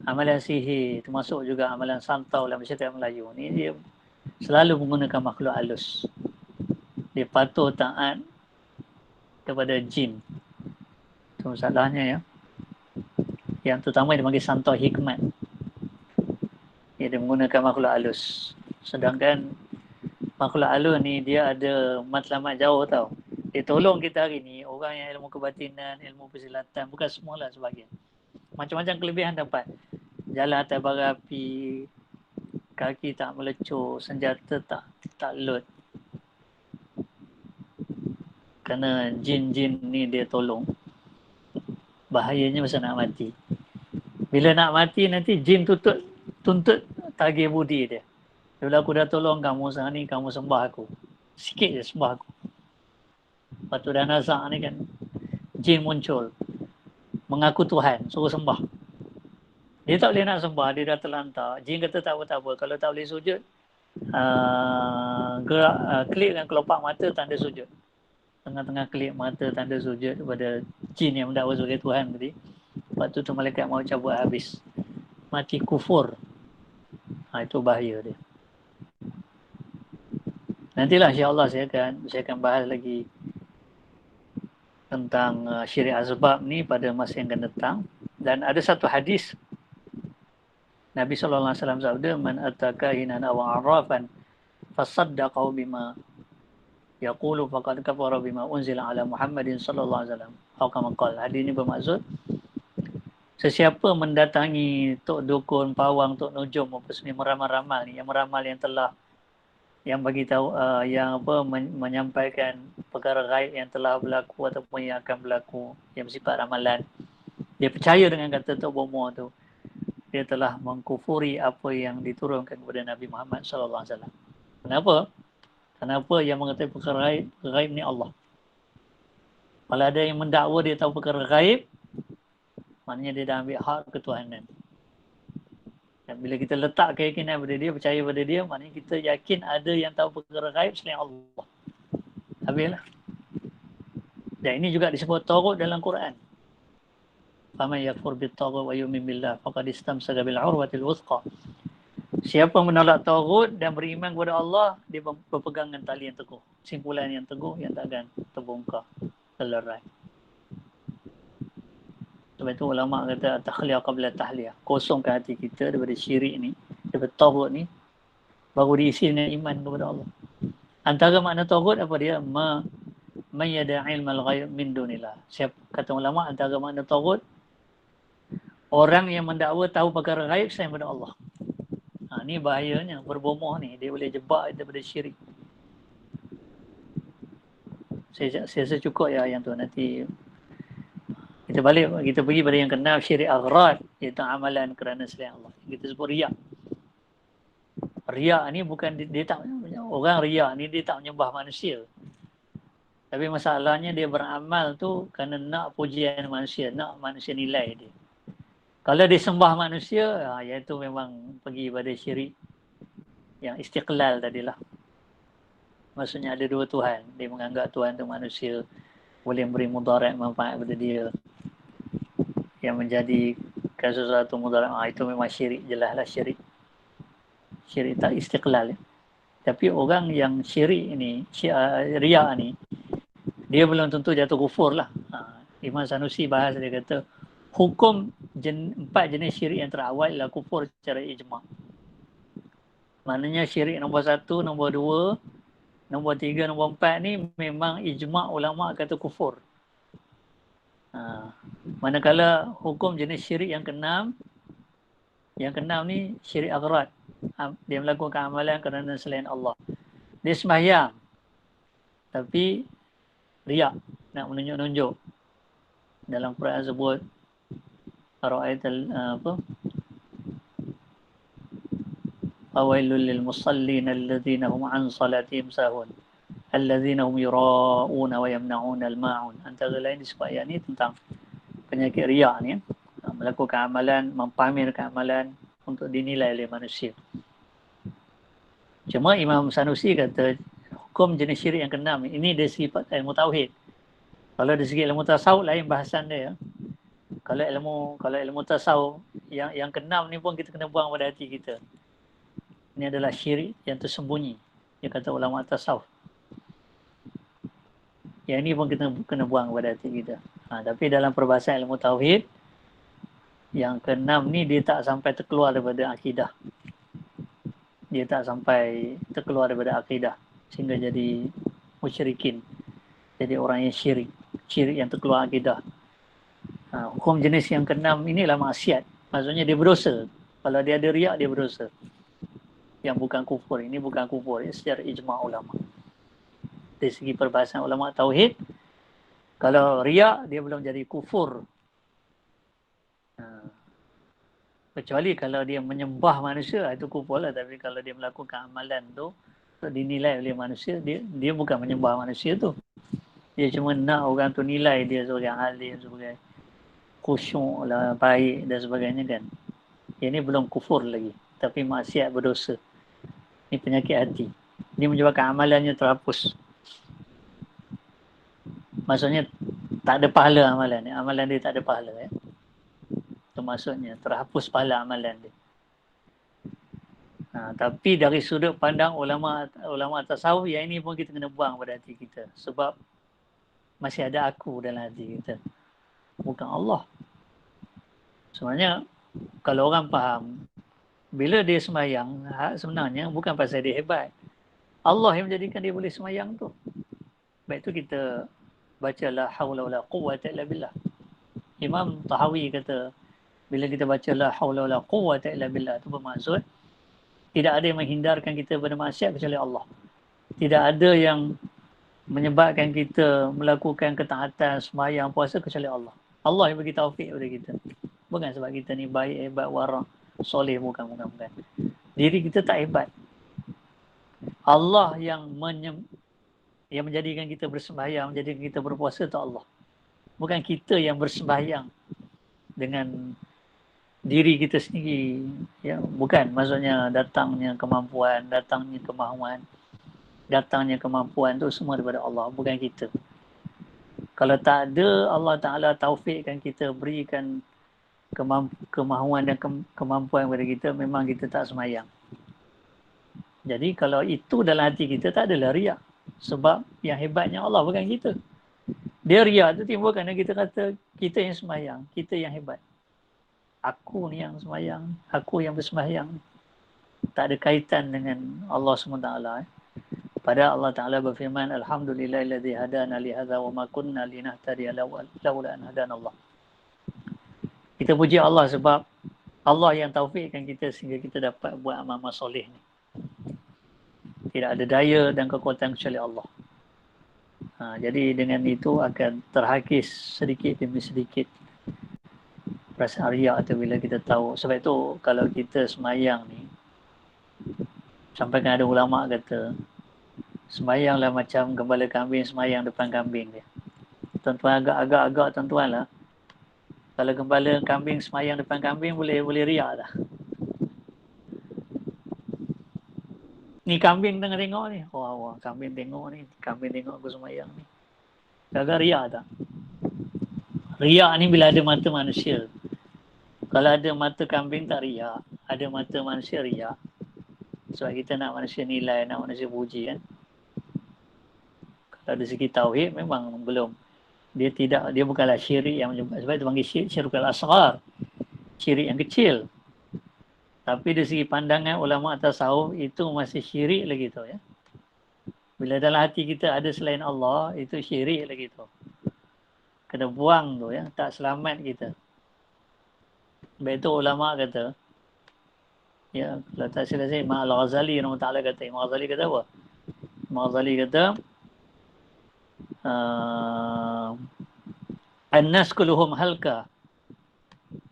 amalan sihir termasuk juga amalan santau dalam masyarakat Melayu ni, dia selalu menggunakan makhluk halus. Dia patuh taat kepada jin. Itu masalahnya ya. Yang terutama dia panggil santau hikmat. Dia menggunakan makhluk halus. Sedangkan makhluk halus ni dia ada matlamat jauh tau. Dia tolong kita hari ni, orang yang ilmu kebatinan, ilmu persilatan, bukan semualah, sebahagian. Macam-macam kelebihan dapat. Jalan atas bara api, kaki tak melecur, senjata tak load. Kerana jin-jin ni dia tolong. Bahayanya masa nak mati. Bila nak mati nanti jin tuntut tagih budi dia. Bila aku dah tolong kamu sekarang ni, kamu sembah aku. Sikit je sembah aku. Lepas tu dah nazak ni kan, jin muncul. Mengaku Tuhan, suruh sembah. Dia tak boleh nak sembah, dia dah terlantar. Jin kata tak apa-apa. Kalau tak boleh sujud, gerak, klik dengan kelopak mata, tanda sujud. Tengah-tengah klik mata, tanda sujud kepada jin yang mendakwa sebagai Tuhan tadi. Lepas tu malaikat mau cabut habis. Mati kufur. Itu bahaya dia. Nantilah insya-Allah saya akan bahas lagi tentang syirik asbab ni pada masa yang akan datang. Dan ada satu hadis Nabi SAW sabda, man ataka hinan aw arrafan fasaddaqahu bima yaqulu faqad kafara bima unzila ala Muhammadin sallallahu alaihi wasallam. Atau kama qala. Hadis ini bermaksud sesiapa mendatangi tok dukun, pawang, tok nujum apa semua meramal-ramal ni, yang meramal yang bagi tahu yang menyampaikan perkara gaib yang telah berlaku ataupun yang akan berlaku, yang bersifat ramalan. Dia percaya dengan kata Tok Bomoh tu. Dia telah mengkufuri apa yang diturunkan kepada Nabi Muhammad sallallahu alaihi wasallam. Kenapa? Kenapa yang mengetahui perkara gaib ni Allah. Kalau ada yang mendakwa dia tahu perkara gaib, maknanya dia dah ambil hak ketuhanan. Dan bila kita letak keyakinan pada dia, percaya pada dia, maknanya kita yakin ada yang tahu perkara gaib selain Allah. Habislah. Dan ini juga disebut taghut dalam Quran. Faman yakfur bit-taghut wa yu'min billah faqad istamsaka bil 'urwatil wuthqa. Siapa menolak taghut dan beriman kepada Allah, dia berpegang dengan tali yang teguh. Simpulan yang teguh yang takkan terbongkar, terlerai. Sebab itu ulama kata takhliyah qabla tahliyah. Kosongkan hati kita daripada syirik ni, daripada taghut ni, baru diisi dengan iman kepada Allah. Antara makna taghut apa dia? Man yada' ilmal ghaib min dunillah. Siapa kata ulama antara makna taghut, orang yang mendakwa tahu perkara ghaib selain daripada Allah. Ni bahayanya, berbomoh ni, dia boleh jebak daripada syirik. Saya rasa cukup ya yang tu, nanti kita balik, kita pergi pada yang keenam, syirik aghrad, iaitu amalan kerana selain Allah. Kita sebut riak. Riak ni bukan dia tak, orang riak ni dia tak menyembah manusia. Tapi masalahnya dia beramal tu kerana nak pujian manusia, nak manusia nilai dia. Kalau dia sembah manusia, iaitu memang pergi pada syirik yang istiqlal tadilah. Maksudnya ada dua Tuhan. Dia menganggap Tuhan tu manusia, boleh beri mudarat manfaat kepada dia, yang menjadikan sesuatu mudarat. Itu memang syirik, jelaslah syirik. Syirik tak istiqlal. Tapi orang yang syirik ni, riak ni, dia belum tentu jatuh kufur lah. Imam Sanusi bahas, dia kata hukum 4 jenis syirik yang terawal ialah kufur secara ijma'. Maknanya syirik nombor 1, nombor 2, nombor 3, nombor 4 ni memang ijma' ulama' kata kufur. Manakala hukum jenis syirik yang keenam ni syirik aghrad. Dia melakukan amalan kerana selain Allah. Dia sembahyang tapi riak, nak menunjuk-nunjuk. Dalam Quran sebut ara'aital awailul lil musallin alladhina hum an salatihim sahun alladhina hum yura'una wa yamna'una al-ma'un. Antara lain disebut ayat ni tentang penyakit riak ni, melakukan amalan, mempamerkan amalan untuk dinilai oleh manusia. Cuma Imam Sanusi kata hukum jenis syirik yang keenam ini dari segi ilmu tauhid. Kalau dari segi ilmu tasawuf lain bahasan dia. Kalau ilmu tasawuf yang keenam ni pun kita kena buang pada hati kita. Ini adalah syirik yang tersembunyi, dia kata ulama tasawuf. Yang ini pun kita kena buang pada hati kita. Tapi dalam perbahasan ilmu tauhid, yang keenam ni dia tak sampai terkeluar daripada akidah. Dia tak sampai terkeluar daripada akidah sehingga jadi musyrikin. Jadi orang yang syirik yang terkeluar akidah. Hukum jenis yang keenam inilah maksiat. Maksudnya dia berdosa. Kalau dia ada riak, dia berdosa. Yang bukan kufur. Ini bukan kufur. Ini secara ijma' ulama. Dari segi perbahasan ulama tauhid, kalau riak, dia belum jadi kufur. Kecuali kalau dia menyembah manusia, itu kufur lah. Tapi kalau dia melakukan amalan tu untuk dinilai oleh manusia, dia bukan menyembah manusia tu. Dia cuma nak orang tu nilai dia sebagai alim, sebagai khusyuk lah, baik dan sebagainya kan. Ini belum kufur lagi. Tapi maksiat berdosa. Ini penyakit hati. Ini menyebabkan amalannya terhapus. Maksudnya tak ada pahala amalan dia. Amalan dia tak ada pahala. Itu maksudnya terhapus pahala amalan dia. Tapi dari sudut pandang ulama tasawuf, yang ini pun kita kena buang pada hati kita. Sebab masih ada aku dalam hati kita. Bukan Allah. Sebenarnya kalau orang faham, bila dia sembahyang, sebenarnya bukan pasal dia hebat. Allah yang menjadikan dia boleh sembahyang tu. Baik tu kita baca la haula wala quwwata illa billah. Imam Tahawi kata, bila kita baca la haula wala quwwata illa billah, itu bermaksud tidak ada yang menghindarkan kita pada maksiat kecuali Allah. Tidak ada yang menyebabkan kita melakukan ketaatan, sembahyang, puasa kecuali Allah. Allah yang bagi taufik kepada kita. Bukan sebab kita ni baik, hebat, warak, soleh, bukan. Diri kita tak hebat. Allah yang menjadikan kita bersembahyang, menjadikan kita berpuasa, itu Allah. Bukan kita yang bersembahyang dengan diri kita sendiri. Ya, bukan. Maksudnya datangnya kemampuan, datangnya kemahuan, datangnya kemampuan tu semua daripada Allah, bukan kita. Kalau tak ada Allah Ta'ala taufikkan kita, berikan kemahuan dan kemampuan kepada kita, memang kita tak semayang. Jadi kalau itu dalam hati kita, tak adalah riak. Sebab yang hebatnya Allah bukan kita. Dia riak tu timbul kerana kita kata kita yang semayang, kita yang hebat. Aku ni yang semayang, aku yang bersemayang. Tak ada kaitan dengan Allah SWT. Padahal Allah Ta'ala berfirman, Alhamdulillahilladzi hadana li hadza wa ma kunna linahtadiya laula an hadana Allah. Kita puji Allah sebab Allah yang taufikkan kita sehingga kita dapat buat amal soleh ni. Tidak ada daya dan kekuatan kecuali Allah. Jadi dengan itu akan terhakis sedikit demi sedikit perasaan riak tu bila kita tahu. Sebab itu kalau kita semayang ni, sampai kan ada ulama kata, semayanglah macam gembala kambing semayang depan kambing dia. Tuan-tuan agak-agak tuan-tuan lah. Kalau gembala kambing semayang depan kambing boleh riak dah. Ni kambing tengah tengok ni. Wah, kambing tengok ni. Kambing tengok aku semayang ni. Agak riak tak? Riak ni bila ada mata manusia. Kalau ada mata kambing tak riak. Ada mata manusia riak. Sebab kita nak manusia nilai, nak manusia puji kan. Kalau dari segi tauhid memang belum. Dia bukanlah syirik yang menyebabkan. Sebab itu panggil syirkul asghar. Syirik yang kecil. Tapi dari segi pandangan ulama tasawuf itu masih syirik lagi tu ya. Bila dalam hati kita ada selain Allah, itu syirik lagi tu. Kena buang tu ya, tak selamat kita. Sebab itu ulama kata, ya, kalau tak silap saya, Imam Al-Ghazali kata, Imam Ghazali kata apa? Imam Ghazali kata, An-nas kulluhum halka.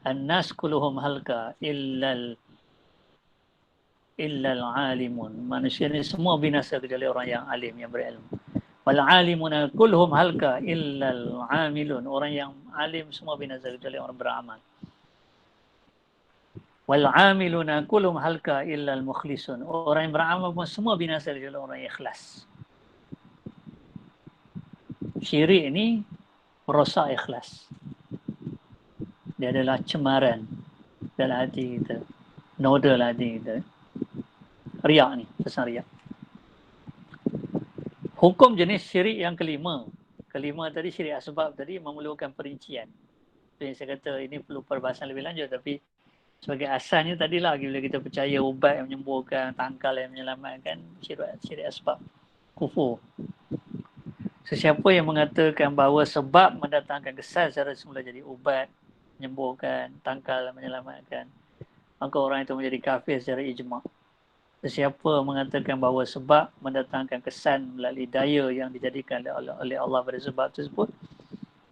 An-nas kulluhum halka illal alimun. Manusia ni semua binasa kecuali orang yang alim, yang berilmu. Wal alimuna kulluhum halka illal amilun. Orang yang alim semua binasa kecuali orang beramal. Wal amiluna kulluhum halka illal mukhlisun. Orang yang beramal pun semua binasa kecuali orang yang ikhlas. Syirik ni merosak ikhlas. Dia adalah cemaran dalam hati kita. Noda dalam hati kita. Riak ni, pesan riak. Hukum jenis syirik yang kelima. Kelima tadi syirik asbab tadi memerlukan perincian. Itu yang saya kata ini perlu perbahasan lebih lanjut. Tapi sebagai asalnya tadilah bila kita percaya ubat yang menyembuhkan, tangkal yang menyelamatkan, syirik asbab. Kufur. Sesiapa yang mengatakan bahawa sebab mendatangkan kesan secara semula jadi ubat, menyembuhkan, tangkal, menyelamatkan, maka orang itu menjadi kafir secara ijma'. Sesiapa mengatakan bahawa sebab mendatangkan kesan melalui daya yang dijadikan oleh Allah pada sebab tersebut,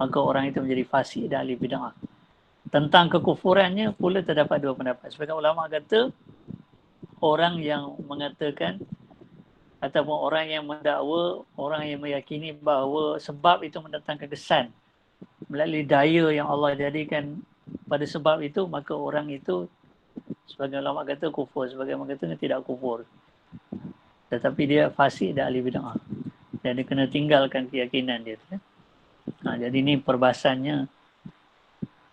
maka orang itu menjadi fasik dan ahli bid'ah. Tentang kekufurannya pula terdapat dua pendapat. Sebagian ulama kata orang yang mengatakan ataupun orang yang mendakwa, orang yang meyakini bahawa sebab itu mendatangkan kesan melalui daya yang Allah jadikan pada sebab itu, maka orang itu sebagian ulama kata kufur, sebagian ulama kata tidak kufur. Tetapi dia fasik dan ahli bid'ah. Dan dia kena tinggalkan keyakinan dia. Jadi ni perbahasannya.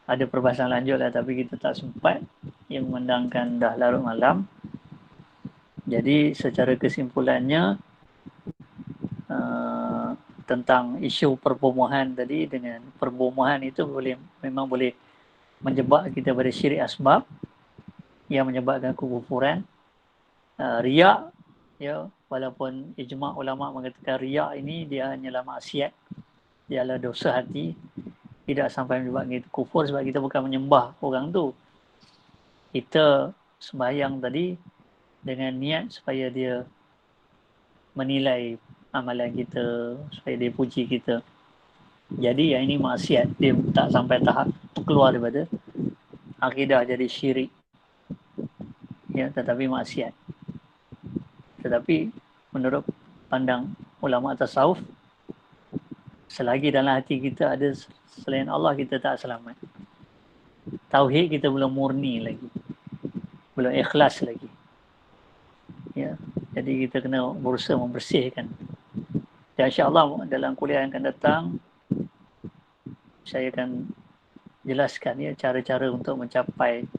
Ada perbahasan lanjut lah, tapi kita tak sempat. Yang memandangkan dah larut malam. Jadi secara kesimpulannya, tentang isu perbomohan tadi, dengan perbomohan itu memang boleh menjebak kita pada syirik asbab yang menyebabkan kekufuran. Riak, ya, walaupun ijma' ulama mengatakan riak ini dia hanyalah maksiat, dia adalah dosa hati, tidak sampai menyebabkan kita kufur, sebab kita bukan menyembah orang tu. Kita sembahyang tadi dengan niat supaya dia menilai amalan kita, supaya dia puji kita. Jadi yang ini maksiat, dia tak sampai tahap keluar daripada akidah jadi syirik. Ya, tetapi maksiat. Tetapi menurut pandang ulama tasawuf, selagi dalam hati kita ada selain Allah, kita tak selamat. Tauhid kita belum murni lagi, belum ikhlas lagi. Ya, jadi kita kena berusaha membersihkan. Dan insya-Allah dalam kuliah yang akan datang saya akan jelaskan ya cara-cara untuk mencapai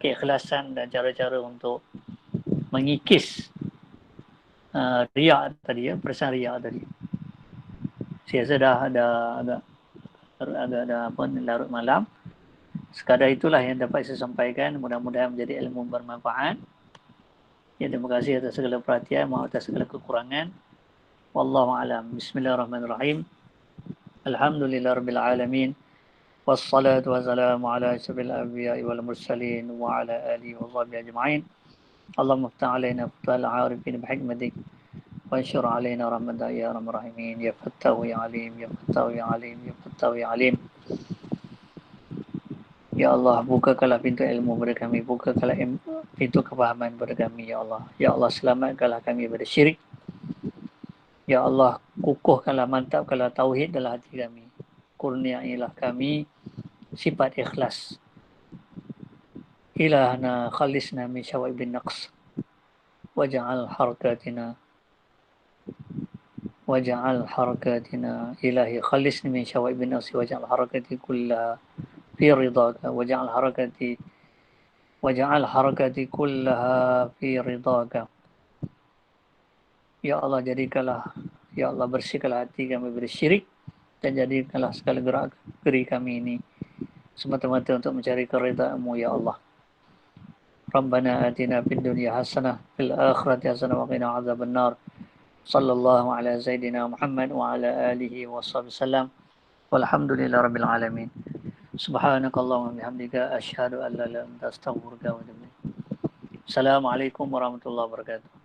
keikhlasan dan cara-cara untuk mengikis riak tadi ya, perasaan riak tadi. Saya rasa dah ada apa larut malam. Sekadar itulah yang dapat saya sampaikan. Mudah-mudahan menjadi ilmu bermanfaat. Ya, terima kasih atas segala perhatian, maaf atas segala kekurangan. Wallahu a'lam. Bismillahirrahmanirrahim. Alhamdulillahirabbil alamin. Wassalatu wassalamu ala asyrafil anbiya'i wal mursalin wa ala alihi wa sahbihi ajma'in. Allahumma iftah alaina futuhal arifin bihikmatik wa anshur alaina rahmatak ya arhamar rahimin ya fattahu ya alim ya fattahu ya alim ya fattahu ya alim. Ya Allah, bukakanlah pintu ilmu kepada kami, bukakanlah pintu kefahaman kepada kami, Ya Allah. Ya Allah, selamatkanlah kami daripada syirik. Ya Allah, kukuhkanlah, mantapkanlah tauhid dalam hati kami. Kurniailah kami sifat ikhlas. Ilahna khalisna min syawa'ibin naqs. Waja'al harakatina ilahi khalisni min syawa'ibin naqs. Waja'al harakati kullaha في رضاك واجعل حركتي كلها في رضاك. Ya Allah, jadikanlah, Ya Allah, bersihkanlah hati kami dari syirik dan jadikanlah segala gerak-geri kami ini semata-mata untuk mencari keridhaan-Mu, Ya Allah. Rabbana atina fid dunya hasanah fil akhirati hasanah wa qina adzabannar. Sallallahu ala sayyidina Muhammad wa ala alihi wa sallam. Walhamdulillahirabbil alamin. Subhanakallahumma bihamdika asyhadu an la ilaha illa anta astaghfiruka wa atubu ilaik. Assalamualaikum warahmatullahi wabarakatuh.